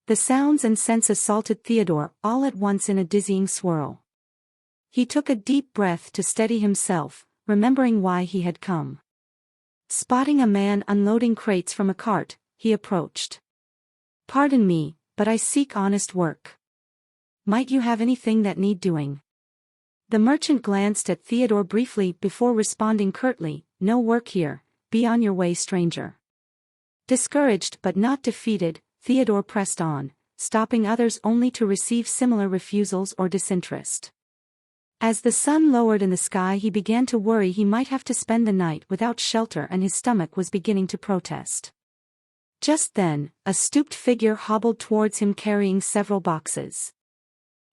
The sounds and scents assaulted Theodore all at once in a dizzying swirl. He took a deep breath to steady himself, remembering why he had come. Spotting a man unloading crates from a cart, he approached. "Pardon me, but I seek honest work. Might you have anything that need doing?" The merchant glanced at Theodore briefly before responding curtly, "No work here, be on your way, stranger." Discouraged but not defeated, Theodore pressed on, stopping others only to receive similar refusals or disinterest. As the sun lowered in the sky he began to worry he might have to spend the night without shelter and his stomach was beginning to protest. Just then, a stooped figure hobbled towards him carrying several boxes.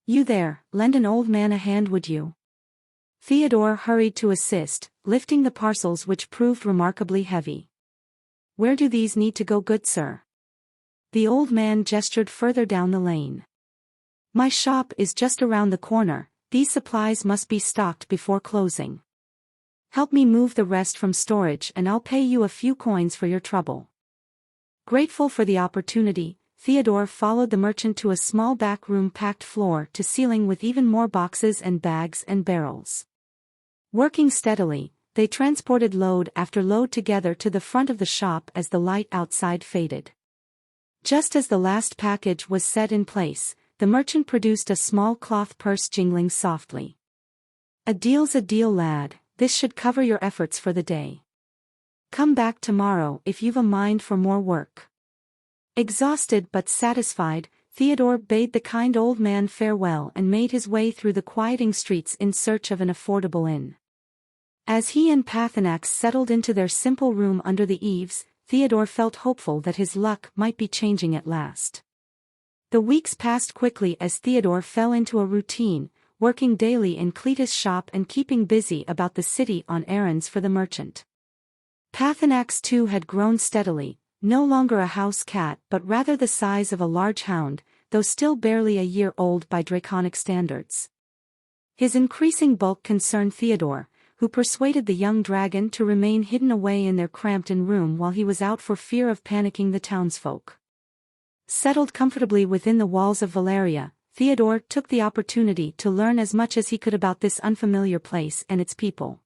"You there, lend an old man a hand would you?" Theodore hurried to assist, lifting the parcels which proved remarkably heavy. "Where do these need to go, good sir?" The old man gestured further down the lane. "My shop is just around the corner. These supplies must be stocked before closing. Help me move the rest from storage and I'll pay you a few coins for your trouble." Grateful for the opportunity, Theodore followed the merchant to a small back room packed floor to ceiling with even more boxes and bags and barrels. Working steadily, they transported load after load together to the front of the shop as the light outside faded. Just as the last package was set in place, the merchant produced a small cloth purse jingling softly. "A deal's a deal, lad, this should cover your efforts for the day. Come back tomorrow if you've a mind for more work." Exhausted but satisfied, Theodore bade the kind old man farewell and made his way through the quieting streets in search of an affordable inn. As he and Pathanax settled into their simple room under the eaves, Theodore felt hopeful that his luck might be changing at last. The weeks passed quickly as Theodore fell into a routine, working daily in Cletus' shop and keeping busy about the city on errands for the merchant. Pathanax too had grown steadily, no longer a house cat but rather the size of a large hound, though still barely a year old by draconic standards. His increasing bulk concerned Theodore, who persuaded the young dragon to remain hidden away in their cramped-in room while he was out for fear of panicking the townsfolk. Settled comfortably within the walls of Valeria, Theodore took the opportunity to learn as much as he could about this unfamiliar place and its people.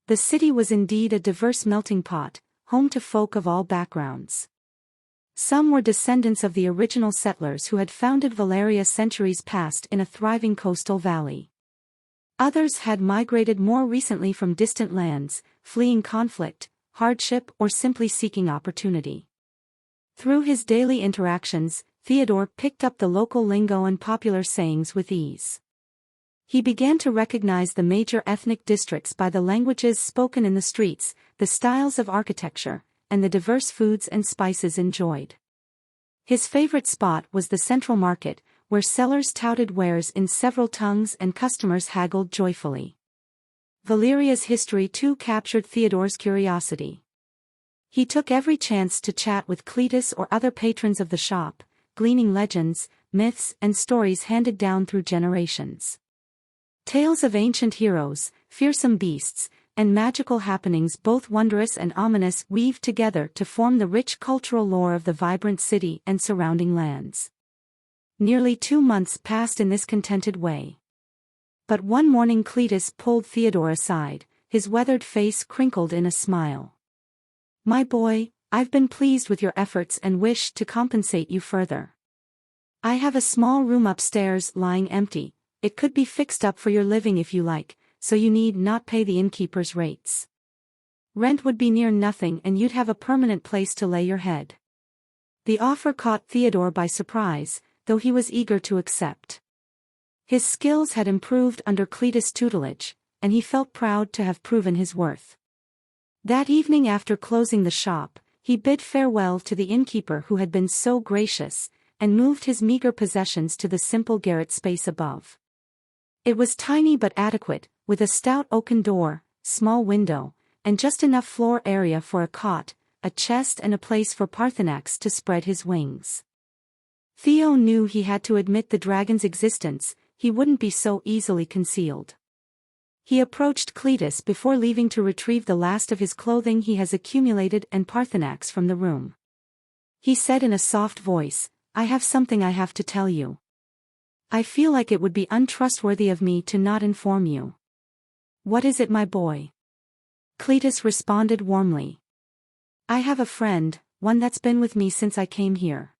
The city was indeed a diverse melting pot, home to folk of all backgrounds. Some were descendants of the original settlers who had founded Valeria centuries past in a thriving coastal valley. Others had migrated more recently from distant lands, fleeing conflict, hardship, or simply seeking opportunity. Through his daily interactions, Theodore picked up the local lingo and popular sayings with ease. He began to recognize the major ethnic districts by the languages spoken in the streets, the styles of architecture, and the diverse foods and spices enjoyed. His favorite spot was the central market, where sellers touted wares in several tongues and customers haggled joyfully. Valeria's history too captured Theodore's curiosity. He took every chance to chat with Cletus or other patrons of the shop, gleaning legends, myths, and stories handed down through generations. Tales of ancient heroes, fearsome beasts, and magical happenings, both wondrous and ominous, weaved together to form the rich cultural lore of the vibrant city and surrounding lands. Nearly 2 months passed in this contented way. But one morning Cletus pulled Theodore aside, his weathered face crinkled in a smile. "My boy, I've been pleased with your efforts and wish to compensate you further. I have a small room upstairs lying empty. It could be fixed up for your living if you like, so you need not pay the innkeeper's rates. Rent would be near nothing and you'd have a permanent place to lay your head." The offer caught Theodore by surprise, though he was eager to accept. His skills had improved under Cletus' tutelage, and he felt proud to have proven his worth. That evening after closing the shop, he bid farewell to the innkeeper who had been so gracious, and moved his meager possessions to the simple garret space above. It was tiny but adequate, with a stout oaken door, small window, and just enough floor area for a cot, a chest and a place for Pathanax to spread his wings. Theo knew he had to admit the dragon's existence, he wouldn't be so easily concealed. He approached Cletus before leaving to retrieve the last of his clothing he has accumulated and Pathanax from the room. He said in a soft voice, "I have something I have to tell you. I feel like it would be untrustworthy of me to not inform you." "What is it, my boy?" Cletus responded warmly. "I have a friend, one that's been with me since I came here.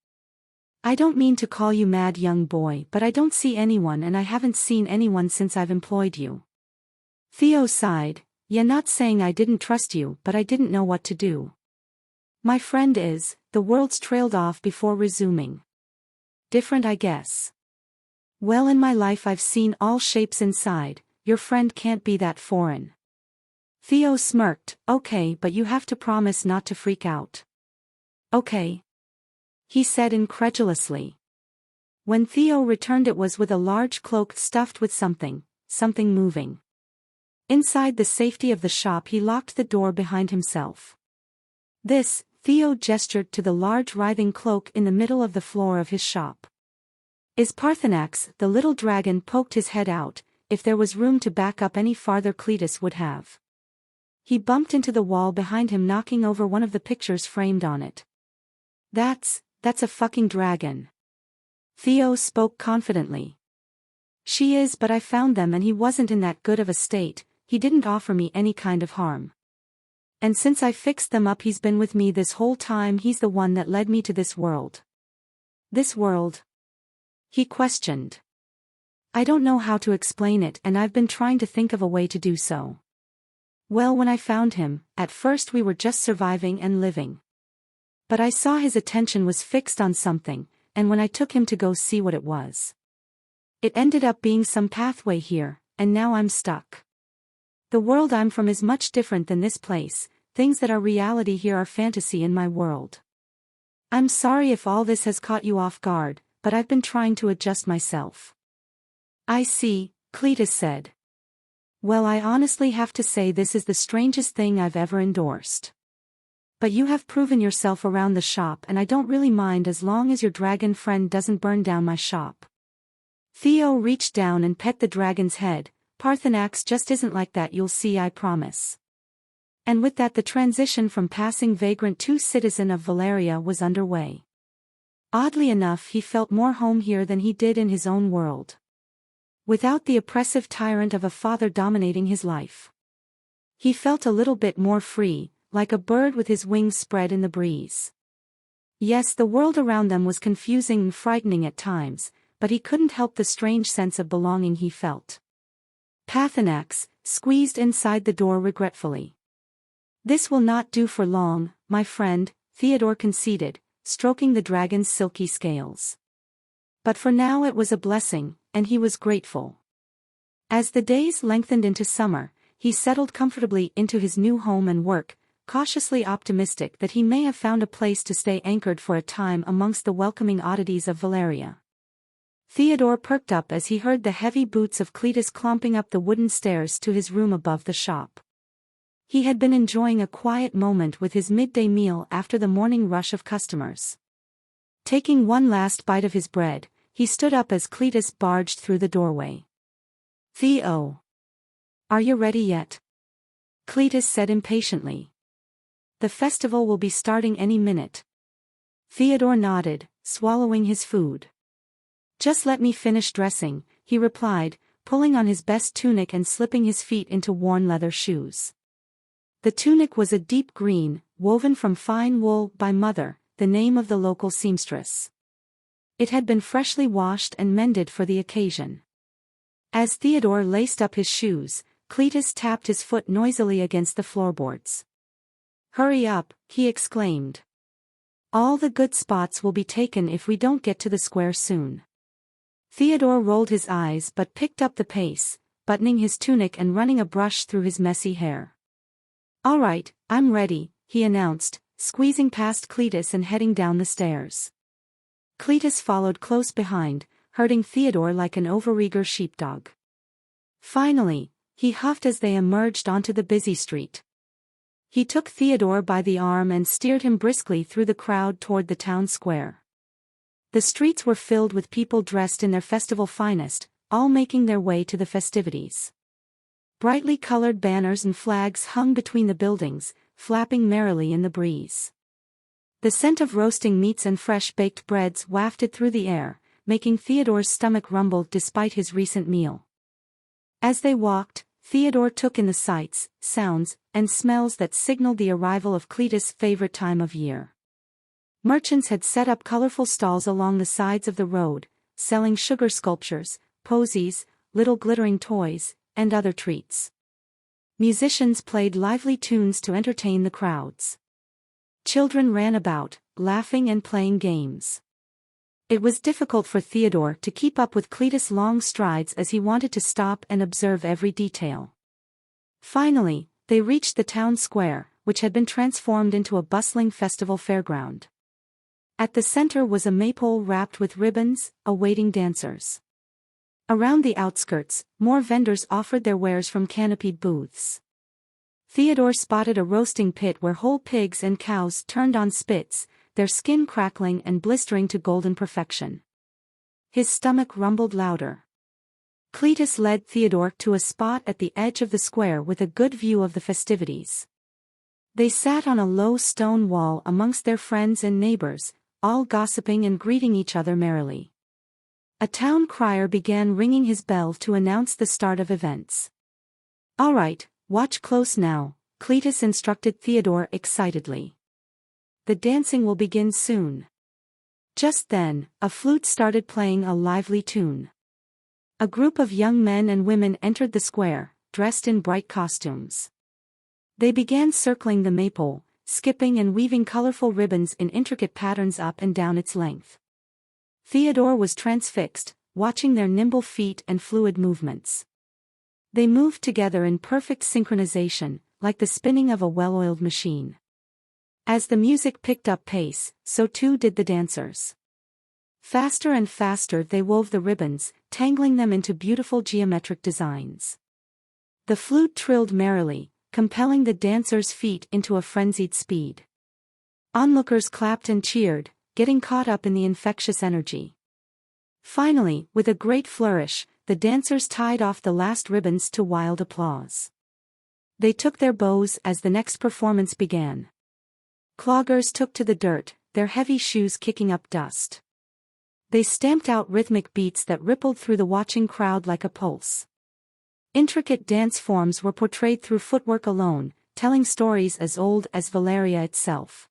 I don't mean to call you mad, young boy, but I don't see anyone and I haven't seen anyone since I've employed you." Theo sighed, "Yeah, not saying I didn't trust you, but I didn't know what to do. My friend is," the words trailed off before resuming. "Different, I guess. Well, in my life I've seen all shapes inside, your friend can't be that foreign." Theo smirked, "Okay, but you have to promise not to freak out." "Okay," he said incredulously. When Theo returned it was with a large cloak stuffed with something moving. Inside the safety of the shop he locked the door behind himself. "This," Theo gestured to the large writhing cloak in the middle of the floor of his shop. "Is Pathanax." The little dragon poked his head out. If there was room to back up any farther Cletus would have. He bumped into the wall behind him, knocking over one of the pictures framed on it. That's a fucking dragon." Theo spoke confidently. "She is, but I found them and he wasn't in that good of a state. He didn't offer me any kind of harm. And since I fixed them up he's been with me this whole time. He's the one that led me to this world." "This world?" he questioned. "I don't know how to explain it and I've been trying to think of a way to do so. Well, when I found him, at first we were just surviving and living. But I saw his attention was fixed on something, and when I took him to go see what it was, it ended up being some pathway here, and now I'm stuck. The world I'm from is much different than this place. Things that are reality here are fantasy in my world. I'm sorry if all this has caught you off guard, but I've been trying to adjust myself. I see, Cletus said. Well, I honestly have to say this is the strangest thing I've ever endorsed. But you have proven yourself around the shop, and I don't really mind as long as your dragon friend doesn't burn down my shop. Theo reached down and pet the dragon's head. Parthenax just isn't like that, you'll see, I promise. And with that, the transition from passing vagrant to citizen of Valeria was underway. Oddly enough, he felt more home here than he did in his own world. Without the oppressive tyrant of a father dominating his life. He felt a little bit more free, like a bird with his wings spread in the breeze. Yes, the world around them was confusing and frightening at times, but he couldn't help the strange sense of belonging he felt. Parthenax squeezed inside the door regretfully. This will not do for long, my friend, Theodore conceded, stroking the dragon's silky scales. But for now it was a blessing, and he was grateful. As the days lengthened into summer, he settled comfortably into his new home and work, cautiously optimistic that he may have found a place to stay anchored for a time amongst the welcoming oddities of Valeria. Theodore perked up as he heard the heavy boots of Cletus clomping up the wooden stairs to his room above the shop. He had been enjoying a quiet moment with his midday meal after the morning rush of customers. Taking one last bite of his bread, he stood up as Cletus barged through the doorway. Theo! Are you ready yet? Cletus said impatiently. The festival will be starting any minute. Theodore nodded, swallowing his food. Just let me finish dressing, he replied, pulling on his best tunic and slipping his feet into worn leather shoes. The tunic was a deep green, woven from fine wool by Mother, the name of the local seamstress. It had been freshly washed and mended for the occasion. As Theodore laced up his shoes, Cletus tapped his foot noisily against the floorboards. Hurry up, he exclaimed. All the good spots will be taken if we don't get to the square soon. Theodore rolled his eyes but picked up the pace, buttoning his tunic and running a brush through his messy hair. All right, I'm ready, he announced, squeezing past Cletus and heading down the stairs. Cletus followed close behind, herding Theodore like an overeager sheepdog. Finally, he huffed as they emerged onto the busy street. He took Theodore by the arm and steered him briskly through the crowd toward the town square. The streets were filled with people dressed in their festival finest, all making their way to the festivities. Brightly colored banners and flags hung between the buildings, flapping merrily in the breeze. The scent of roasting meats and fresh baked breads wafted through the air, making Theodore's stomach rumble despite his recent meal. As they walked, Theodore took in the sights, sounds, and smells that signaled the arrival of Cletus' favorite time of year. Merchants had set up colorful stalls along the sides of the road, selling sugar sculptures, posies, little glittering toys, and other treats. Musicians played lively tunes to entertain the crowds. Children ran about, laughing and playing games. It was difficult for Theodore to keep up with Cletus' long strides as he wanted to stop and observe every detail. Finally, they reached the town square, which had been transformed into a bustling festival fairground. At the center was a maypole wrapped with ribbons, awaiting dancers. Around the outskirts, more vendors offered their wares from canopied booths. Theodore spotted a roasting pit where whole pigs and cows turned on spits, their skin crackling and blistering to golden perfection. His stomach rumbled louder. Cletus led Theodore to a spot at the edge of the square with a good view of the festivities. They sat on a low stone wall amongst their friends and neighbors, all gossiping and greeting each other merrily. A town crier began ringing his bell to announce the start of events. All right, watch close now, Cletus instructed Theodore excitedly. The dancing will begin soon. Just then, a flute started playing a lively tune. A group of young men and women entered the square, dressed in bright costumes. They began circling the maypole, skipping and weaving colorful ribbons in intricate patterns up and down its length. Theodore was transfixed, watching their nimble feet and fluid movements. They moved together in perfect synchronization, like the spinning of a well-oiled machine. As the music picked up pace, so too did the dancers. Faster and faster they wove the ribbons, tangling them into beautiful geometric designs. The flute trilled merrily, compelling the dancers' feet into a frenzied speed. Onlookers clapped and cheered, getting caught up in the infectious energy. Finally, with a great flourish, the dancers tied off the last ribbons to wild applause. They took their bows as the next performance began. Cloggers took to the dirt, their heavy shoes kicking up dust. They stamped out rhythmic beats that rippled through the watching crowd like a pulse. Intricate dance forms were portrayed through footwork alone, telling stories as old as Valeria itself.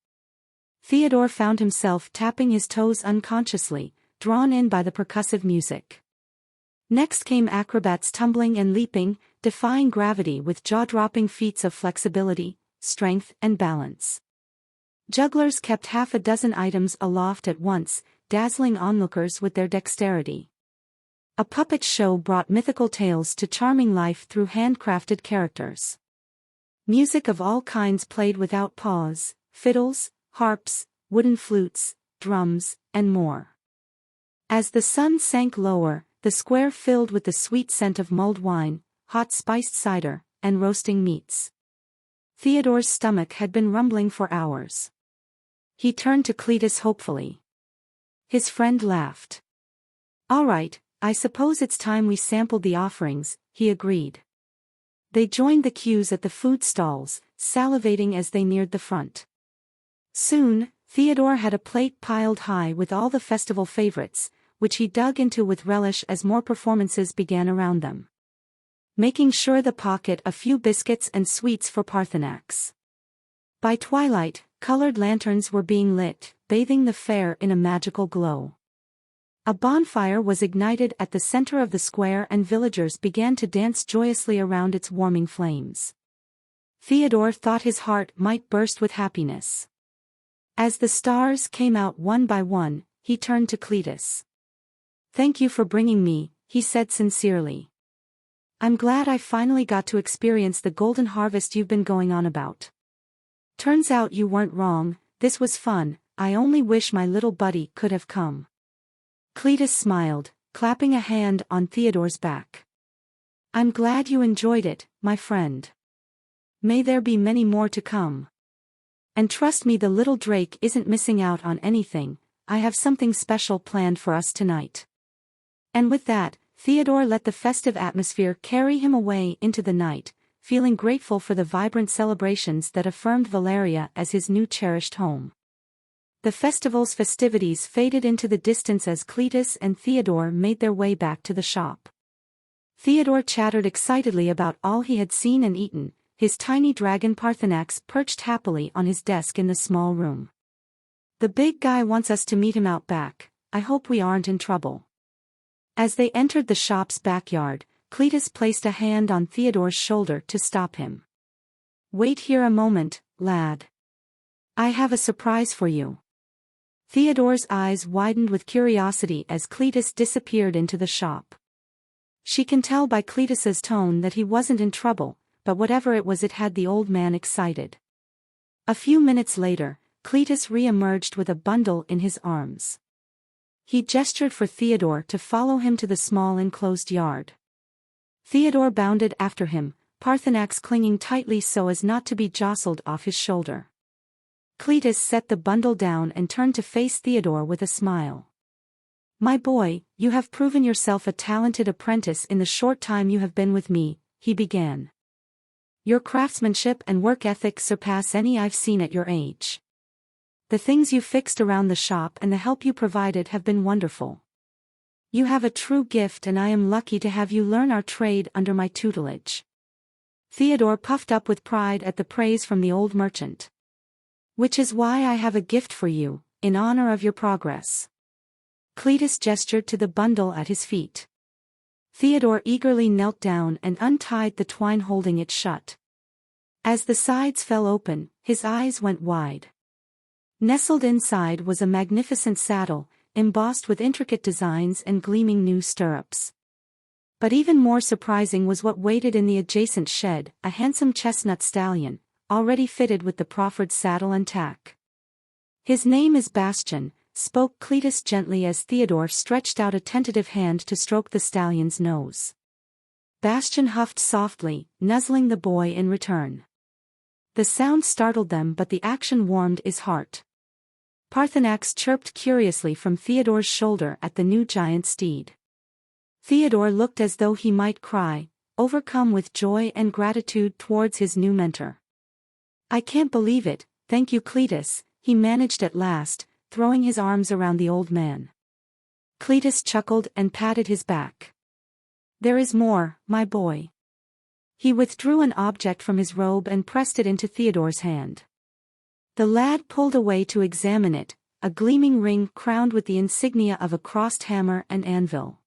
Theodore found himself tapping his toes unconsciously, drawn in by the percussive music. Next came acrobats tumbling and leaping, defying gravity with jaw-dropping feats of flexibility, strength, and balance. Jugglers kept half a dozen items aloft at once, dazzling onlookers with their dexterity. A puppet show brought mythical tales to charming life through handcrafted characters. Music of all kinds played without pause: fiddles, harps, wooden flutes, drums, and more. As the sun sank lower, the square filled with the sweet scent of mulled wine, hot spiced cider, and roasting meats. Theodore's stomach had been rumbling for hours. He turned to Cletus hopefully. His friend laughed. "All right, I suppose it's time we sampled the offerings," he agreed. They joined the queues at the food stalls, salivating as they neared the front. Soon, Theodore had a plate piled high with all the festival favorites, which he dug into with relish as more performances began around them. Making sure to pocket a few biscuits and sweets for Parthenax. By twilight, colored lanterns were being lit, bathing the fair in a magical glow. A bonfire was ignited at the center of the square and villagers began to dance joyously around its warming flames. Theodore thought his heart might burst with happiness. As the stars came out one by one, he turned to Cletus. "Thank you for bringing me," he said sincerely. "I'm glad I finally got to experience the golden harvest you've been going on about. Turns out you weren't wrong, this was fun, I only wish my little buddy could have come." Cletus smiled, clapping a hand on Theodore's back. "I'm glad you enjoyed it, my friend. May there be many more to come. And trust me, the little Drake isn't missing out on anything, I have something special planned for us tonight." And with that, Theodore let the festive atmosphere carry him away into the night, feeling grateful for the vibrant celebrations that affirmed Valeria as his new cherished home. The festival's festivities faded into the distance as Cletus and Theodore made their way back to the shop. Theodore chattered excitedly about all he had seen and eaten, his tiny dragon Parthenax perched happily on his desk in the small room. "The big guy wants us to meet him out back, I hope we aren't in trouble." As they entered the shop's backyard, Cletus placed a hand on Theodore's shoulder to stop him. "Wait here a moment, lad. I have a surprise for you." Theodore's eyes widened with curiosity as Cletus disappeared into the shop. She can tell by Cletus's tone that he wasn't in trouble, but whatever it was, it had the old man excited. A few minutes later, Cletus re-emerged with a bundle in his arms. He gestured for Theodore to follow him to the small enclosed yard. Theodore bounded after him, Parthenax clinging tightly so as not to be jostled off his shoulder. Cletus set the bundle down and turned to face Theodore with a smile. "My boy, you have proven yourself a talented apprentice in the short time you have been with me," he began. "Your craftsmanship and work ethic surpass any I've seen at your age. The things you fixed around the shop and the help you provided have been wonderful. You have a true gift and I am lucky to have you learn our trade under my tutelage." Theodore puffed up with pride at the praise from the old merchant. "Which is why I have a gift for you, in honor of your progress." Cletus gestured to the bundle at his feet. Theodore eagerly knelt down and untied the twine holding it shut. As the sides fell open, his eyes went wide. Nestled inside was a magnificent saddle, embossed with intricate designs and gleaming new stirrups. But even more surprising was what waited in the adjacent shed, a handsome chestnut stallion, already fitted with the proffered saddle and tack. "His name is Bastian," spoke Cletus gently as Theodore stretched out a tentative hand to stroke the stallion's nose. Bastian huffed softly, nuzzling the boy in return. The sound startled them, but the action warmed his heart. Parthenax chirped curiously from Theodore's shoulder at the new giant steed. Theodore looked as though he might cry, overcome with joy and gratitude towards his new mentor. "I can't believe it, thank you Cletus," he managed at last, throwing his arms around the old man. Cletus chuckled and patted his back. "There is more, my boy." He withdrew an object from his robe and pressed it into Theodore's hand. The lad pulled away to examine it, a gleaming ring crowned with the insignia of a crossed hammer and anvil.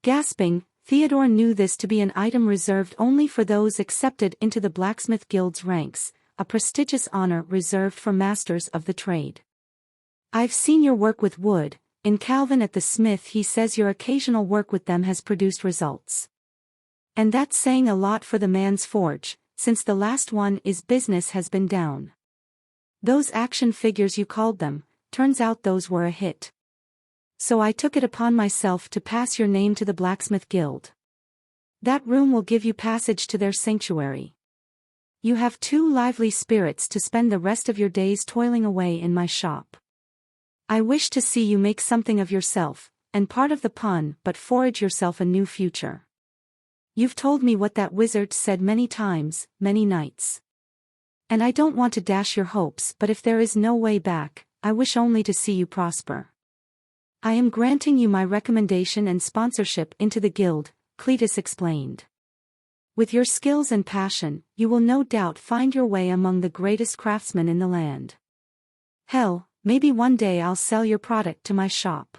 Gasping, Theodore knew this to be an item reserved only for those accepted into the Blacksmith Guild's ranks, a prestigious honor reserved for masters of the trade. "I've seen your work with wood," in Calvin at the smith he says your occasional work with them has produced results. "And that's saying a lot for the man's forge, since the last one is business has been down. Those action figures you called them, turns out those were a hit. So I took it upon myself to pass your name to the Blacksmith Guild. That room will give you passage to their sanctuary. You have 2 lively spirits to spend the rest of your days toiling away in my shop. I wish to see you make something of yourself, and part of the pun, but forage yourself a new future. You've told me what that wizard said many times, many nights. And I don't want to dash your hopes, but if there is no way back, I wish only to see you prosper. I am granting you my recommendation and sponsorship into the guild," Cletus explained. "With your skills and passion, you will no doubt find your way among the greatest craftsmen in the land. Hell, maybe one day I'll sell your product to my shop.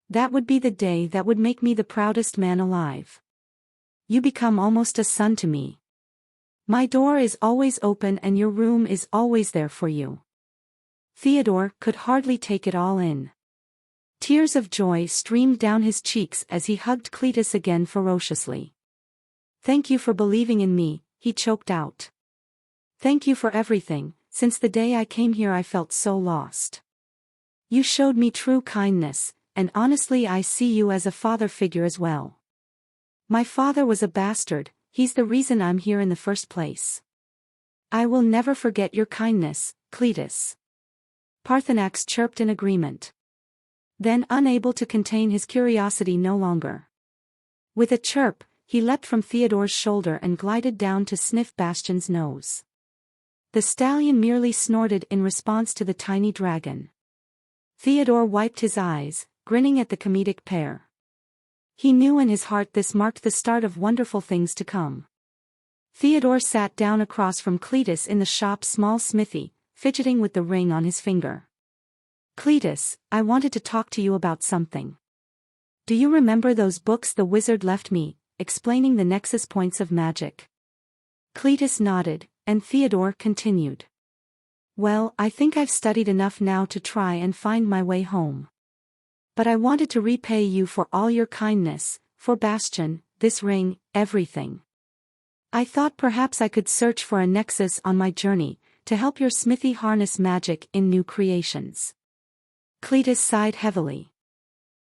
That would be the day that would make me the proudest man alive. You become almost a son to me. My door is always open and your room is always there for you." Theodore could hardly take it all in. Tears of joy streamed down his cheeks as he hugged Cletus again ferociously. "Thank you for believing in me," he choked out. "Thank you for everything, since the day I came here I felt so lost. You showed me true kindness, and honestly I see you as a father figure as well. My father was a bastard, he's the reason I'm here in the first place. I will never forget your kindness, Cletus." Parthenax chirped in agreement. Then, unable to contain his curiosity no longer, with a chirp, he leapt from Theodore's shoulder and glided down to sniff Bastian's nose. The stallion merely snorted in response to the tiny dragon. Theodore wiped his eyes, grinning at the comedic pair. He knew in his heart this marked the start of wonderful things to come. Theodore sat down across from Cletus in the shop's small smithy, fidgeting with the ring on his finger. "Cletus, I wanted to talk to you about something. Do you remember those books the wizard left me, explaining the nexus points of magic?" Cletus nodded, and Theodore continued. "Well, I think I've studied enough now to try and find my way home. But I wanted to repay you for all your kindness, for Bastian, this ring, everything. I thought perhaps I could search for a nexus on my journey, to help your smithy harness magic in new creations." Cletus sighed heavily.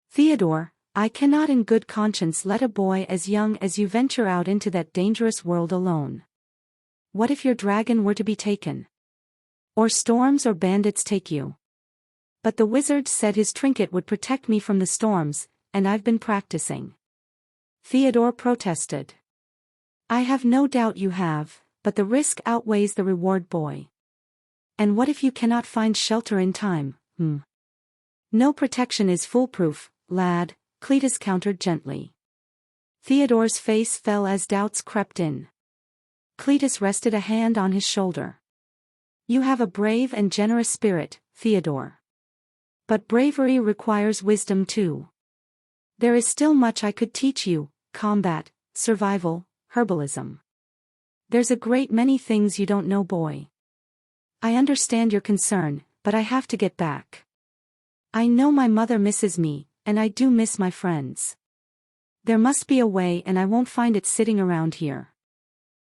"Theodore, I cannot in good conscience let a boy as young as you venture out into that dangerous world alone. What if your dragon were to be taken? Or storms or bandits take you? But the wizard said his trinket would protect me from the storms, and I've been practicing." Theodore protested. "I have no doubt you have, but the risk outweighs the reward, boy. And what if you cannot find shelter in time, No protection is foolproof, lad," Cletus countered gently. Theodore's face fell as doubts crept in. Cletus rested a hand on his shoulder. "You have a brave and generous spirit, Theodore. But bravery requires wisdom too. There is still much I could teach you, combat, survival, herbalism. There's a great many things you don't know, boy. I understand your concern, but I have to get back." I know my mother misses me, and I do miss my friends. There must be a way and I won't find it sitting around here.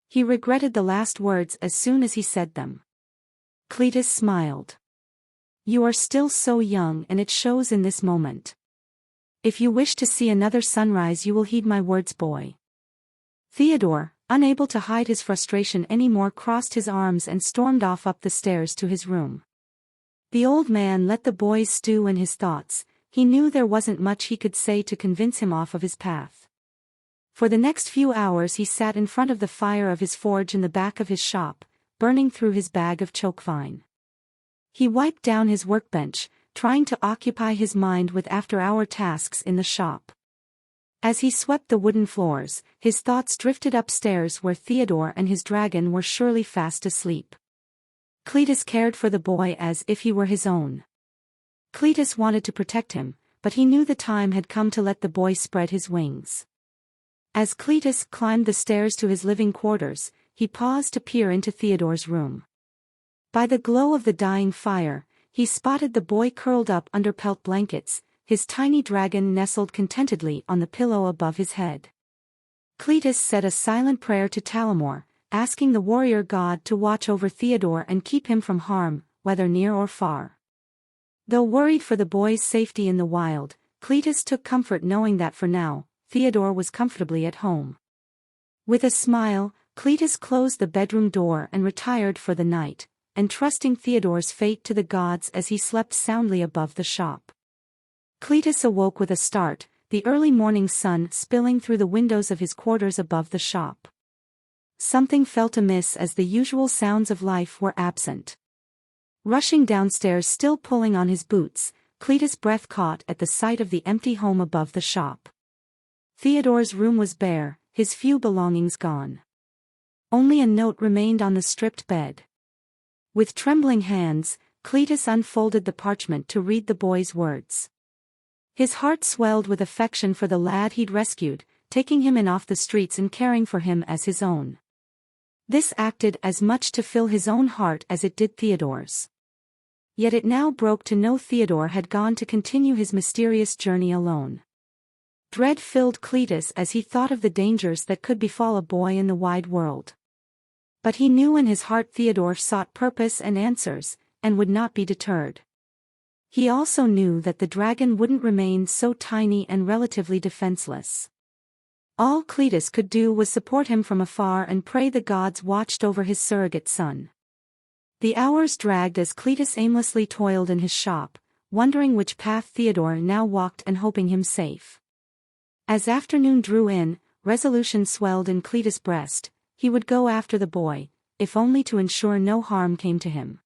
He regretted the last words as soon as he said them. Cletus smiled. You are still so young and it shows in this moment. If you wish to see another sunrise you will heed my words, boy. Theodore, unable to hide his frustration anymore, crossed his arms and stormed off up the stairs to his room. The old man let the boy stew in his thoughts. He knew there wasn't much he could say to convince him off of his path. For the next few hours he sat in front of the fire of his forge in the back of his shop, burning through his bag of chokevine. He wiped down his workbench, trying to occupy his mind with after-hour tasks in the shop. As he swept the wooden floors, his thoughts drifted upstairs where Theodore and his dragon were surely fast asleep. Cletus cared for the boy as if he were his own. Cletus wanted to protect him, but he knew the time had come to let the boy spread his wings. As Cletus climbed the stairs to his living quarters, he paused to peer into Theodore's room. By the glow of the dying fire, he spotted the boy curled up under pelt blankets, his tiny dragon nestled contentedly on the pillow above his head. Cletus said a silent prayer to Talamor, asking the warrior god to watch over Theodore and keep him from harm, whether near or far. Though worried for the boy's safety in the wild, Cletus took comfort knowing that for now, Theodore was comfortably at home. With a smile, Cletus closed the bedroom door and retired for the night, entrusting Theodore's fate to the gods as he slept soundly above the shop. Cletus awoke with a start, the early morning sun spilling through the windows of his quarters above the shop. Something felt amiss as the usual sounds of life were absent. Rushing downstairs, still pulling on his boots, Cletus' breath caught at the sight of the empty home above the shop. Theodore's room was bare, his few belongings gone. Only a note remained on the stripped bed. With trembling hands, Cletus unfolded the parchment to read the boy's words. His heart swelled with affection for the lad he'd rescued, taking him in off the streets and caring for him as his own. This acted as much to fill his own heart as it did Theodore's. Yet it now broke to know Theodore had gone to continue his mysterious journey alone. Dread filled Cletus as he thought of the dangers that could befall a boy in the wide world. But he knew in his heart Theodore sought purpose and answers, and would not be deterred. He also knew that the dragon wouldn't remain so tiny and relatively defenseless. All Cletus could do was support him from afar and pray the gods watched over his surrogate son. The hours dragged as Cletus aimlessly toiled in his shop, wondering which path Theodore now walked and hoping him safe. As afternoon drew in, resolution swelled in Cletus' breast. He would go after the boy, if only to ensure no harm came to him.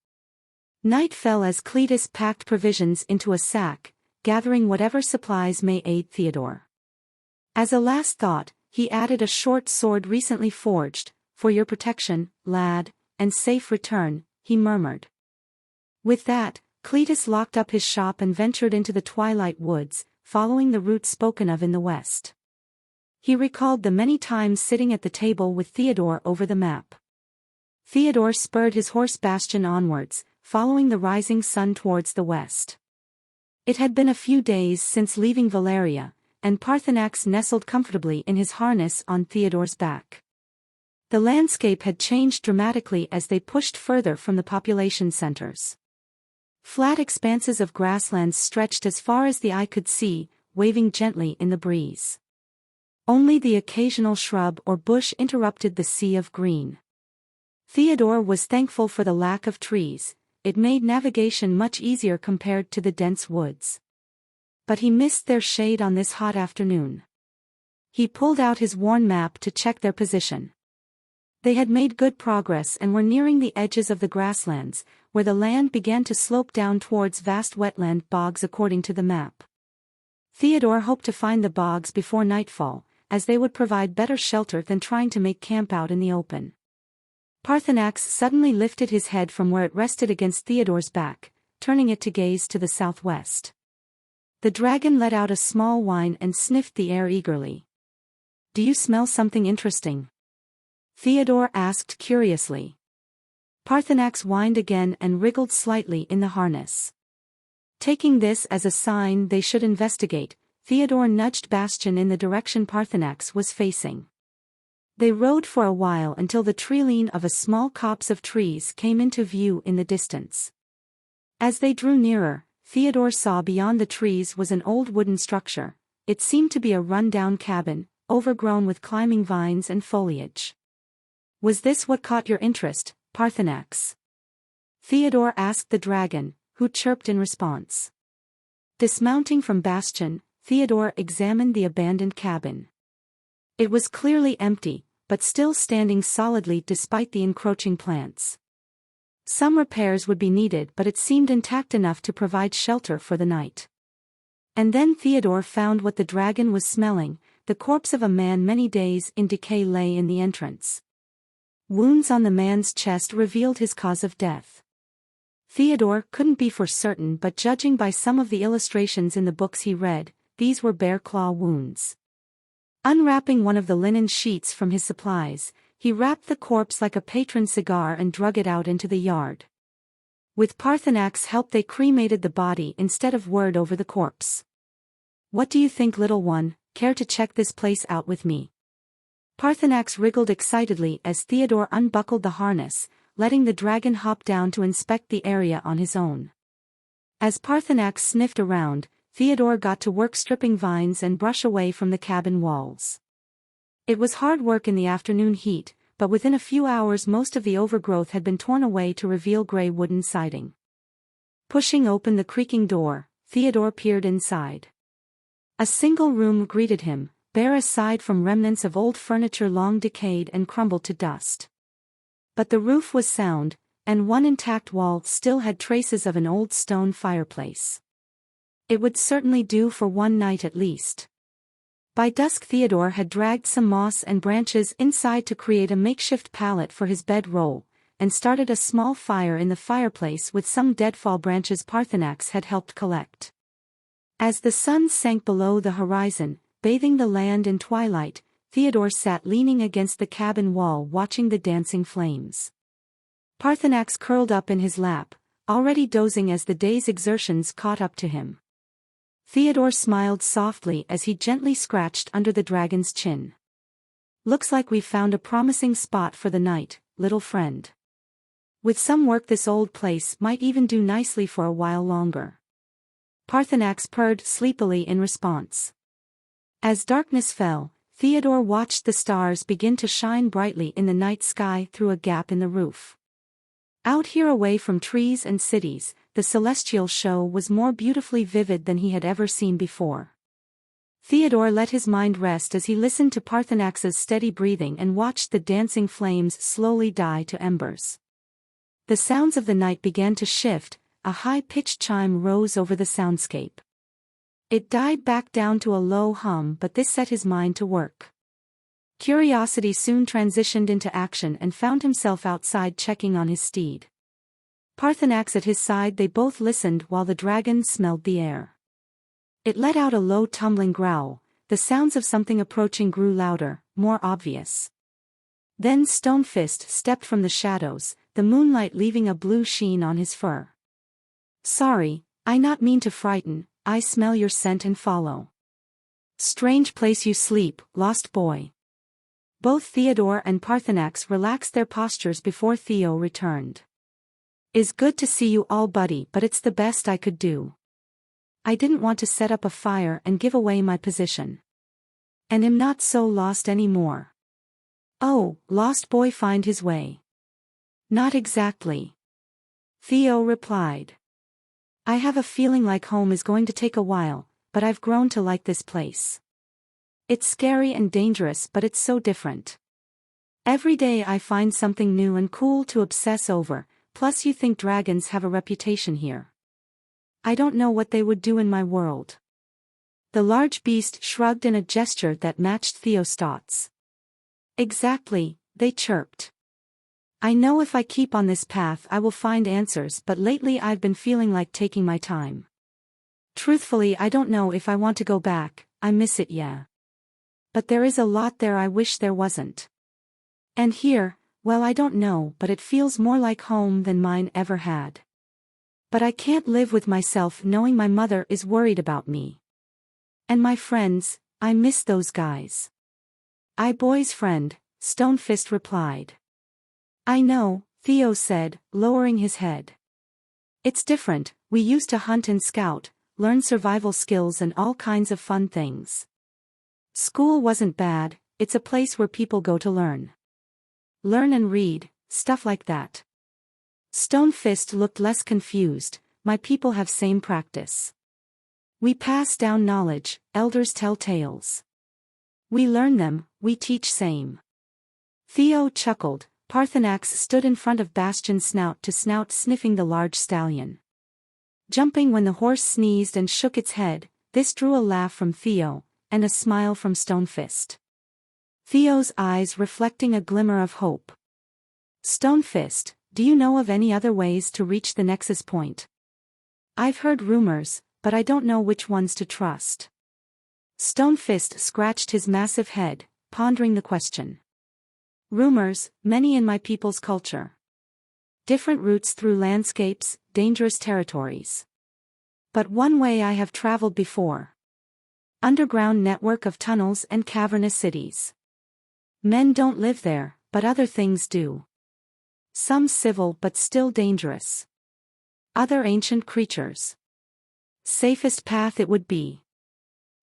Night fell as Cletus packed provisions into a sack, gathering whatever supplies may aid Theodore. As a last thought, he added a short sword recently forged, for your protection, lad, and safe return, he murmured. With that, Cletus locked up his shop and ventured into the twilight woods, following the route spoken of in the west. He recalled the many times sitting at the table with Theodore over the map. Theodore spurred his horse Bastion onwards, following the rising sun towards the west. It had been a few days since leaving Valeria, and Parthenax nestled comfortably in his harness on Theodore's back. The landscape had changed dramatically as they pushed further from the population centers. Flat expanses of grasslands stretched as far as the eye could see, waving gently in the breeze. Only the occasional shrub or bush interrupted the sea of green. Theodore was thankful for the lack of trees. It made navigation much easier compared to the dense woods. But he missed their shade on this hot afternoon. He pulled out his worn map to check their position. They had made good progress and were nearing the edges of the grasslands, where the land began to slope down towards vast wetland bogs according to the map. Theodore hoped to find the bogs before nightfall, as they would provide better shelter than trying to make camp out in the open. Parthenax suddenly lifted his head from where it rested against Theodore's back, turning it to gaze to the southwest. The dragon let out a small whine and sniffed the air eagerly. "Do you smell something interesting?" Theodore asked curiously. Parthenax whined again and wriggled slightly in the harness. Taking this as a sign they should investigate, Theodore nudged Bastian in the direction Parthenax was facing. They rode for a while until the tree-line of a small copse of trees came into view in the distance. As they drew nearer, Theodore saw beyond the trees was an old wooden structure. It seemed to be a run-down cabin, overgrown with climbing vines and foliage. Was this what caught your interest, Parthenax? Theodore asked the dragon, who chirped in response. Dismounting from Bastian, Theodore examined the abandoned cabin. It was clearly empty, but still standing solidly despite the encroaching plants. Some repairs would be needed, but it seemed intact enough to provide shelter for the night. And then Theodore found what the dragon was smelling. The corpse of a man many days in decay lay in the entrance. Wounds on the man's chest revealed his cause of death. Theodore couldn't be for certain, but judging by some of the illustrations in the books he read, these were bear claw wounds. Unwrapping one of the linen sheets from his supplies, he wrapped the corpse like a patron cigar and drug it out into the yard. With Parthenax's help they cremated the body instead of word over the corpse. What do you think, little one? Care to check this place out with me? Parthenax wriggled excitedly as Theodore unbuckled the harness, letting the dragon hop down to inspect the area on his own. As Parthenax sniffed around, Theodore got to work stripping vines and brush away from the cabin walls. It was hard work in the afternoon heat, but within a few hours most of the overgrowth had been torn away to reveal gray wooden siding. Pushing open the creaking door, Theodore peered inside. A single room greeted him, bare aside from remnants of old furniture long decayed and crumbled to dust. But the roof was sound, and one intact wall still had traces of an old stone fireplace. It would certainly do for one night at least. By dusk Theodore had dragged some moss and branches inside to create a makeshift pallet for his bedroll, and started a small fire in the fireplace with some deadfall branches Parthenax had helped collect. As the sun sank below the horizon, bathing the land in twilight, Theodore sat leaning against the cabin wall watching the dancing flames. Parthenax curled up in his lap, already dozing as the day's exertions caught up to him. Theodore smiled softly as he gently scratched under the dragon's chin. Looks like we've found a promising spot for the night, little friend. With some work this old place might even do nicely for a while longer. Parthenax purred sleepily in response. As darkness fell, Theodore watched the stars begin to shine brightly in the night sky through a gap in the roof. Out here away from trees and cities, the celestial show was more beautifully vivid than he had ever seen before. Theodore let his mind rest as he listened to Parthenax's steady breathing and watched the dancing flames slowly die to embers. The sounds of the night began to shift, a high-pitched chime rose over the soundscape. It died back down to a low hum, but this set his mind to work. Curiosity soon transitioned into action and found himself outside checking on his steed. Parthenax at his side, they both listened while the dragon smelled the air. It let out a low tumbling growl. The sounds of something approaching grew louder, more obvious. Then Stonefist stepped from the shadows, the moonlight leaving a blue sheen on his fur. Sorry, I not mean to frighten, I smell your scent and follow. Strange place you sleep, lost boy. Both Theodore and Parthenax relaxed their postures before Theo returned. Is good to see you all, buddy, but it's the best I could do. I didn't want to set up a fire and give away my position. And am not so lost anymore. Oh, lost boy find his way. Not exactly. Theo replied. I have a feeling like home is going to take a while, but I've grown to like this place. It's scary and dangerous, but it's so different. Every day I find something new and cool to obsess over, plus you think dragons have a reputation here. I don't know what they would do in my world. The large beast shrugged in a gesture that matched Theo's thoughts. Exactly, they chirped. I know if I keep on this path I will find answers, but lately I've been feeling like taking my time. Truthfully, I don't know if I want to go back, I miss it, yeah. But there is a lot there I wish there wasn't. And here, well, I don't know, but it feels more like home than mine ever had. But I can't live with myself knowing my mother is worried about me. And my friends, I miss those guys. I boy's friend, Stonefist replied. I know, Theo said, lowering his head. It's different, we used to hunt and scout, learn survival skills and all kinds of fun things. School wasn't bad, it's a place where people go to learn. Learn and read, stuff like that. Stonefist looked less confused. My people have same practice. We pass down knowledge, elders tell tales. We learn them, we teach same. Theo chuckled. Parthenax stood in front of Bastion snout to snout sniffing the large stallion. Jumping when the horse sneezed and shook its head, this drew a laugh from Theo, and a smile from Stonefist. Theo's eyes reflecting a glimmer of hope. Stonefist, do you know of any other ways to reach the nexus point? I've heard rumors, but I don't know which ones to trust. Stonefist scratched his massive head, pondering the question. Rumors, many in my people's culture. Different routes through landscapes, dangerous territories. But one way I have traveled before. Underground network of tunnels and cavernous cities. Men don't live there, but other things do. Some civil but still dangerous. Other ancient creatures. Safest path it would be.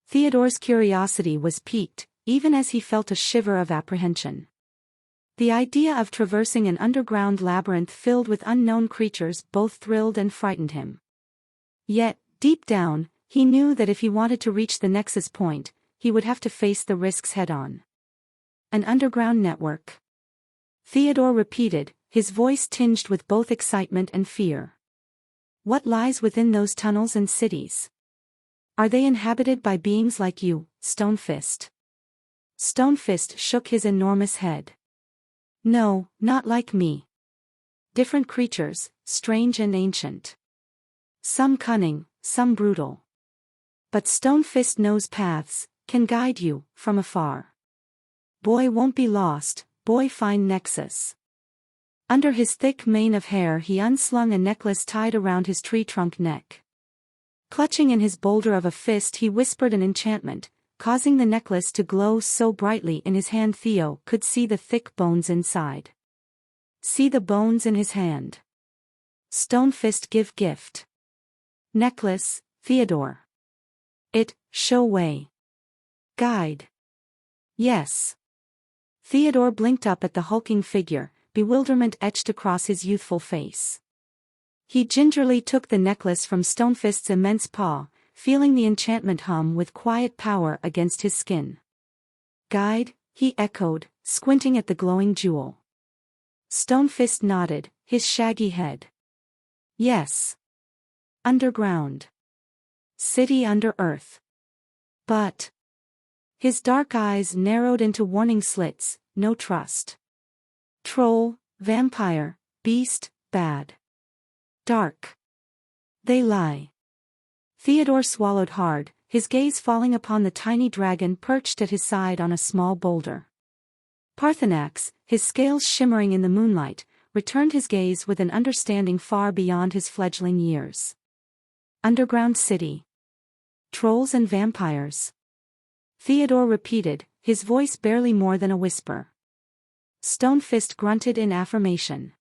Theodore's curiosity was piqued, even as he felt a shiver of apprehension. The idea of traversing an underground labyrinth filled with unknown creatures both thrilled and frightened him. Yet, deep down, he knew that if he wanted to reach the nexus point, he would have to face the risks head-on. An underground network. Theodore repeated, his voice tinged with both excitement and fear. What lies within those tunnels and cities? Are they inhabited by beings like you, Stonefist? Stonefist shook his enormous head. No, not like me. Different creatures, strange and ancient. Some cunning, some brutal. But Stonefist knows paths, can guide you, from afar. Boy won't be lost, boy find nexus. Under his thick mane of hair he unslung a necklace tied around his tree-trunk neck. Clutching in his boulder of a fist he whispered an enchantment, causing the necklace to glow so brightly in his hand Theo could see the thick bones inside. See the bones in his hand. Stonefist give gift. Necklace, Theodore. It, show way. Guide. Yes. Theodore blinked up at the hulking figure, bewilderment etched across his youthful face. He gingerly took the necklace from Stonefist's immense paw, feeling the enchantment hum with quiet power against his skin. Guide, he echoed, squinting at the glowing jewel. Stonefist nodded, his shaggy head. Yes. Underground. City under earth. But. His dark eyes narrowed into warning slits, no trust. Troll, vampire, beast, bad. Dark. They lie. Theodore swallowed hard, his gaze falling upon the tiny dragon perched at his side on a small boulder. Parthenax, his scales shimmering in the moonlight, returned his gaze with an understanding far beyond his fledgling years. Underground city. Trolls and vampires. Theodore repeated, his voice barely more than a whisper. Stonefist grunted in affirmation.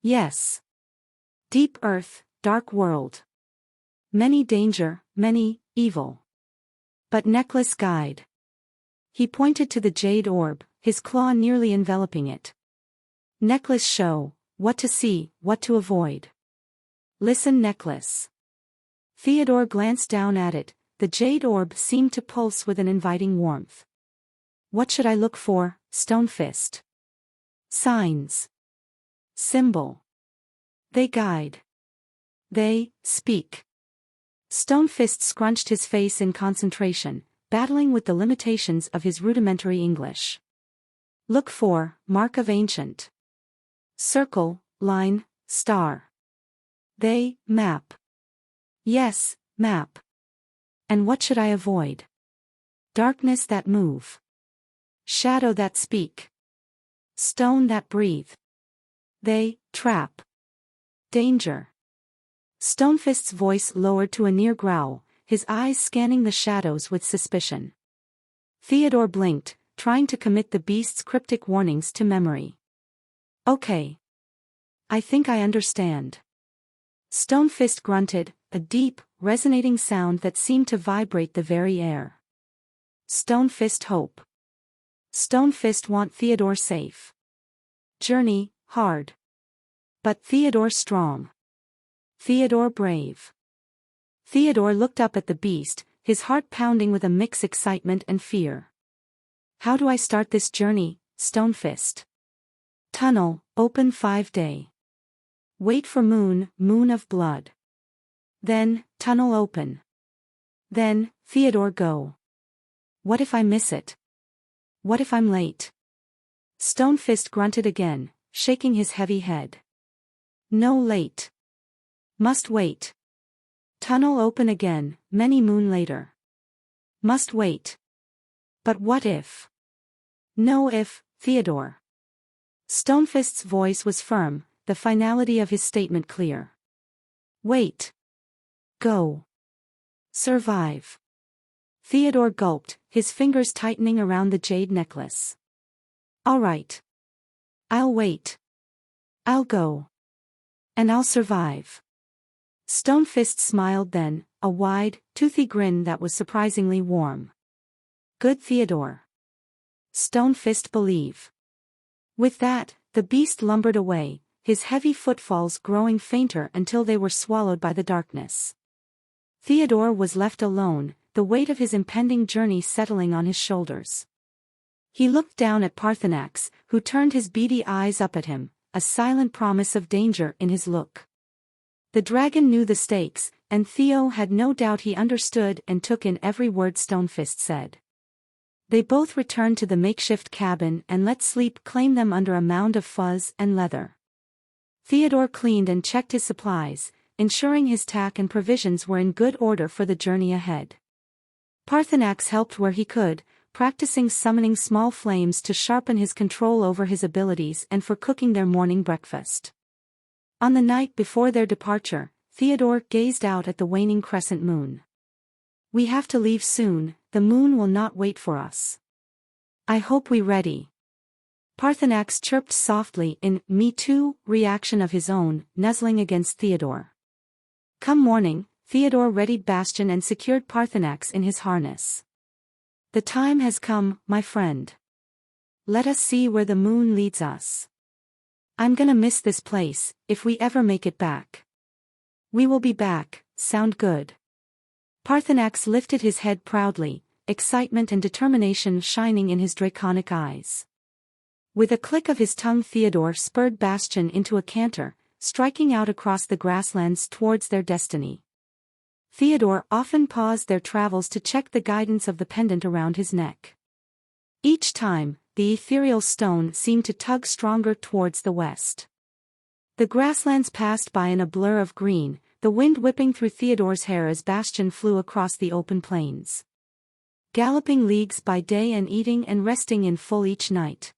Yes. Deep earth, dark world. Many danger, many, evil. But necklace guide. He pointed to the jade orb, his claw nearly enveloping it. Necklace show, what to see, what to avoid. Listen necklace. Theodore glanced down at it, the jade orb seemed to pulse with an inviting warmth. What should I look for, Stonefist? Signs. Symbol. They guide. They speak. Stonefist scrunched his face in concentration, battling with the limitations of his rudimentary English. Look for, mark of ancient. Circle, line, star. They, map. Yes, map. And what should I avoid? Darkness that move. Shadow that speak. Stone that breathe. They, trap. Danger. Stonefist's voice lowered to a near growl, his eyes scanning the shadows with suspicion. Theodore blinked, trying to commit the beast's cryptic warnings to memory. Okay. I think I understand. Stonefist grunted, a deep, resonating sound that seemed to vibrate the very air. Stonefist hope. Stonefist want Theodore safe. Journey, hard. But Theodore strong. Theodore brave. Theodore looked up at the beast, his heart pounding with a mix of excitement and fear. How do I start this journey, Stonefist? Tunnel, open 5 day. Wait for moon, moon of blood. Then, tunnel open. Then, Theodore go. What if I miss it? What if I'm late? Stonefist grunted again, shaking his heavy head. No late. Must wait. Tunnel open again, many moon later. Must wait. But what if? No if, Theodore. Stonefist's voice was firm, the finality of his statement clear. Wait. Go. Survive. Theodore gulped, his fingers tightening around the jade necklace. All right. I'll wait. I'll go. And I'll survive. Stonefist smiled then, a wide, toothy grin that was surprisingly warm. Good Theodore. Stonefist believe. With that, the beast lumbered away, his heavy footfalls growing fainter until they were swallowed by the darkness. Theodore was left alone, the weight of his impending journey settling on his shoulders. He looked down at Parthenax, who turned his beady eyes up at him, a silent promise of danger in his look. The dragon knew the stakes, and Theo had no doubt he understood and took in every word Stonefist said. They both returned to the makeshift cabin and let sleep claim them under a mound of fuzz and leather. Theodore cleaned and checked his supplies, ensuring his tack and provisions were in good order for the journey ahead. Parthenax helped where he could, practicing summoning small flames to sharpen his control over his abilities and for cooking their morning breakfast. On the night before their departure, Theodore gazed out at the waning crescent moon. We have to leave soon, the moon will not wait for us. I hope we ready. Parthenax chirped softly in me too reaction of his own, nuzzling against Theodore. Come morning, Theodore readied Bastion and secured Parthenax in his harness. The time has come, my friend. Let us see where the moon leads us. I'm gonna miss this place, if we ever make it back. We will be back, sound good. Parthenax lifted his head proudly, excitement and determination shining in his draconic eyes. With a click of his tongue Theodore spurred Bastion into a canter, striking out across the grasslands towards their destiny. Theodore often paused their travels to check the guidance of the pendant around his neck. Each time, the ethereal stone seemed to tug stronger towards the west. The grasslands passed by in a blur of green, the wind whipping through Theodore's hair as Bastion flew across the open plains. Galloping leagues by day and eating and resting in full each night.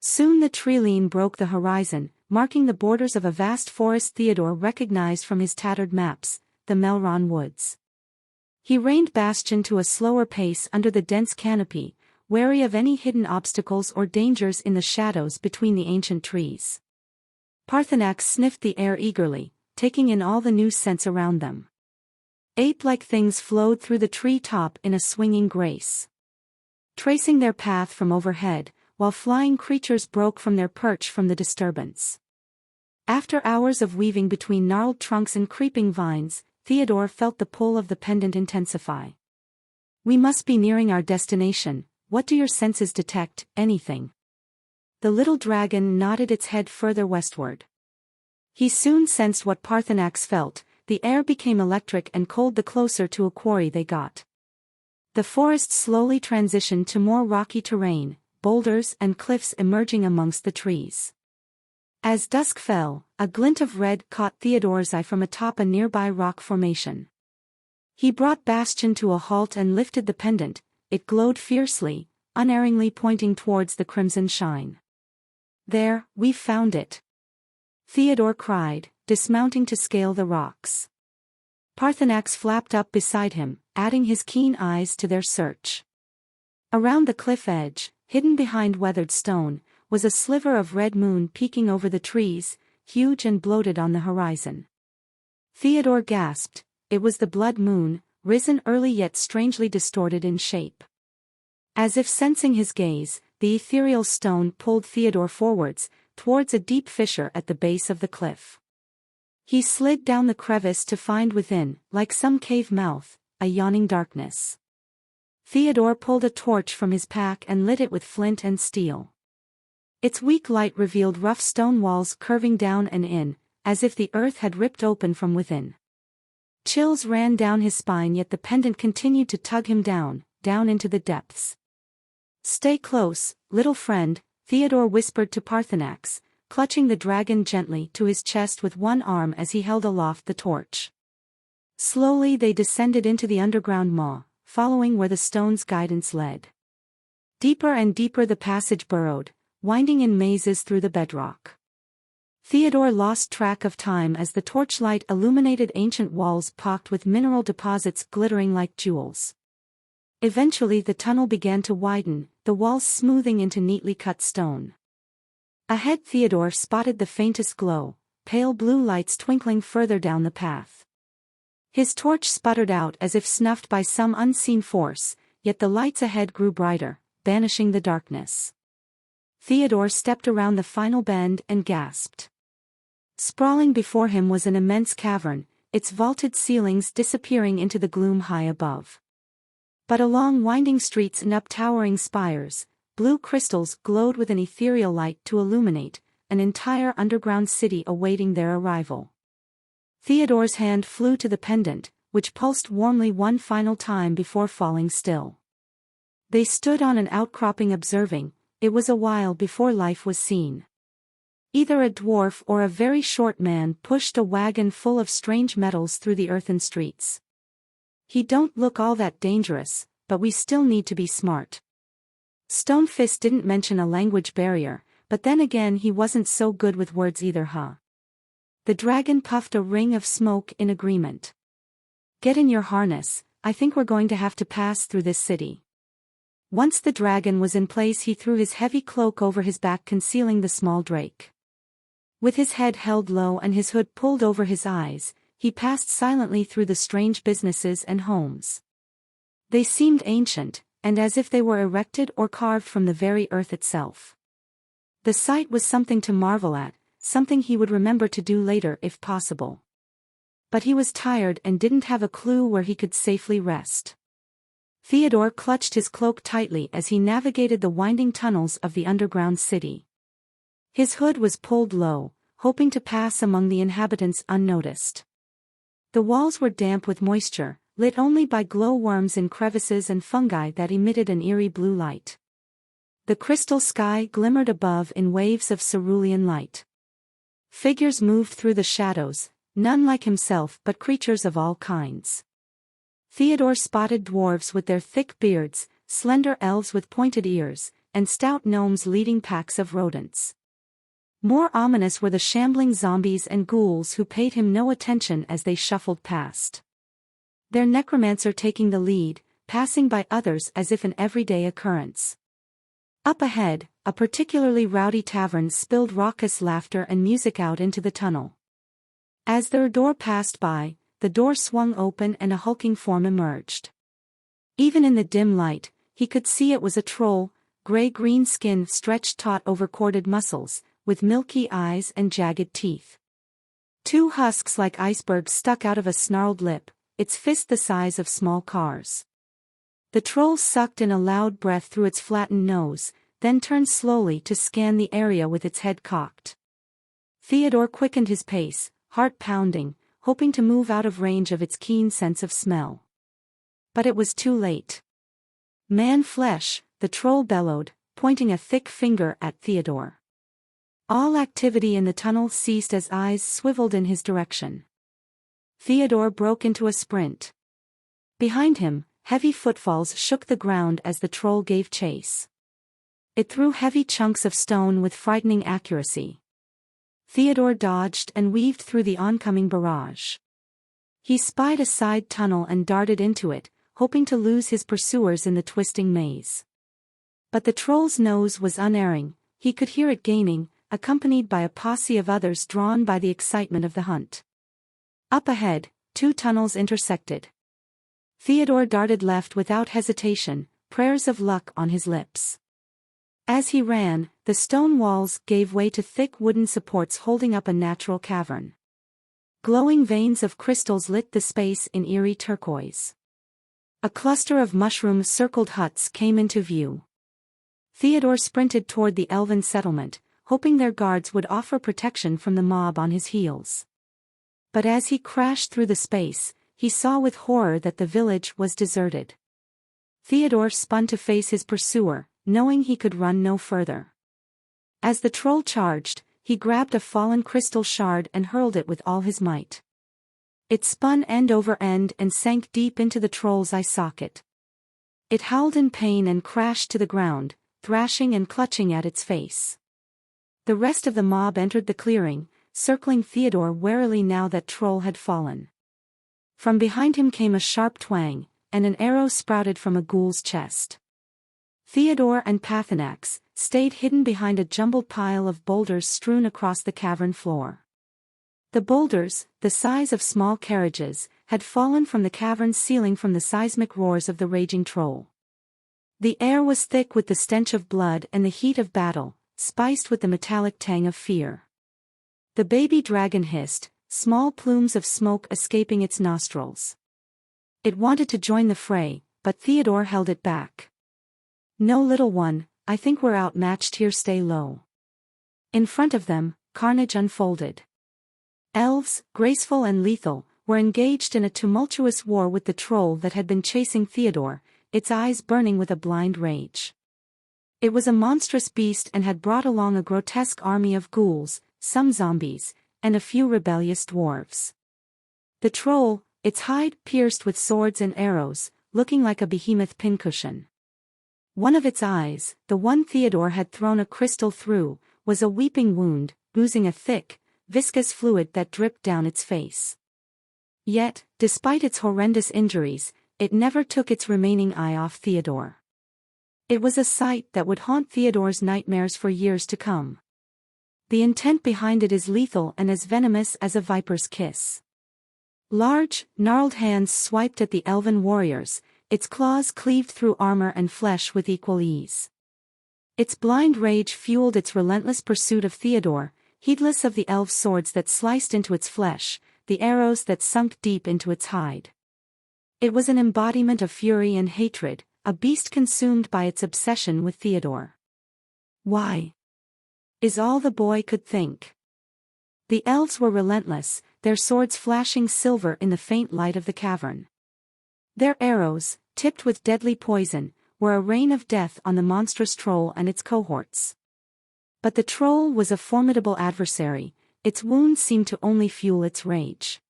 Soon the tree-line broke the horizon, marking the borders of a vast forest Theodore recognized from his tattered maps, the Melron Woods. He reined Bastion to a slower pace under the dense canopy, wary of any hidden obstacles or dangers in the shadows between the ancient trees. Parthenax sniffed the air eagerly, taking in all the new scents around them. Ape-like things flowed through the tree-top in a swinging grace, tracing their path from overhead, while flying creatures broke from their perch from the disturbance. After hours of weaving between gnarled trunks and creeping vines, Theodore felt the pull of the pendant intensify. We must be nearing our destination. What do your senses detect, anything? The little dragon nodded its head further westward. He soon sensed what Parthenax felt, the air became electric and cold the closer to a quarry they got. The forest slowly transitioned to more rocky terrain, boulders and cliffs emerging amongst the trees. As dusk fell, a glint of red caught Theodore's eye from atop a nearby rock formation. He brought Bastion to a halt and lifted the pendant. It glowed fiercely, unerringly pointing towards the crimson shine. There, we've found it. Theodore cried, dismounting to scale the rocks. Parthenax flapped up beside him, adding his keen eyes to their search. Around the cliff edge, hidden behind weathered stone, was a sliver of red moon peeking over the trees, huge and bloated on the horizon. Theodore gasped. It was the blood moon, risen early yet strangely distorted in shape. As if sensing his gaze, the ethereal stone pulled Theodore forwards, towards a deep fissure at the base of the cliff. He slid down the crevice to find within, like some cave mouth, a yawning darkness. Theodore pulled a torch from his pack and lit it with flint and steel. Its weak light revealed rough stone walls curving down and in, as if the earth had ripped open from within. Chills ran down his spine, yet the pendant continued to tug him down into the depths. "Stay close, little friend," Theodore whispered to Parthenax, clutching the dragon gently to his chest with one arm as he held aloft the torch. Slowly they descended into the underground maw, following where the stone's guidance led. Deeper and deeper the passage burrowed, winding in mazes through the bedrock. Theodore lost track of time as the torchlight illuminated ancient walls pocked with mineral deposits glittering like jewels. Eventually the tunnel began to widen, the walls smoothing into neatly cut stone. Ahead Theodore spotted the faintest glow, pale blue lights twinkling further down the path. His torch sputtered out as if snuffed by some unseen force, yet the lights ahead grew brighter, banishing the darkness. Theodore stepped around the final bend and gasped. Sprawling before him was an immense cavern, its vaulted ceilings disappearing into the gloom high above. But along winding streets and up towering spires, blue crystals glowed with an ethereal light to illuminate an entire underground city awaiting their arrival. Theodore's hand flew to the pendant, which pulsed warmly one final time before falling still. They stood on an outcropping observing. It was a while before life was seen. Either a dwarf or a very short man pushed a wagon full of strange metals through the earthen streets. "He don't look all that dangerous, but we still need to be smart." Stonefist didn't mention a language barrier, but then again he wasn't so good with words either, huh? The dragon puffed a ring of smoke in agreement. "Get in your harness, I think we're going to have to pass through this city." Once the dragon was in place, he threw his heavy cloak over his back, concealing the small drake. With his head held low and his hood pulled over his eyes, he passed silently through the strange businesses and homes. They seemed ancient, and as if they were erected or carved from the very earth itself. The sight was something to marvel at, something he would remember to do later if possible. But he was tired and didn't have a clue where he could safely rest. Theodore clutched his cloak tightly as he navigated the winding tunnels of the underground city. His hood was pulled low, hoping to pass among the inhabitants unnoticed. The walls were damp with moisture, lit only by glowworms in crevices and fungi that emitted an eerie blue light. The crystal sky glimmered above in waves of cerulean light. Figures moved through the shadows, none like himself but creatures of all kinds. Theodore spotted dwarves with their thick beards, slender elves with pointed ears, and stout gnomes leading packs of rodents. More ominous were the shambling zombies and ghouls who paid him no attention as they shuffled past. Their necromancer taking the lead, passing by others as if an everyday occurrence. Up ahead, a particularly rowdy tavern spilled raucous laughter and music out into the tunnel. As their door passed by, the door swung open and a hulking form emerged. Even in the dim light, he could see it was a troll, gray-green skin stretched taut over corded muscles, with milky eyes and jagged teeth. Two husks like icebergs stuck out of a snarled lip, its fist the size of small cars. The troll sucked in a loud breath through its flattened nose, then turned slowly to scan the area with its head cocked. Theodore quickened his pace, heart pounding, hoping to move out of range of its keen sense of smell. But it was too late. "Man flesh," the troll bellowed, pointing a thick finger at Theodore. All activity in the tunnel ceased as eyes swiveled in his direction. Theodore broke into a sprint. Behind him, heavy footfalls shook the ground as the troll gave chase. It threw heavy chunks of stone with frightening accuracy. Theodore dodged and weaved through the oncoming barrage. He spied a side tunnel and darted into it, hoping to lose his pursuers in the twisting maze. But the troll's nose was unerring, he could hear it gaining, accompanied by a posse of others drawn by the excitement of the hunt. Up ahead, two tunnels intersected. Theodore darted left without hesitation, prayers of luck on his lips. As he ran, the stone walls gave way to thick wooden supports holding up a natural cavern. Glowing veins of crystals lit the space in eerie turquoise. A cluster of mushroom-circled huts came into view. Theodore sprinted toward the elven settlement, hoping their guards would offer protection from the mob on his heels. But as he crashed through the space, he saw with horror that the village was deserted. Theodore spun to face his pursuer, knowing he could run no further. As the troll charged, he grabbed a fallen crystal shard and hurled it with all his might. It spun end over end and sank deep into the troll's eye socket. It howled in pain and crashed to the ground, thrashing and clutching at its face. The rest of the mob entered the clearing, circling Theodore warily now that troll had fallen. From behind him came a sharp twang, and an arrow sprouted from a ghoul's chest. Theodore and Pathanax stayed hidden behind a jumbled pile of boulders strewn across the cavern floor. The boulders, the size of small carriages, had fallen from the cavern's ceiling from the seismic roars of the raging troll. The air was thick with the stench of blood and the heat of battle, spiced with the metallic tang of fear. The baby dragon hissed, small plumes of smoke escaping its nostrils. It wanted to join the fray, but Theodore held it back. "No, little one, I think we're outmatched here, stay low." In front of them, carnage unfolded. Elves, graceful and lethal, were engaged in a tumultuous war with the troll that had been chasing Theodore, its eyes burning with a blind rage. It was a monstrous beast and had brought along a grotesque army of ghouls, some zombies, and a few rebellious dwarves. The troll, its hide pierced with swords and arrows, looking like a behemoth pincushion. One of its eyes, the one Theodore had thrown a crystal through, was a weeping wound, oozing a thick, viscous fluid that dripped down its face. Yet, despite its horrendous injuries, it never took its remaining eye off Theodore. It was a sight that would haunt Theodore's nightmares for years to come. The intent behind it is lethal and as venomous as a viper's kiss. Large, gnarled hands swiped at the elven warriors, its claws cleaved through armor and flesh with equal ease. Its blind rage fueled its relentless pursuit of Theodore, heedless of the elf swords that sliced into its flesh, the arrows that sunk deep into its hide. It was an embodiment of fury and hatred, a beast consumed by its obsession with Theodore. "Why?" is all the boy could think. The elves were relentless, their swords flashing silver in the faint light of the cavern. Their arrows, tipped with deadly poison, were a rain of death on the monstrous troll and its cohorts. But the troll was a formidable adversary, its wounds seemed to only fuel its rage.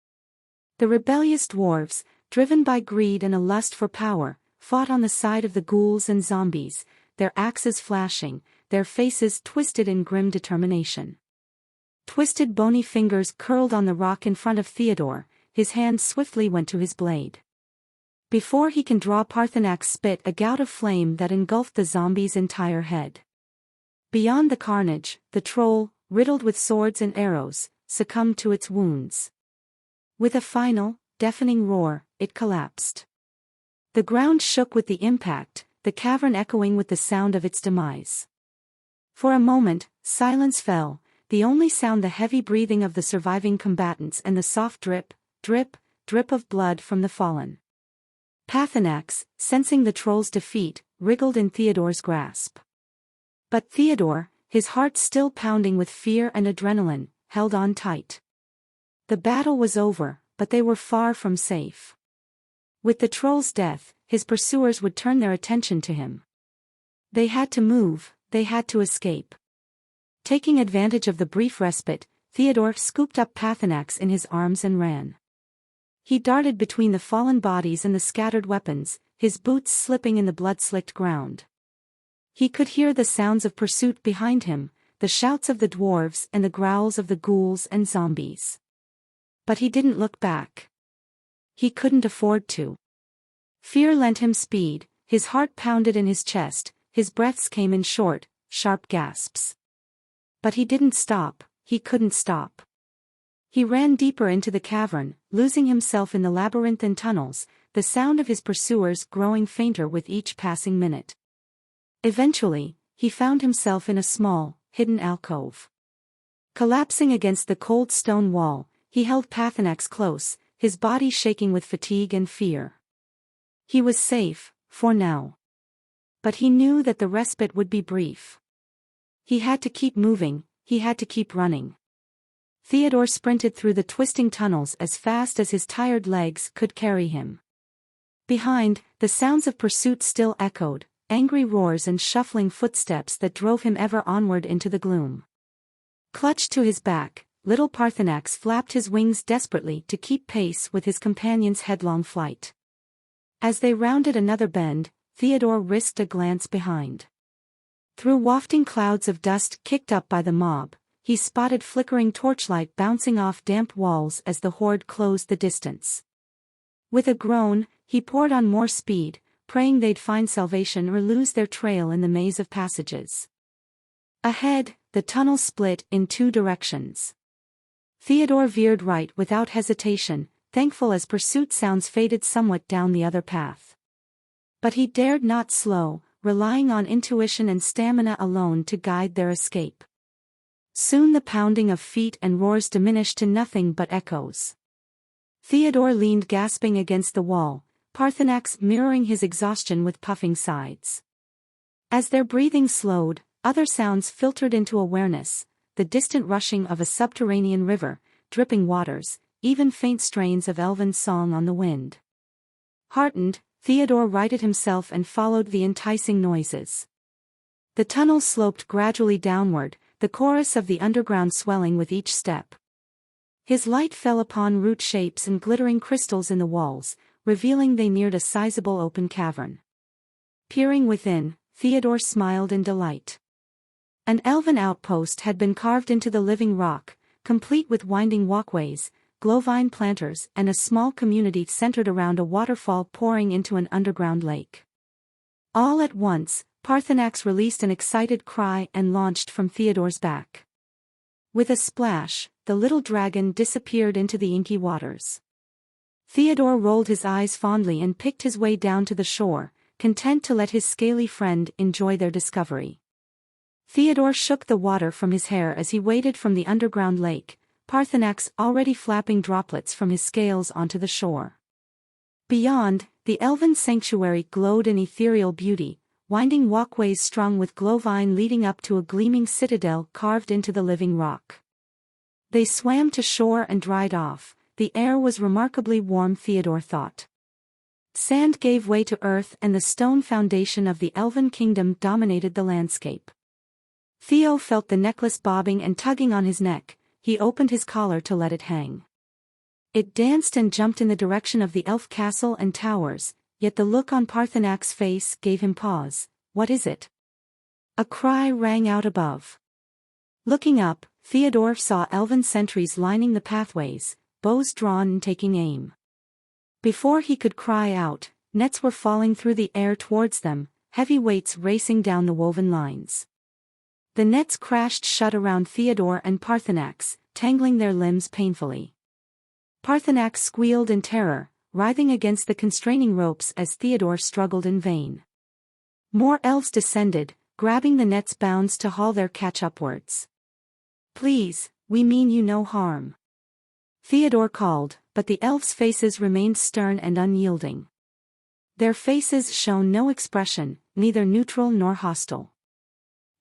The rebellious dwarves, driven by greed and a lust for power, fought on the side of the ghouls and zombies, their axes flashing, their faces twisted in grim determination. Twisted bony fingers curled on the rock in front of Theodore, his hand swiftly went to his blade. Before he can draw, Parthenax spit a gout of flame that engulfed the zombie's entire head. Beyond the carnage, the troll, riddled with swords and arrows, succumbed to its wounds. With a final, deafening roar, it collapsed. The ground shook with the impact, the cavern echoing with the sound of its demise. For a moment, silence fell, the only sound the heavy breathing of the surviving combatants and the soft drip, drip, drip of blood from the fallen. Pathanax, sensing the troll's defeat, wriggled in Theodore's grasp. But Theodore, his heart still pounding with fear and adrenaline, held on tight. The battle was over, but they were far from safe. With the troll's death, his pursuers would turn their attention to him. They had to move, they had to escape. Taking advantage of the brief respite, Theodore scooped up Pathanax in his arms and ran. He darted between the fallen bodies and the scattered weapons, his boots slipping in the blood-slicked ground. He could hear the sounds of pursuit behind him, the shouts of the dwarves and the growls of the ghouls and zombies. But he didn't look back. He couldn't afford to. Fear lent him speed, his heart pounded in his chest, his breaths came in short, sharp gasps. But he didn't stop, he couldn't stop. He ran deeper into the cavern, losing himself in the labyrinthine tunnels, the sound of his pursuers growing fainter with each passing minute. Eventually, he found himself in a small, hidden alcove. Collapsing against the cold stone wall, he held Paarthurnax close, his body shaking with fatigue and fear. He was safe, for now. But he knew that the respite would be brief. He had to keep moving, he had to keep running. Theodore sprinted through the twisting tunnels as fast as his tired legs could carry him. Behind, the sounds of pursuit still echoed, angry roars and shuffling footsteps that drove him ever onward into the gloom. Clutched to his back, little Paarthurnax flapped his wings desperately to keep pace with his companion's headlong flight. As they rounded another bend, Theodore risked a glance behind. Through wafting clouds of dust kicked up by the mob, he spotted flickering torchlight bouncing off damp walls as the horde closed the distance. With a groan, he poured on more speed, praying they'd find salvation or lose their trail in the maze of passages. Ahead, the tunnel split in two directions. Theodore veered right without hesitation, thankful as pursuit sounds faded somewhat down the other path. But he dared not slow, relying on intuition and stamina alone to guide their escape. Soon the pounding of feet and roars diminished to nothing but echoes. Theodore leaned gasping against the wall, Paarthurnax mirroring his exhaustion with puffing sides. As their breathing slowed, other sounds filtered into awareness, the distant rushing of a subterranean river, dripping waters, even faint strains of elven song on the wind. Heartened, Theodore righted himself and followed the enticing noises. The tunnel sloped gradually downward, the chorus of the underground swelling with each step. His light fell upon root shapes and glittering crystals in the walls, revealing they neared a sizable open cavern. Peering within, Theodore smiled in delight. An elven outpost had been carved into the living rock, complete with winding walkways, glowvine planters and a small community centered around a waterfall pouring into an underground lake. All at once, Paarthurnax released an excited cry and launched from Theodore's back. With a splash, the little dragon disappeared into the inky waters. Theodore rolled his eyes fondly and picked his way down to the shore, content to let his scaly friend enjoy their discovery. Theodore shook the water from his hair as he waded from the underground lake, Paarthurnax already flapping droplets from his scales onto the shore. Beyond, the elven sanctuary glowed in ethereal beauty, winding walkways strung with glowvine leading up to a gleaming citadel carved into the living rock. They swam to shore and dried off. The air was remarkably warm, Theodore thought. Sand gave way to earth and the stone foundation of the elven kingdom dominated the landscape. Theo felt the necklace bobbing and tugging on his neck. He opened his collar to let it hang. It danced and jumped in the direction of the elf castle and towers, yet the look on Paarthurnax's face gave him pause. What is it? A cry rang out above. Looking up, Theodore saw elven sentries lining the pathways, bows drawn and taking aim. Before he could cry out, nets were falling through the air towards them, heavy weights racing down the woven lines. The nets crashed shut around Theodore and Paarthurnax, tangling their limbs painfully. Paarthurnax squealed in terror, writhing against the constraining ropes as Theodore struggled in vain. More elves descended, grabbing the net's bounds to haul their catch upwards. "Please, we mean you no harm," Theodore called, but the elves' faces remained stern and unyielding. Their faces showed no expression, neither neutral nor hostile.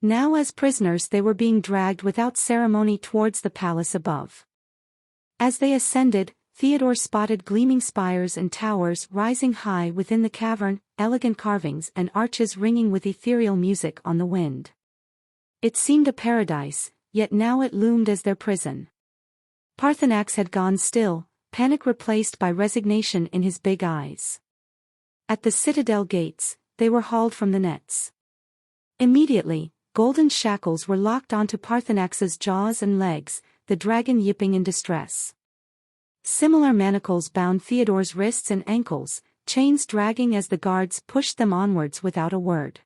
Now as prisoners they were being dragged without ceremony towards the palace above. As they ascended, Theodore spotted gleaming spires and towers rising high within the cavern, elegant carvings and arches ringing with ethereal music on the wind. It seemed a paradise, yet now it loomed as their prison. Paarthurnax had gone still, panic replaced by resignation in his big eyes. At the citadel gates, they were hauled from the nets. Immediately, golden shackles were locked onto Parthenax's jaws and legs, the dragon yipping in distress. Similar manacles bound Theodore's wrists and ankles, chains dragging as the guards pushed them onwards without a word.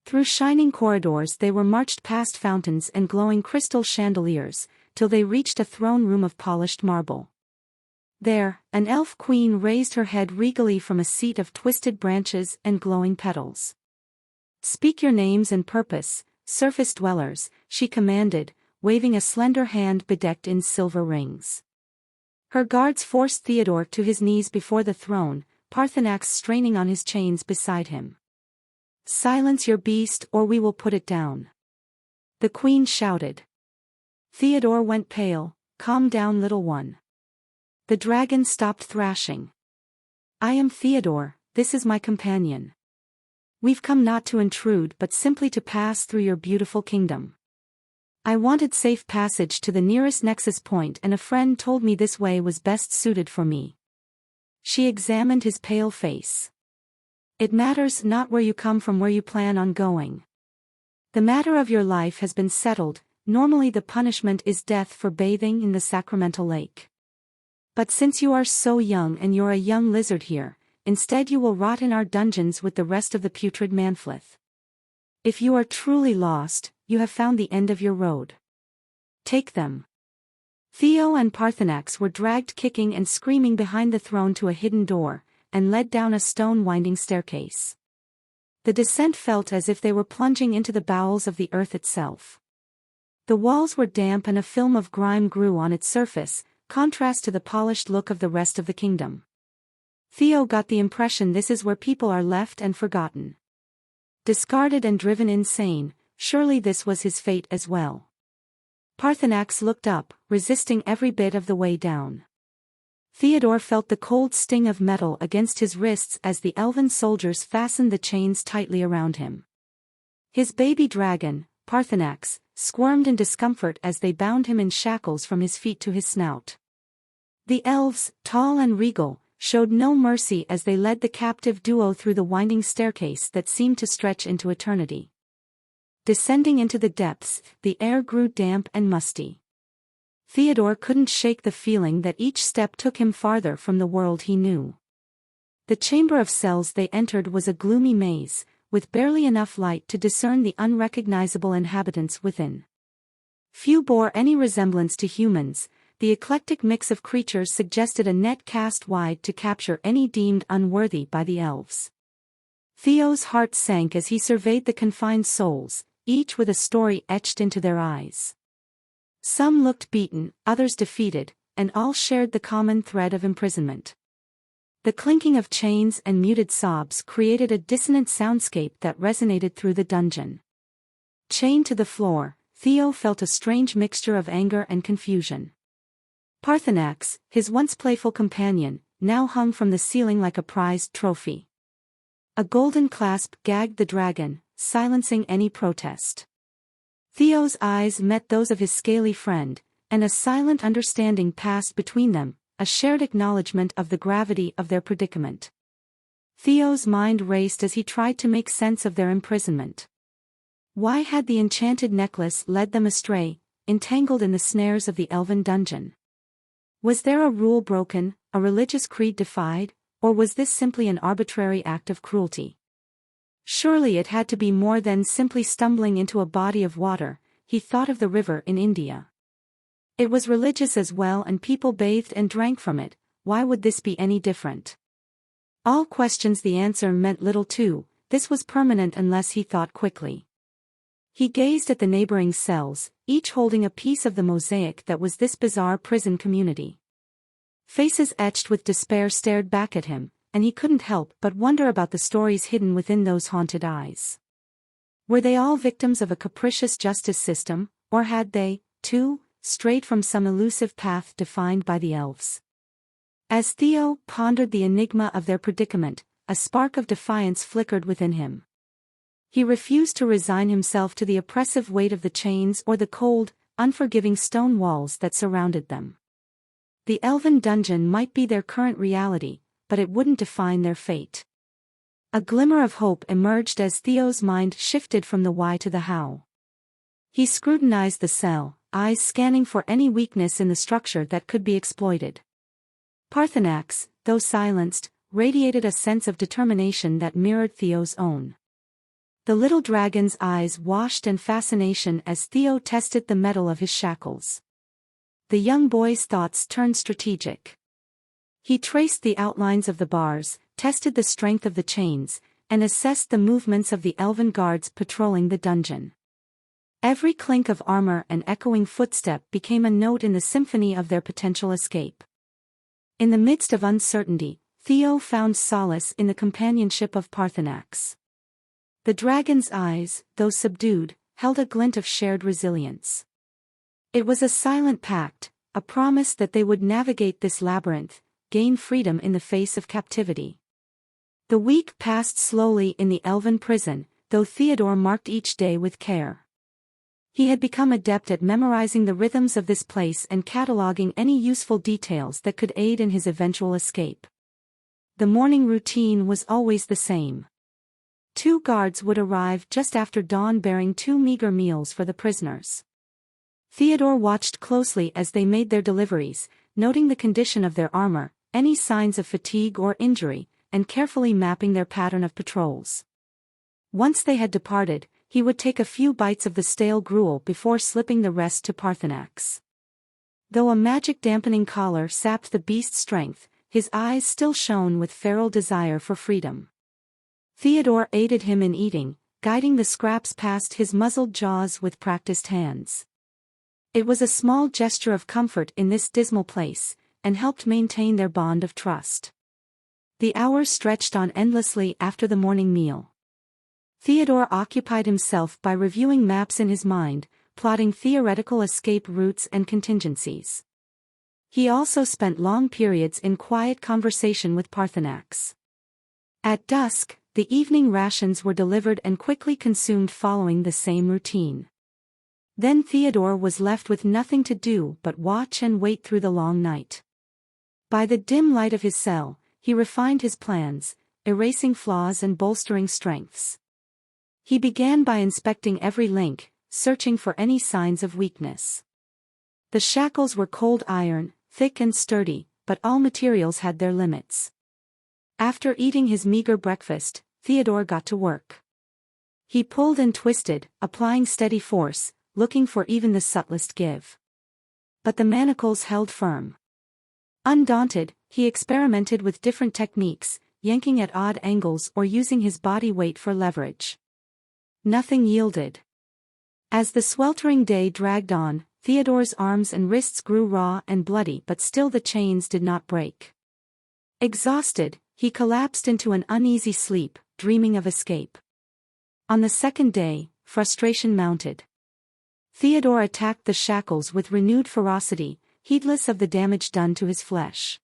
Through shining corridors they were marched past fountains and glowing crystal chandeliers, till they reached a throne room of polished marble. There, an elf queen raised her head regally from a seat of twisted branches and glowing petals. "Speak your names and purpose, surface dwellers," she commanded, waving a slender hand bedecked in silver rings. Her guards forced Theodore to his knees before the throne, Parthenax straining on his chains beside him. "Silence your beast or we will put it down," the queen shouted. Theodore went pale. "Calm down, little one." The dragon stopped thrashing. "I am Theodore, this is my companion. We've come not to intrude but simply to pass through your beautiful kingdom. I wanted safe passage to the nearest nexus point and a friend told me this way was best suited for me." She examined his pale face. "It matters not where you come from, where you plan on going. The matter of your life has been settled. Normally the punishment is death for bathing in the sacramental lake. But since you are so young and you're a young lizard here, instead you will rot in our dungeons with the rest of the putrid Manflith. If you are truly lost, you have found the end of your road. Take them." Theo and Parthenax were dragged kicking and screaming behind the throne to a hidden door, and led down a stone winding staircase. The descent felt as if they were plunging into the bowels of the earth itself. The walls were damp and a film of grime grew on its surface, contrast to the polished look of the rest of the kingdom. Theo got the impression this is where people are left and forgotten. Discarded and driven insane, surely this was his fate as well. Parthenax looked up, resisting every bit of the way down. Theodore felt the cold sting of metal against his wrists as the elven soldiers fastened the chains tightly around him. His baby dragon, Parthenax, squirmed in discomfort as they bound him in shackles from his feet to his snout. The elves, tall and regal, showed no mercy as they led the captive duo through the winding staircase that seemed to stretch into eternity. Descending into the depths, the air grew damp and musty. Theodore couldn't shake the feeling that each step took him farther from the world he knew. The chamber of cells they entered was a gloomy maze, with barely enough light to discern the unrecognizable inhabitants within. Few bore any resemblance to humans. The eclectic mix of creatures suggested a net cast wide to capture any deemed unworthy by the elves. Theo's heart sank as he surveyed the confined souls, each with a story etched into their eyes. Some looked beaten, others defeated, and all shared the common thread of imprisonment. The clinking of chains and muted sobs created a dissonant soundscape that resonated through the dungeon. Chained to the floor, Theo felt a strange mixture of anger and confusion. Parthenax, his once playful companion, now hung from the ceiling like a prized trophy. A golden clasp gagged the dragon, silencing any protest. Theo's eyes met those of his scaly friend, and a silent understanding passed between them, a shared acknowledgement of the gravity of their predicament. Theo's mind raced as he tried to make sense of their imprisonment. Why had the enchanted necklace led them astray, entangled in the snares of the elven dungeon? Was there a rule broken, a religious creed defied, or was this simply an arbitrary act of cruelty? Surely it had to be more than simply stumbling into a body of water. He thought of the river in India. It was religious as well and people bathed and drank from it. Why would this be any different? All questions the answer meant little to. This was permanent unless he thought quickly. He gazed at the neighboring cells, each holding a piece of the mosaic that was this bizarre prison community. Faces etched with despair stared back at him, and he couldn't help but wonder about the stories hidden within those haunted eyes. Were they all victims of a capricious justice system, or had they, too, strayed from some elusive path defined by the elves? As Theo pondered the enigma of their predicament, a spark of defiance flickered within him. He refused to resign himself to the oppressive weight of the chains or the cold, unforgiving stone walls that surrounded them. The elven dungeon might be their current reality, but it wouldn't define their fate. A glimmer of hope emerged as Theo's mind shifted from the why to the how. He scrutinized the cell, eyes scanning for any weakness in the structure that could be exploited. Parthenax, though silenced, radiated a sense of determination that mirrored Theo's own. The little dragon's eyes washed in fascination as Theo tested the metal of his shackles. The young boy's thoughts turned strategic. He traced the outlines of the bars, tested the strength of the chains, and assessed the movements of the elven guards patrolling the dungeon. Every clink of armor and echoing footstep became a note in the symphony of their potential escape. In the midst of uncertainty, Theo found solace in the companionship of Parthenax. The dragon's eyes, though subdued, held a glint of shared resilience. It was a silent pact, a promise that they would navigate this labyrinth, gain freedom in the face of captivity. The week passed slowly in the elven prison, though Theodore marked each day with care. He had become adept at memorizing the rhythms of this place and cataloging any useful details that could aid in his eventual escape. The morning routine was always the same. 2 guards would arrive just after dawn bearing 2 meager meals for the prisoners. Theodore watched closely as they made their deliveries, noting the condition of their armor, any signs of fatigue or injury, and carefully mapping their pattern of patrols. Once they had departed, he would take a few bites of the stale gruel before slipping the rest to Parthenax. Though a magic dampening collar sapped the beast's strength, his eyes still shone with feral desire for freedom. Theodore aided him in eating, guiding the scraps past his muzzled jaws with practiced hands. It was a small gesture of comfort in this dismal place, and helped maintain their bond of trust. The hours stretched on endlessly after the morning meal. Theodore occupied himself by reviewing maps in his mind, plotting theoretical escape routes and contingencies. He also spent long periods in quiet conversation with Parthenax. At dusk, the evening rations were delivered and quickly consumed following the same routine. Then Theodore was left with nothing to do but watch and wait through the long night. By the dim light of his cell, he refined his plans, erasing flaws and bolstering strengths. He began by inspecting every link, searching for any signs of weakness. The shackles were cold iron, thick and sturdy, but all materials had their limits. After eating his meager breakfast, Theodore got to work. He pulled and twisted, applying steady force, looking for even the subtlest give. But the manacles held firm. Undaunted, he experimented with different techniques, yanking at odd angles or using his body weight for leverage. Nothing yielded. As the sweltering day dragged on, Theodore's arms and wrists grew raw and bloody, but still the chains did not break. Exhausted, he collapsed into an uneasy sleep, dreaming of escape. On the second day, frustration mounted. Theodore attacked the shackles with renewed ferocity, heedless of the damage done to his flesh.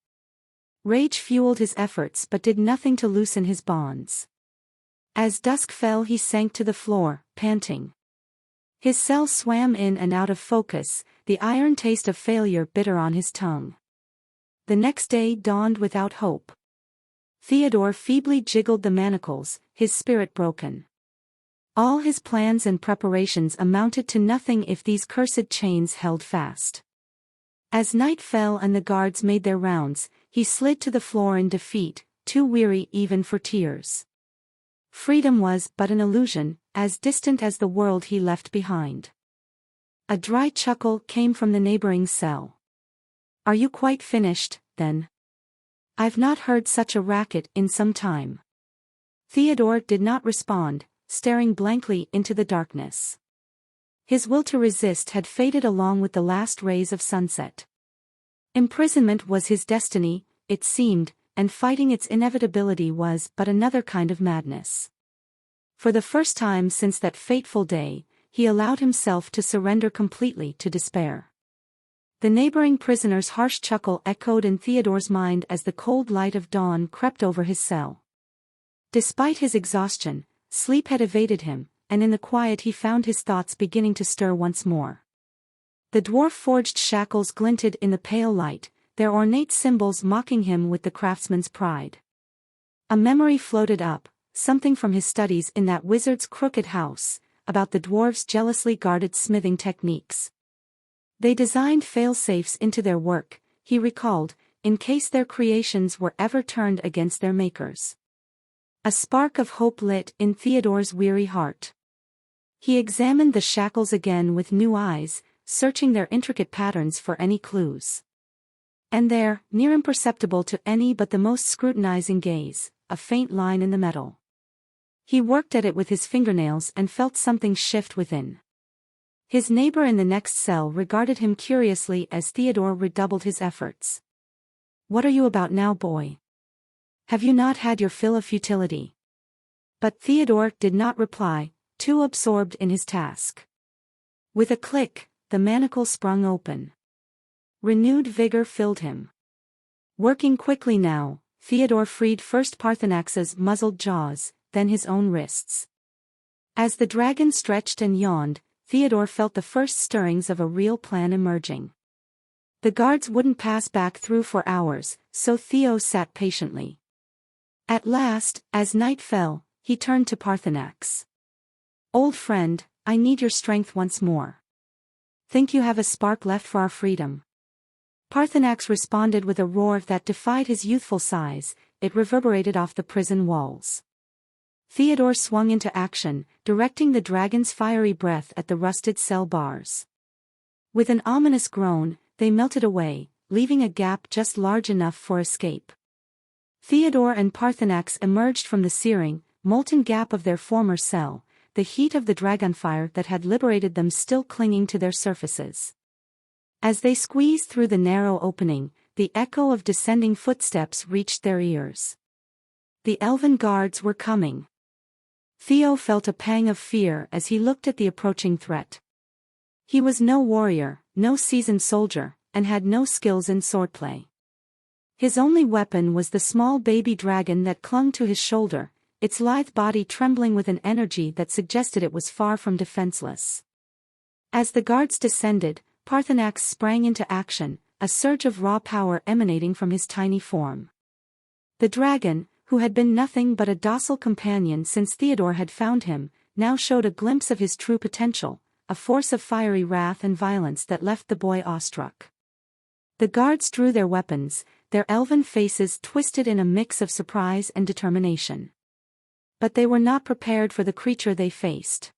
Rage fueled his efforts but did nothing to loosen his bonds. As dusk fell, he sank to the floor, panting. His cell swam in and out of focus, the iron taste of failure bitter on his tongue. The next day dawned without hope. Theodore feebly jiggled the manacles, his spirit broken. All his plans and preparations amounted to nothing if these cursed chains held fast. As night fell and the guards made their rounds, he slid to the floor in defeat, too weary even for tears. Freedom was but an illusion, as distant as the world he left behind. A dry chuckle came from the neighboring cell. "Are you quite finished, then? I've not heard such a racket in some time." Theodore did not respond, staring blankly into the darkness. His will to resist had faded along with the last rays of sunset. Imprisonment was his destiny, it seemed, and fighting its inevitability was but another kind of madness. For the first time since that fateful day, he allowed himself to surrender completely to despair. The neighboring prisoner's harsh chuckle echoed in Theodore's mind as the cold light of dawn crept over his cell. Despite his exhaustion, sleep had evaded him, and in the quiet he found his thoughts beginning to stir once more. The dwarf-forged shackles glinted in the pale light, their ornate symbols mocking him with the craftsman's pride. A memory floated up, something from his studies in that wizard's crooked house, about the dwarves' jealously guarded smithing techniques. They designed fail-safes into their work, he recalled, in case their creations were ever turned against their makers. A spark of hope lit in Theodore's weary heart. He examined the shackles again with new eyes, searching their intricate patterns for any clues. And there, near imperceptible to any but the most scrutinizing gaze, a faint line in the metal. He worked at it with his fingernails and felt something shift within. His neighbor in the next cell regarded him curiously as Theodore redoubled his efforts. "What are you about now, boy? Have you not had your fill of futility?" But Theodore did not reply, too absorbed in his task. With a click, the manacle sprung open. Renewed vigor filled him. Working quickly now, Theodore freed first Parthenax's muzzled jaws, then his own wrists. As the dragon stretched and yawned, Theodore felt the first stirrings of a real plan emerging. The guards wouldn't pass back through for hours, so Theo sat patiently. At last, as night fell, he turned to Parthenax. "Old friend, I need your strength once more. Think you have a spark left for our freedom?" Parthenax responded with a roar that defied his youthful size. It reverberated off the prison walls. Theodore swung into action, directing the dragon's fiery breath at the rusted cell bars. With an ominous groan, they melted away, leaving a gap just large enough for escape. Theodore and Parthenax emerged from the searing, molten gap of their former cell, the heat of the dragonfire that had liberated them still clinging to their surfaces. As they squeezed through the narrow opening, the echo of descending footsteps reached their ears. The elven guards were coming. Theo felt a pang of fear as he looked at the approaching threat. He was no warrior, no seasoned soldier, and had no skills in swordplay. His only weapon was the small baby dragon that clung to his shoulder, its lithe body trembling with an energy that suggested it was far from defenseless. As the guards descended, Parthenax sprang into action, a surge of raw power emanating from his tiny form. The dragon, who had been nothing but a docile companion since Theodore had found him, now showed a glimpse of his true potential, a force of fiery wrath and violence that left the boy awestruck. The guards drew their weapons, their elven faces twisted in a mix of surprise and determination. But they were not prepared for the creature they faced.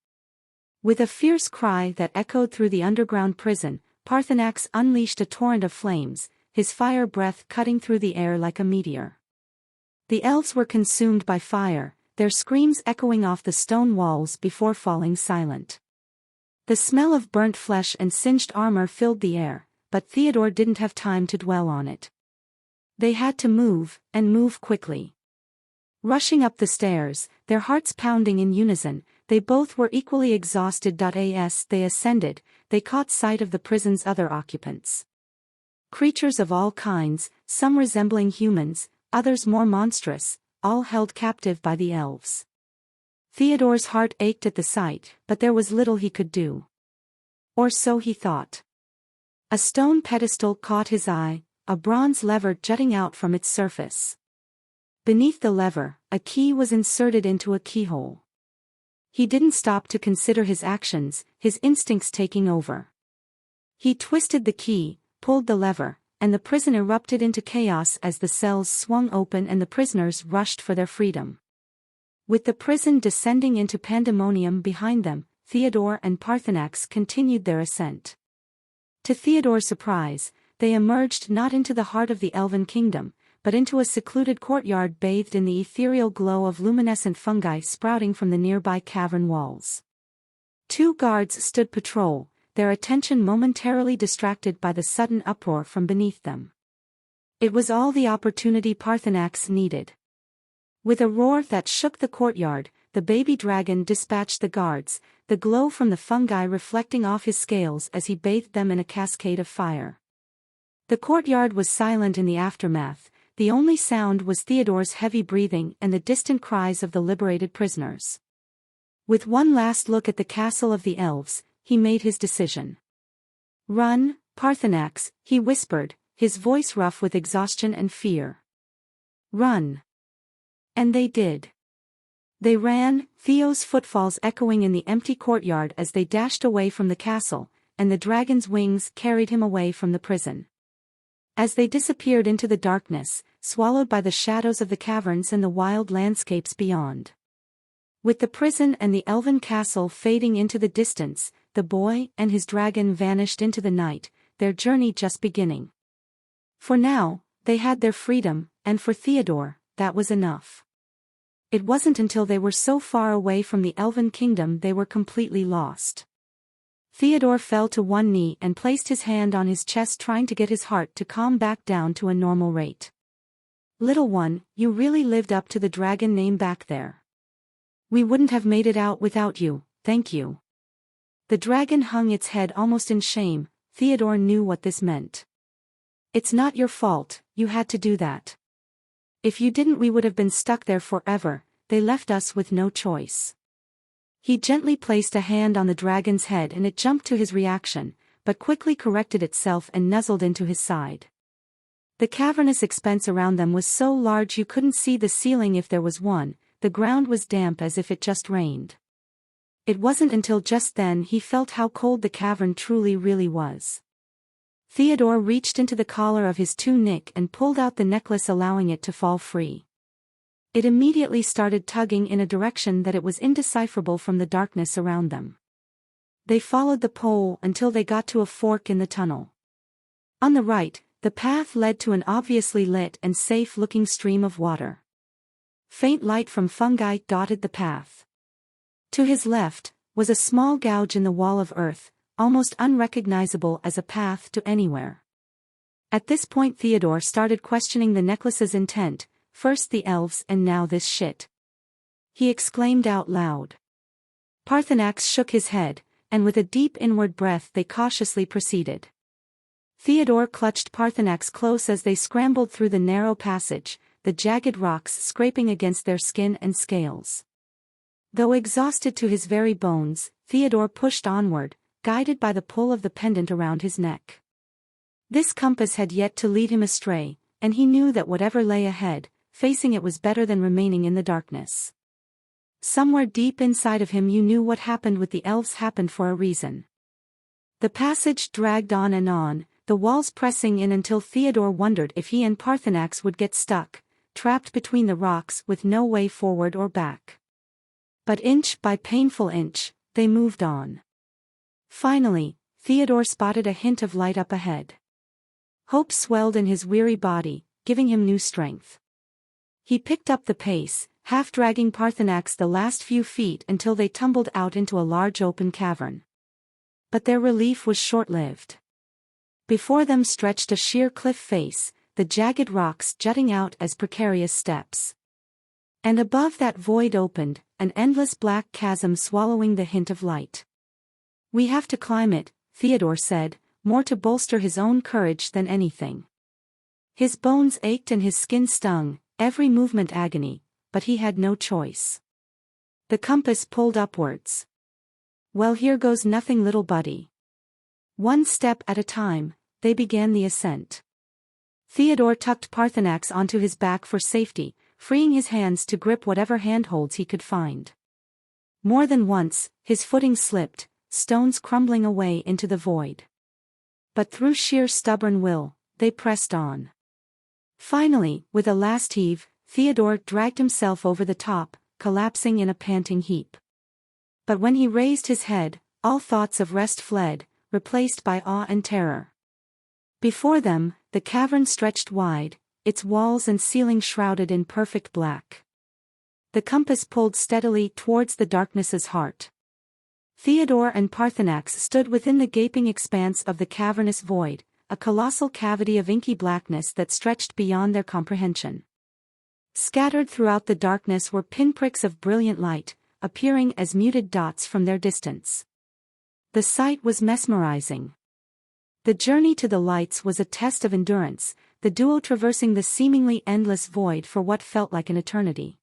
With a fierce cry that echoed through the underground prison, Parthenax unleashed a torrent of flames, his fire breath cutting through the air like a meteor. The elves were consumed by fire, their screams echoing off the stone walls before falling silent. The smell of burnt flesh and singed armor filled the air, but Theodore didn't have time to dwell on it. They had to move, and move quickly. Rushing up the stairs, their hearts pounding in unison, they both were equally exhausted. As they ascended, they caught sight of the prison's other occupants. Creatures of all kinds, some resembling humans, others more monstrous, all held captive by the elves. Theodore's heart ached at the sight, but there was little he could do. Or so he thought. A stone pedestal caught his eye, a bronze lever jutting out from its surface. Beneath the lever, a key was inserted into a keyhole. He didn't stop to consider his actions, his instincts taking over. He twisted the key, pulled the lever, and the prison erupted into chaos as the cells swung open and the prisoners rushed for their freedom. With the prison descending into pandemonium behind them, Theodore and Parthenax continued their ascent. To Theodore's surprise, they emerged not into the heart of the elven kingdom, but into a secluded courtyard bathed in the ethereal glow of luminescent fungi sprouting from the nearby cavern walls. 2 guards stood patrol, their attention momentarily distracted by the sudden uproar from beneath them. It was all the opportunity Parthenax needed. With a roar that shook the courtyard, the baby dragon dispatched the guards, the glow from the fungi reflecting off his scales as he bathed them in a cascade of fire. The courtyard was silent in the aftermath. The only sound was Theodore's heavy breathing and the distant cries of the liberated prisoners. With one last look at the castle of the elves, he made his decision. "Run, Parthenax," he whispered, his voice rough with exhaustion and fear. "Run." And they did. They ran, Theo's footfalls echoing in the empty courtyard as they dashed away from the castle, and the dragon's wings carried him away from the prison. As they disappeared into the darkness, swallowed by the shadows of the caverns and the wild landscapes beyond. With the prison and the elven castle fading into the distance, the boy and his dragon vanished into the night, their journey just beginning. For now, they had their freedom, and for Theodore, that was enough. It wasn't until they were so far away from the elven kingdom they were completely lost. Theodore fell to one knee and placed his hand on his chest, trying to get his heart to calm back down to a normal rate. "Little one, you really lived up to the dragon name back there. We wouldn't have made it out without you, thank you." The dragon hung its head almost in shame. Theodore knew what this meant. "It's not your fault, you had to do that. If you didn't, we would have been stuck there forever. They left us with no choice." He gently placed a hand on the dragon's head and it jumped to his reaction, but quickly corrected itself and nuzzled into his side. The cavernous expanse around them was so large you couldn't see the ceiling if there was one. The ground was damp as if it just rained. It wasn't until just then he felt how cold the cavern truly really was. Theodore reached into the collar of his tunic and pulled out the necklace, allowing it to fall free. It immediately started tugging in a direction that it was indecipherable from the darkness around them. They followed the pole until they got to a fork in the tunnel. On the right, the path led to an obviously lit and safe-looking stream of water. Faint light from fungi dotted the path. To his left, was a small gouge in the wall of earth, almost unrecognizable as a path to anywhere. At this point Theodore started questioning the necklace's intent, first the elves and now this shit. He exclaimed out loud. Parthenax shook his head, and with a deep inward breath they cautiously proceeded. Theodore clutched Parthenax close as they scrambled through the narrow passage, the jagged rocks scraping against their skin and scales. Though exhausted to his very bones, Theodore pushed onward, guided by the pull of the pendant around his neck. This compass had yet to lead him astray, and he knew that whatever lay ahead, facing it was better than remaining in the darkness. Somewhere deep inside of him you knew what happened with the elves happened for a reason. The passage dragged on and on, the walls pressing in until Theodore wondered if he and Parthenax would get stuck, trapped between the rocks with no way forward or back. But inch by painful inch, they moved on. Finally, Theodore spotted a hint of light up ahead. Hope swelled in his weary body, giving him new strength. He picked up the pace, half dragging Parthenax the last few feet until they tumbled out into a large open cavern. But their relief was short-lived. Before them stretched a sheer cliff face, the jagged rocks jutting out as precarious steps. And above that void opened, an endless black chasm swallowing the hint of light. "We have to climb it," Theodore said, more to bolster his own courage than anything. His bones ached and his skin stung, every movement agony, but he had no choice. The compass pulled upwards. "Well, here goes nothing, little buddy." One step at a time, they began the ascent. Theodore tucked Parthenax onto his back for safety, freeing his hands to grip whatever handholds he could find. More than once, his footing slipped, stones crumbling away into the void. But through sheer stubborn will, they pressed on. Finally, with a last heave, Theodore dragged himself over the top, collapsing in a panting heap. But when he raised his head, all thoughts of rest fled, replaced by awe and terror. Before them, the cavern stretched wide, its walls and ceiling shrouded in perfect black. The compass pulled steadily towards the darkness's heart. Theodore and Parthenax stood within the gaping expanse of the cavernous void, a colossal cavity of inky blackness that stretched beyond their comprehension. Scattered throughout the darkness were pinpricks of brilliant light, appearing as muted dots from their distance. The sight was mesmerizing. The journey to the lights was a test of endurance, the duo traversing the seemingly endless void for what felt like an eternity.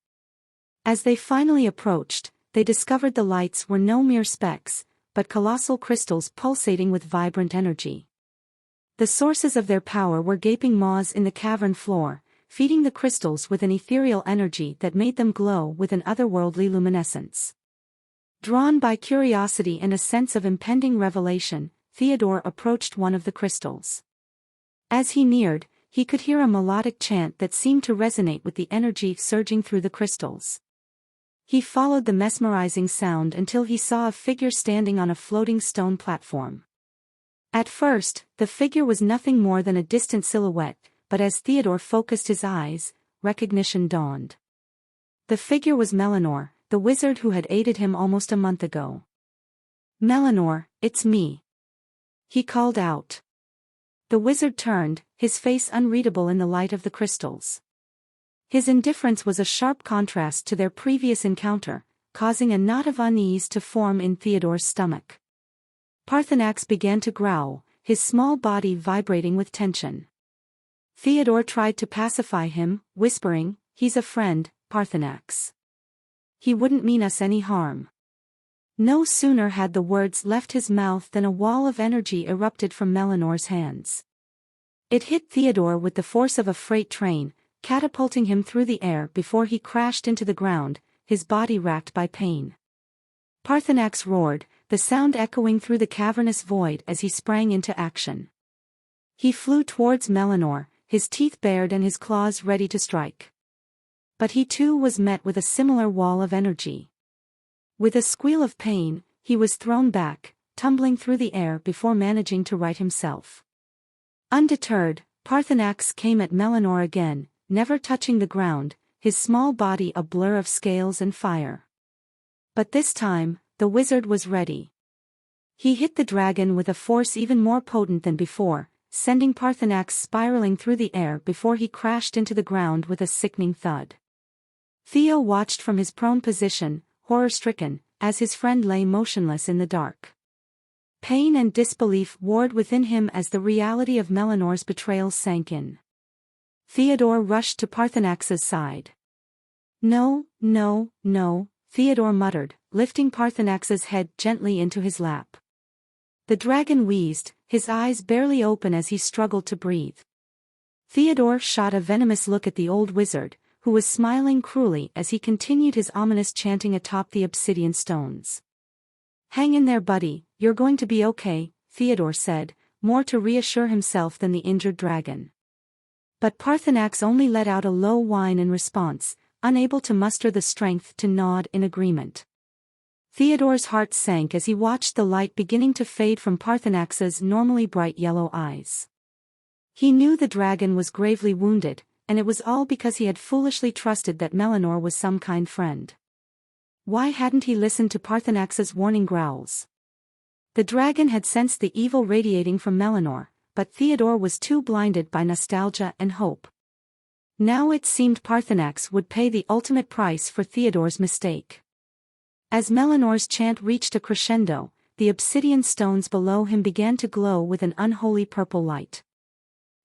As they finally approached, they discovered the lights were no mere specks, but colossal crystals pulsating with vibrant energy. The sources of their power were gaping maws in the cavern floor, feeding the crystals with an ethereal energy that made them glow with an otherworldly luminescence. Drawn by curiosity and a sense of impending revelation, Theodore approached one of the crystals. As he neared, he could hear a melodic chant that seemed to resonate with the energy surging through the crystals. He followed the mesmerizing sound until he saw a figure standing on a floating stone platform. At first, the figure was nothing more than a distant silhouette, but as Theodore focused his eyes, recognition dawned. The figure was Melanor, the wizard who had aided him almost a month ago. "Melanor, it's me," he called out. The wizard turned, his face unreadable in the light of the crystals. His indifference was a sharp contrast to their previous encounter, causing a knot of unease to form in Theodore's stomach. Parthenax began to growl, his small body vibrating with tension. Theodore tried to pacify him, whispering, "He's a friend, Parthenax. He wouldn't mean us any harm." No sooner had the words left his mouth than a wall of energy erupted from Melanor's hands. It hit Theodore with the force of a freight train, catapulting him through the air before he crashed into the ground, his body racked by pain. Parthenax roared, the sound echoing through the cavernous void as he sprang into action. He flew towards Melanor, his teeth bared and his claws ready to strike. But he too was met with a similar wall of energy. With a squeal of pain, he was thrown back, tumbling through the air before managing to right himself. Undeterred, Parthenax came at Melanor again, never touching the ground, his small body a blur of scales and fire. But this time, the wizard was ready. He hit the dragon with a force even more potent than before, sending Parthenax spiraling through the air before he crashed into the ground with a sickening thud. Theo watched from his prone position, horror-stricken, as his friend lay motionless in the dark. Pain and disbelief warred within him as the reality of Melanor's betrayal sank in. Theodore rushed to Parthenax's side. "No, no, no," Theodore muttered, lifting Parthenax's head gently into his lap. The dragon wheezed, his eyes barely open as he struggled to breathe. Theodore shot a venomous look at the old wizard, who was smiling cruelly as he continued his ominous chanting atop the obsidian stones. "Hang in there, buddy, you're going to be okay," Theodore said, more to reassure himself than the injured dragon. But Parthenax only let out a low whine in response, unable to muster the strength to nod in agreement. Theodore's heart sank as he watched the light beginning to fade from Parthenax's normally bright yellow eyes. He knew the dragon was gravely wounded, and it was all because he had foolishly trusted that Melanor was some kind friend. Why hadn't he listened to Parthenax's warning growls? The dragon had sensed the evil radiating from Melanor, but Theodore was too blinded by nostalgia and hope. Now it seemed Parthenax would pay the ultimate price for Theodore's mistake. As Melanor's chant reached a crescendo, the obsidian stones below him began to glow with an unholy purple light.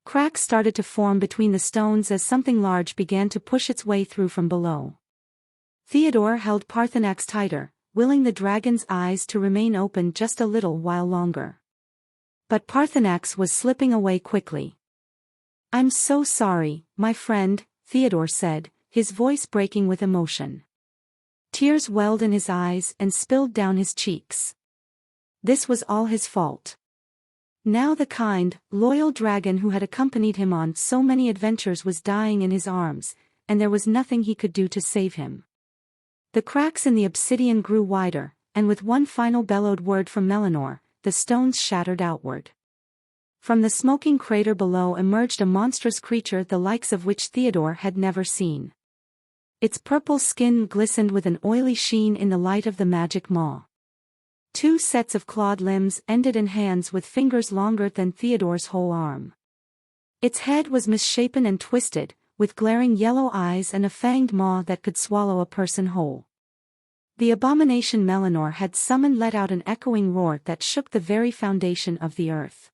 Cracks started to form between the stones as something large began to push its way through from below. Theodore held Parthenax tighter, willing the dragon's eyes to remain open just a little while longer. But Parthenax was slipping away quickly. "I'm so sorry, my friend," Theodore said, his voice breaking with emotion. Tears welled in his eyes and spilled down his cheeks. This was all his fault. Now the kind, loyal dragon who had accompanied him on so many adventures was dying in his arms, and there was nothing he could do to save him. The cracks in the obsidian grew wider, and with one final bellowed word from Melanor, the stones shattered outward. From the smoking crater below emerged a monstrous creature the likes of which Theodore had never seen. Its purple skin glistened with an oily sheen in the light of the magic maw. Two sets of clawed limbs ended in hands with fingers longer than Theodore's whole arm. Its head was misshapen and twisted, with glaring yellow eyes and a fanged maw that could swallow a person whole. The abomination Melanor had summoned let out an echoing roar that shook the very foundation of the earth.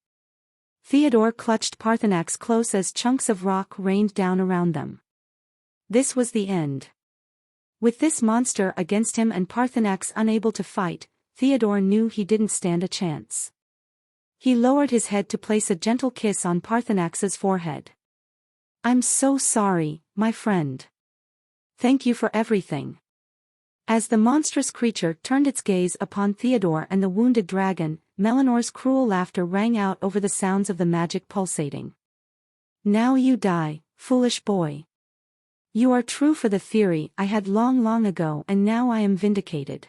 Theodore clutched Parthenax close as chunks of rock rained down around them. This was the end. With this monster against him and Parthenax unable to fight, Theodore knew he didn't stand a chance. He lowered his head to place a gentle kiss on Parthenax's forehead. I'm so sorry, my friend. Thank you for everything. As the monstrous creature turned its gaze upon Theodore and the wounded dragon, Melinor's cruel laughter rang out over the sounds of the magic pulsating. Now you die, foolish boy. You are true for the theory I had long ago, and now I am vindicated.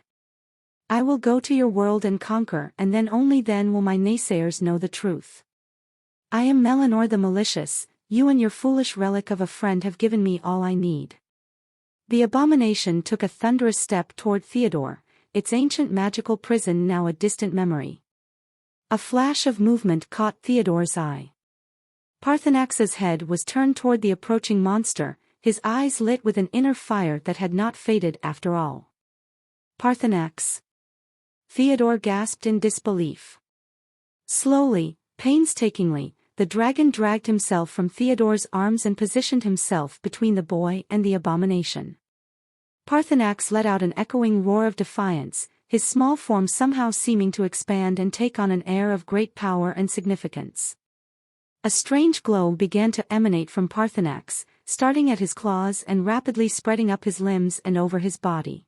I will go to your world and conquer, and then only then will my naysayers know the truth. I am Melinor the malicious. You and your foolish relic of a friend have given me all I need. The abomination took a thunderous step toward Theodore, its ancient magical prison now a distant memory. A flash of movement caught Theodore's eye. Parthenax's head was turned toward the approaching monster, his eyes lit with an inner fire that had not faded after all. Parthenax. Theodore gasped in disbelief. Slowly, painstakingly, the dragon dragged himself from Theodore's arms and positioned himself between the boy and the abomination. Parthenax let out an echoing roar of defiance, his small form somehow seeming to expand and take on an air of great power and significance. A strange glow began to emanate from Parthenax, starting at his claws and rapidly spreading up his limbs and over his body.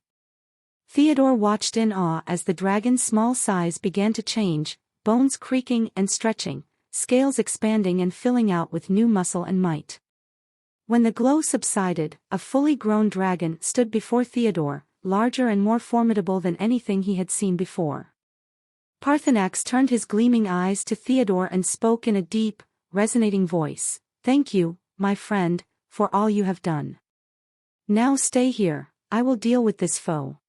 Theodore watched in awe as the dragon's small size began to change, bones creaking and stretching, scales expanding and filling out with new muscle and might. When the glow subsided, a fully grown dragon stood before Theodore, larger and more formidable than anything he had seen before. Parthenax turned his gleaming eyes to Theodore and spoke in a deep, resonating voice, "Thank you, my friend, for all you have done. Now stay here, I will deal with this foe."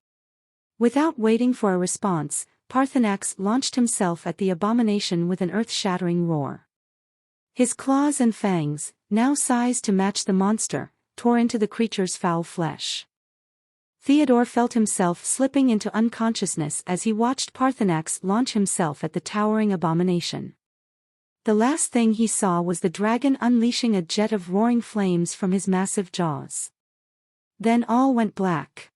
Without waiting for a response, Parthenax launched himself at the abomination with an earth-shattering roar. His claws and fangs, now sized to match the monster, tore into the creature's foul flesh. Theodore felt himself slipping into unconsciousness as he watched Parthenax launch himself at the towering abomination. The last thing he saw was the dragon unleashing a jet of roaring flames from his massive jaws. Then all went black.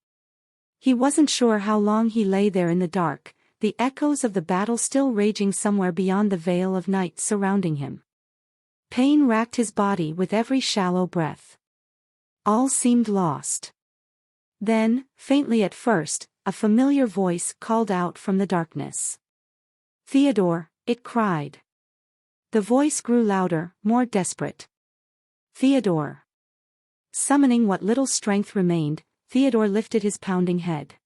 He wasn't sure how long he lay there in the dark, the echoes of the battle still raging somewhere beyond the veil of night surrounding him. Pain racked his body with every shallow breath. All seemed lost. Then, faintly at first, a familiar voice called out from the darkness. "Theodore," it cried. The voice grew louder, more desperate. "Theodore." Summoning what little strength remained, Theodore lifted his pounding head.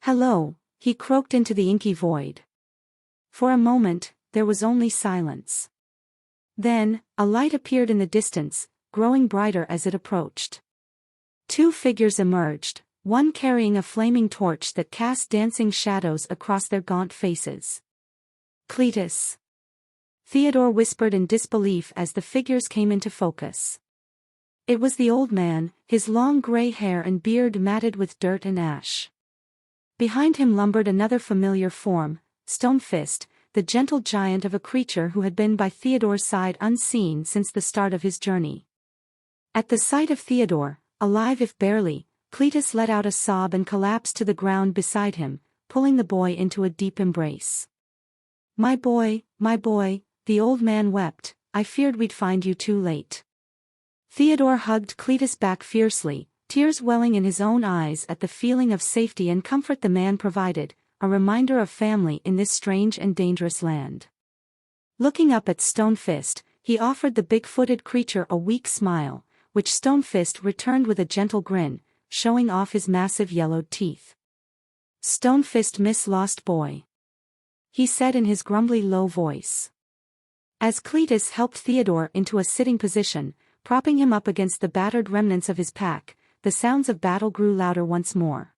"Hello," he croaked into the inky void. For a moment, there was only silence. Then, a light appeared in the distance, growing brighter as it approached. Two figures emerged, one carrying a flaming torch that cast dancing shadows across their gaunt faces. "Cletus." Theodore whispered in disbelief as the figures came into focus. It was the old man, his long gray hair and beard matted with dirt and ash. Behind him lumbered another familiar form, Stonefist, the gentle giant of a creature who had been by Theodore's side unseen since the start of his journey. At the sight of Theodore, alive if barely, Cletus let out a sob and collapsed to the ground beside him, pulling the boy into a deep embrace. My boy," the old man wept, "I feared we'd find you too late." Theodore hugged Cletus back fiercely, tears welling in his own eyes at the feeling of safety and comfort the man provided, a reminder of family in this strange and dangerous land. Looking up at Stonefist, he offered the big-footed creature a weak smile, which Stonefist returned with a gentle grin, showing off his massive yellowed teeth. "Stonefist miss lost boy," he said in his grumbly low voice. As Cletus helped Theodore into a sitting position, propping him up against the battered remnants of his pack, the sounds of battle grew louder once more.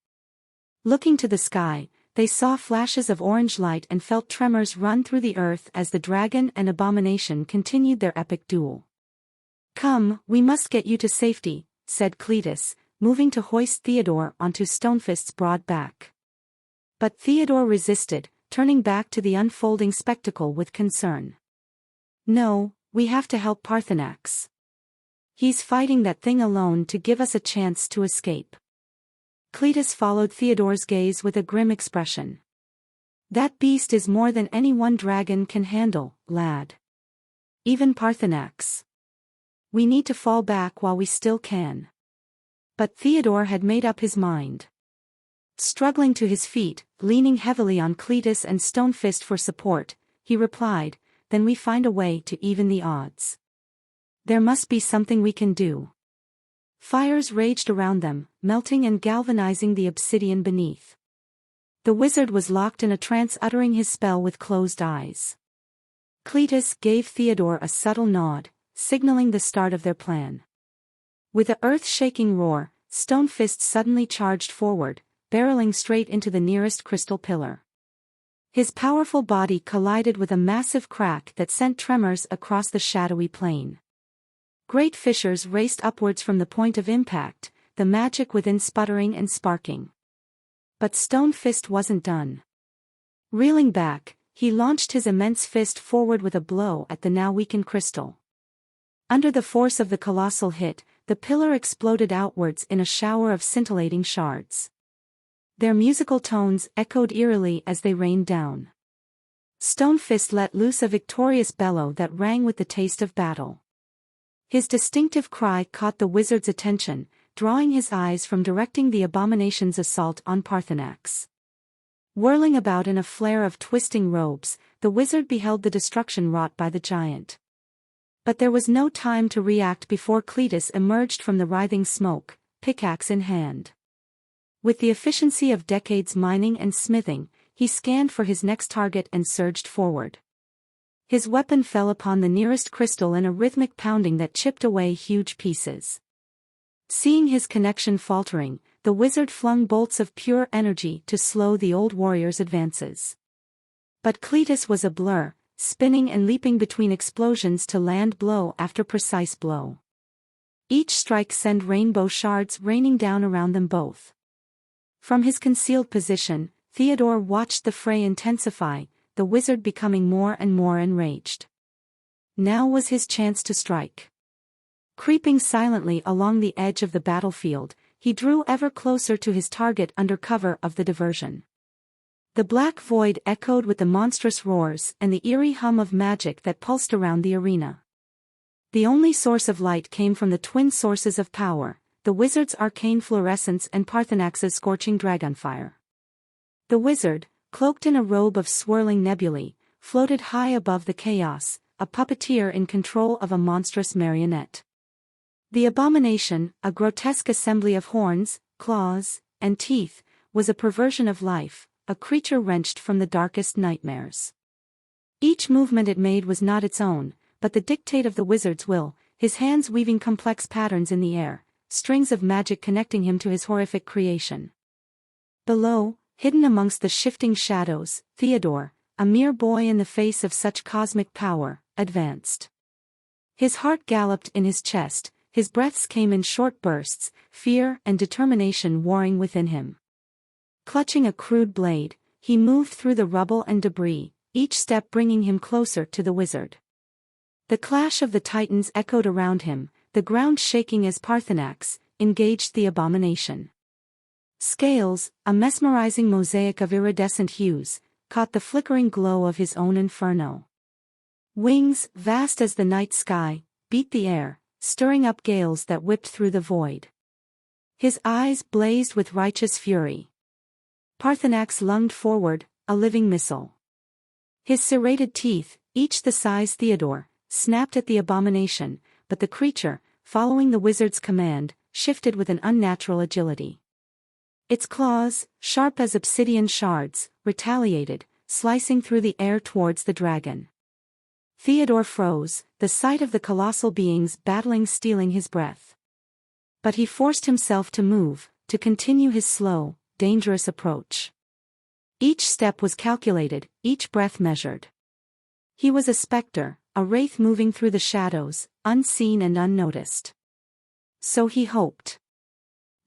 Looking to the sky, they saw flashes of orange light and felt tremors run through the earth as the dragon and abomination continued their epic duel. "Come, we must get you to safety," said Cletus, moving to hoist Theodore onto Stonefist's broad back. But Theodore resisted, turning back to the unfolding spectacle with concern. "No, we have to help Parthenax. He's fighting that thing alone to give us a chance to escape." Cletus followed Theodore's gaze with a grim expression. "That beast is more than any one dragon can handle, lad. Even Parthenax." We need to fall back while we still can. But Theodore had made up his mind. Struggling to his feet, leaning heavily on Cletus and Stonefist for support, he replied, "Then we find a way to even the odds. There must be something we can do." Fires raged around them, melting and galvanizing the obsidian beneath. The wizard was locked in a trance, uttering his spell with closed eyes. Cletus gave Theodore a subtle nod, signaling the start of their plan. With a earth-shaking roar, Stonefist suddenly charged forward, barreling straight into the nearest crystal pillar. His powerful body collided with a massive crack that sent tremors across the shadowy plain. Great fissures raced upwards from the point of impact, the magic within sputtering and sparking. But Stonefist wasn't done. Reeling back, he launched his immense fist forward with a blow at the now weakened crystal. Under the force of the colossal hit, the pillar exploded outwards in a shower of scintillating shards. Their musical tones echoed eerily as they rained down. Stonefist let loose a victorious bellow that rang with the taste of battle. His distinctive cry caught the wizard's attention, drawing his eyes from directing the abomination's assault on Parthenax. Whirling about in a flare of twisting robes, the wizard beheld the destruction wrought by the giant. But there was no time to react before Cletus emerged from the writhing smoke, pickaxe in hand. With the efficiency of decades mining and smithing, he scanned for his next target and surged forward. His weapon fell upon the nearest crystal in a rhythmic pounding that chipped away huge pieces. Seeing his connection faltering, the wizard flung bolts of pure energy to slow the old warrior's advances. But Cletus was a blur, spinning and leaping between explosions to land blow after precise blow. Each strike sent rainbow shards raining down around them both. From his concealed position, Theodore watched the fray intensify, the wizard becoming more and more enraged. Now was his chance to strike. Creeping silently along the edge of the battlefield, he drew ever closer to his target under cover of the diversion. The black void echoed with the monstrous roars and the eerie hum of magic that pulsed around the arena. The only source of light came from the twin sources of power, the wizard's arcane fluorescence and Parthenax's scorching dragonfire. The wizard, cloaked in a robe of swirling nebulae, floated high above the chaos, a puppeteer in control of a monstrous marionette. The abomination, a grotesque assembly of horns, claws, and teeth, was a perversion of life, a creature wrenched from the darkest nightmares. Each movement it made was not its own, but the dictate of the wizard's will, his hands weaving complex patterns in the air, strings of magic connecting him to his horrific creation. Below, hidden amongst the shifting shadows, Theodore, a mere boy in the face of such cosmic power, advanced. His heart galloped in his chest, his breaths came in short bursts, fear and determination warring within him. Clutching a crude blade, he moved through the rubble and debris, each step bringing him closer to the wizard. The clash of the titans echoed around him, the ground shaking as Parthenax engaged the abomination. Scales, a mesmerizing mosaic of iridescent hues, caught the flickering glow of his own inferno. Wings, vast as the night sky, beat the air, stirring up gales that whipped through the void. His eyes blazed with righteous fury. Parthenax lunged forward, a living missile. His serrated teeth, each the size Theodore, snapped at the abomination, but the creature, following the wizard's command, shifted with an unnatural agility. Its claws, sharp as obsidian shards, retaliated, slicing through the air towards the dragon. Theodore froze, the sight of the colossal beings battling stealing his breath. But he forced himself to move, to continue his slow, dangerous approach. Each step was calculated, each breath measured. He was a specter, a wraith moving through the shadows, unseen and unnoticed. So he hoped.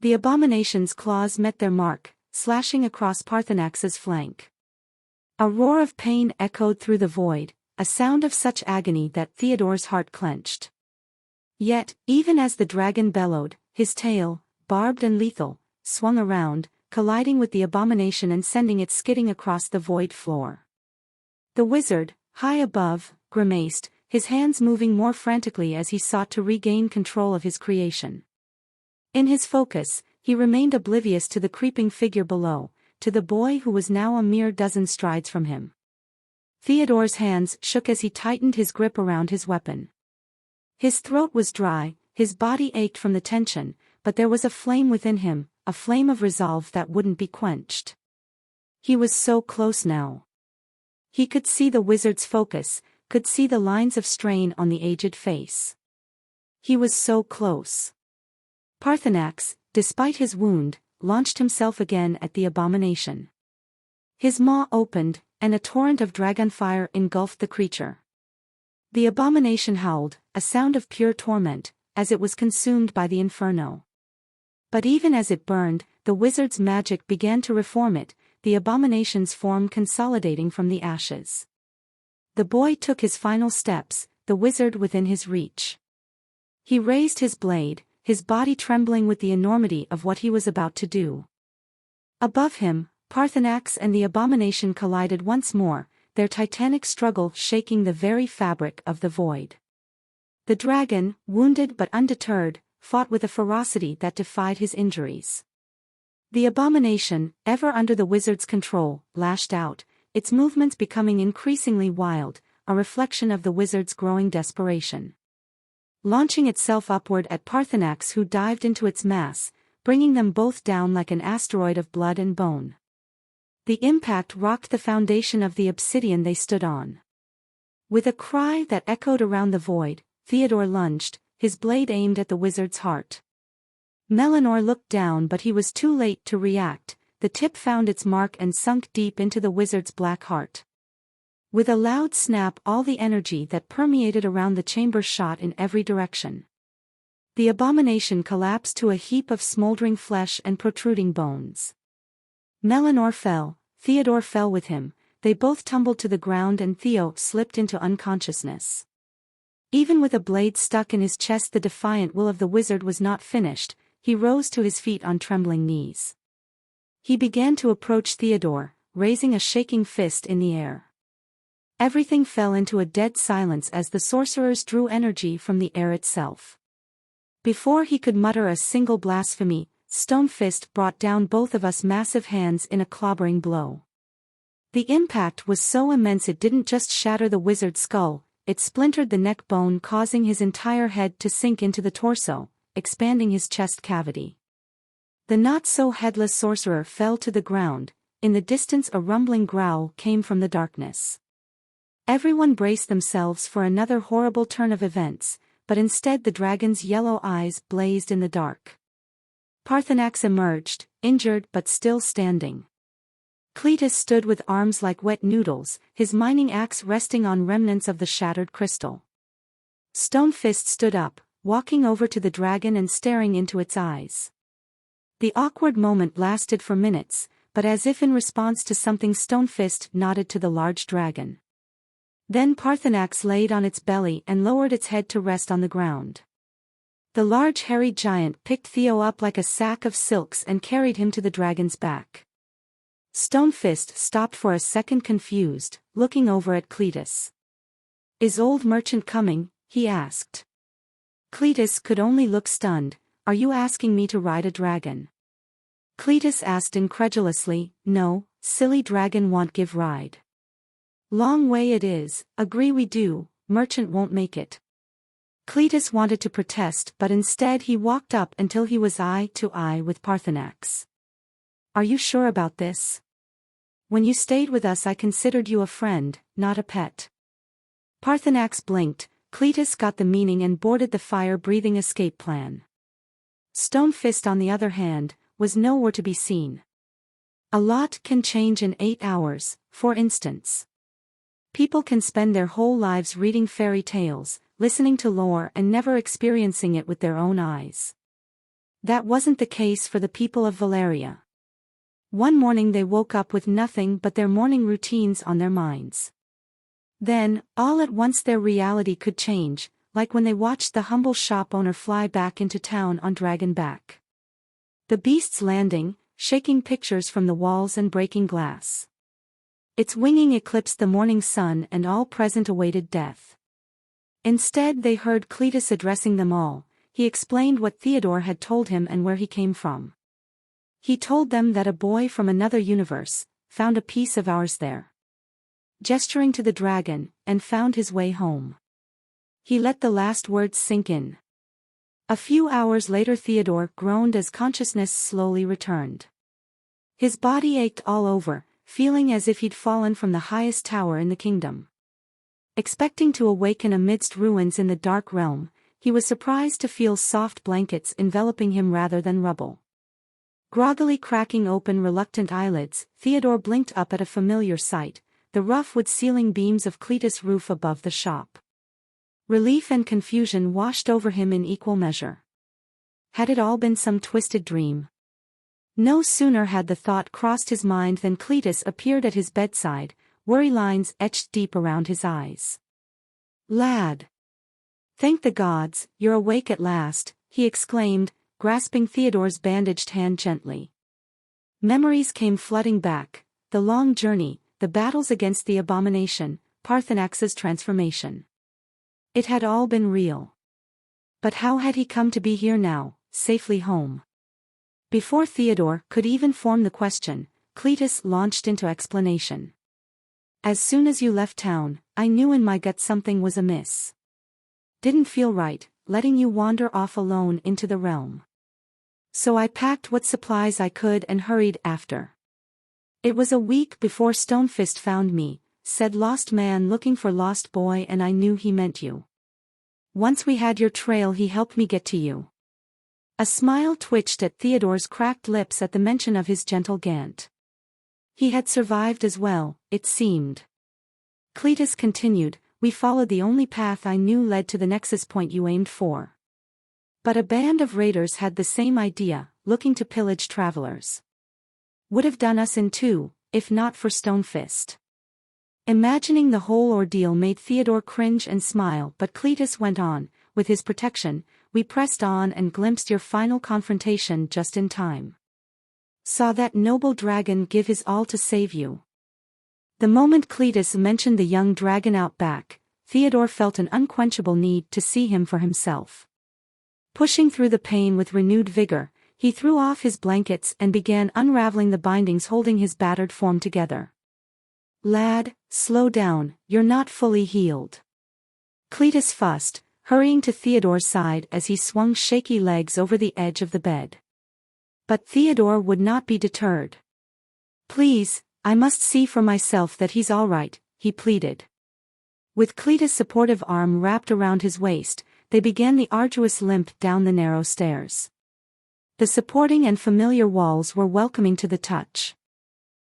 The abomination's claws met their mark, slashing across Parthenax's flank. A roar of pain echoed through the void, a sound of such agony that Theodore's heart clenched. Yet, even as the dragon bellowed, his tail, barbed and lethal, swung around, colliding with the abomination and sending it skidding across the void floor. The wizard, high above, grimaced, his hands moving more frantically as he sought to regain control of his creation. In his focus, he remained oblivious to the creeping figure below, to the boy who was now a mere dozen strides from him. Theodore's hands shook as he tightened his grip around his weapon. His throat was dry, his body ached from the tension, but there was a flame within him, a flame of resolve that wouldn't be quenched. He was so close now. He could see the wizard's focus, could see the lines of strain on the aged face. He was so close. Parthenax, despite his wound, launched himself again at the abomination. His maw opened, and a torrent of dragonfire engulfed the creature. The abomination howled, a sound of pure torment, as it was consumed by the inferno. But even as it burned, the wizard's magic began to reform it, the abomination's form consolidating from the ashes. The boy took his final steps, the wizard within his reach. He raised his blade, his body trembling with the enormity of what he was about to do. Above him, Parthenax and the abomination collided once more, their titanic struggle shaking the very fabric of the void. The dragon, wounded but undeterred, fought with a ferocity that defied his injuries. The abomination, ever under the wizard's control, lashed out, its movements becoming increasingly wild, a reflection of the wizard's growing desperation. Launching itself upward at Parthenax, who dived into its mass, bringing them both down like an asteroid of blood and bone. The impact rocked the foundation of the obsidian they stood on. With a cry that echoed around the void, Theodore lunged, his blade aimed at the wizard's heart. Mellinor looked down, but he was too late to react. The tip found its mark and sunk deep into the wizard's black heart. With a loud snap, all the energy that permeated around the chamber shot in every direction. The abomination collapsed to a heap of smoldering flesh and protruding bones. Mellinor fell, Theodore fell with him, they both tumbled to the ground and Theo slipped into unconsciousness. Even with a blade stuck in his chest, the defiant will of the wizard was not finished. He rose to his feet on trembling knees. He began to approach Theodore, raising a shaking fist in the air. Everything fell into a dead silence as the sorcerers drew energy from the air itself. Before he could mutter a single blasphemy, Stone Fist brought down both of us massive hands in a clobbering blow. The impact was so immense it didn't just shatter the wizard's skull, it splintered the neck bone, causing his entire head to sink into the torso, expanding his chest cavity. The not-so-headless sorcerer fell to the ground. In the distance a rumbling growl came from the darkness. Everyone braced themselves for another horrible turn of events, but instead the dragon's yellow eyes blazed in the dark. Parthenax emerged, injured but still standing. Cletus stood with arms like wet noodles, his mining axe resting on remnants of the shattered crystal. Stone Fist stood up, walking over to the dragon and staring into its eyes. The awkward moment lasted for minutes, but as if in response to something, Stone Fist nodded to the large dragon. Then Parthenax laid on its belly and lowered its head to rest on the ground. The large hairy giant picked Theo up like a sack of silks and carried him to the dragon's back. Stone Fist stopped for a second, confused, looking over at Cletus. "Is old merchant coming?" he asked. Cletus could only look stunned. "Are you asking me to ride a dragon?" Cletus asked incredulously. "No, silly dragon won't give ride." "Long way it is, agree we do, merchant won't make it." Cletus wanted to protest, but instead he walked up until he was eye to eye with Parthenax. "Are you sure about this? When you stayed with us I considered you a friend, not a pet." Parthenax blinked. Cletus got the meaning and boarded the fire-breathing escape plan. Stone Fist, on the other hand, was nowhere to be seen. A lot can change in 8 hours, for instance. People can spend their whole lives reading fairy tales, listening to lore and never experiencing it with their own eyes. That wasn't the case for the people of Valeria. One morning they woke up with nothing but their morning routines on their minds. Then, all at once their reality could change, like when they watched the humble shop owner fly back into town on Dragonback. The beast's landing, shaking pictures from the walls and breaking glass. Its winging eclipsed the morning sun and all present awaited death. Instead they heard Cletus addressing them all. He explained what Theodore had told him and where he came from. He told them that a boy from another universe found a piece of ours there, gesturing to the dragon, and found his way home. He let the last words sink in. A few hours later Theodore groaned as consciousness slowly returned. His body ached all over, feeling as if he'd fallen from the highest tower in the kingdom. Expecting to awaken amidst ruins in the dark realm, he was surprised to feel soft blankets enveloping him rather than rubble. Groggily cracking open reluctant eyelids, Theodore blinked up at a familiar sight, the rough wood ceiling beams of Cletus' roof above the shop. Relief and confusion washed over him in equal measure. Had it all been some twisted dream? No sooner had the thought crossed his mind than Cletus appeared at his bedside, worry lines etched deep around his eyes. "Lad! Thank the gods, you're awake at last," he exclaimed, grasping Theodore's bandaged hand gently. Memories came flooding back, the long journey, the battles against the abomination, Parthenax's transformation. It had all been real. But how had he come to be here now, safely home? Before Theodore could even form the question, Cletus launched into explanation. "As soon as you left town, I knew in my gut something was amiss. Didn't feel right, letting you wander off alone into the realm. So I packed what supplies I could and hurried after. It was a week before Stonefist found me," said Lost Man looking for Lost Boy, "and I knew he meant you. Once we had your trail he helped me get to you." A smile twitched at Theodore's cracked lips at the mention of his gentle Gant. He had survived as well, it seemed. Cletus continued, "We followed the only path I knew led to the nexus point you aimed for. But a band of raiders had the same idea, looking to pillage travelers. Would have done us in two, if not for Stonefist." Imagining the whole ordeal made Theodore cringe and smile, but Cletus went on, "With his protection, we pressed on and glimpsed your final confrontation just in time. Saw that noble dragon give his all to save you." The moment Cletus mentioned the young dragon out back, Theodore felt an unquenchable need to see him for himself. Pushing through the pain with renewed vigor, he threw off his blankets and began unraveling the bindings holding his battered form together. "Lad, slow down, you're not fully healed," Cletus fussed, hurrying to Theodore's side as he swung shaky legs over the edge of the bed. But Theodore would not be deterred. "Please, I must see for myself that he's all right," he pleaded. With Cletus' supportive arm wrapped around his waist, they began the arduous limp down the narrow stairs. The supporting and familiar walls were welcoming to the touch.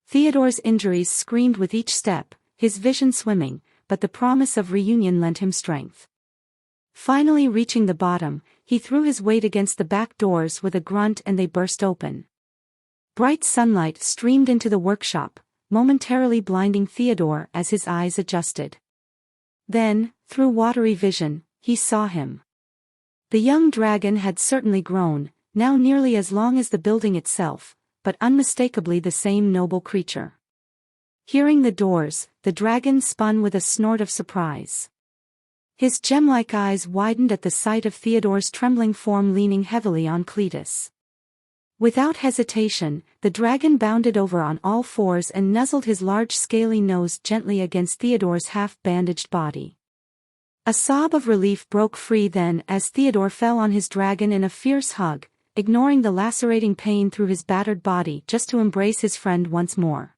Theodore's injuries screamed with each step, his vision swimming, but the promise of reunion lent him strength. Finally reaching the bottom, he threw his weight against the back doors with a grunt and they burst open. Bright sunlight streamed into the workshop, momentarily blinding Theodore as his eyes adjusted. Then, through watery vision, he saw him. The young dragon had certainly grown, now nearly as long as the building itself, but unmistakably the same noble creature. Hearing the doors, the dragon spun with a snort of surprise. His gem-like eyes widened at the sight of Theodore's trembling form leaning heavily on Cletus. Without hesitation, the dragon bounded over on all fours and nuzzled his large scaly nose gently against Theodore's half-bandaged body. A sob of relief broke free then as Theodore fell on his dragon in a fierce hug, ignoring the lacerating pain through his battered body just to embrace his friend once more.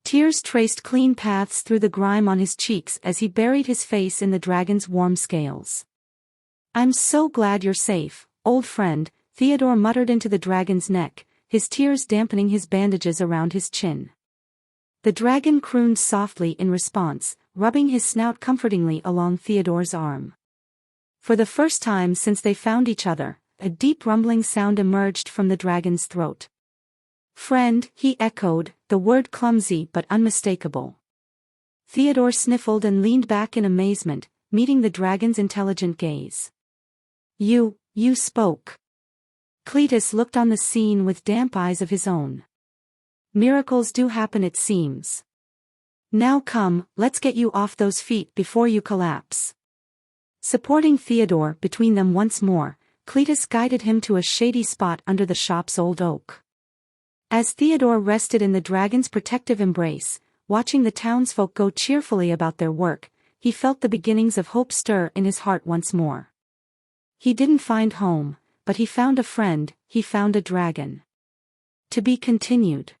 Tears traced clean paths through the grime on his cheeks as he buried his face in the dragon's warm scales. "I'm so glad you're safe, old friend," Theodore muttered into the dragon's neck, his tears dampening his bandages around his chin. The dragon crooned softly in response, rubbing his snout comfortingly along Theodore's arm. For the first time since they found each other, a deep rumbling sound emerged from the dragon's throat. "Friend," he echoed, the word clumsy but unmistakable. Theodore sniffled and leaned back in amazement, meeting the dragon's intelligent gaze. You spoke." Cletus looked on the scene with damp eyes of his own. "Miracles do happen, it seems. Now come, let's get you off those feet before you collapse." Supporting Theodore between them once more, Cletus guided him to a shady spot under the shop's old oak. As Theodore rested in the dragon's protective embrace, watching the townsfolk go cheerfully about their work, he felt the beginnings of hope stir in his heart once more. He didn't find home, but he found a friend, he found a dragon. To be continued.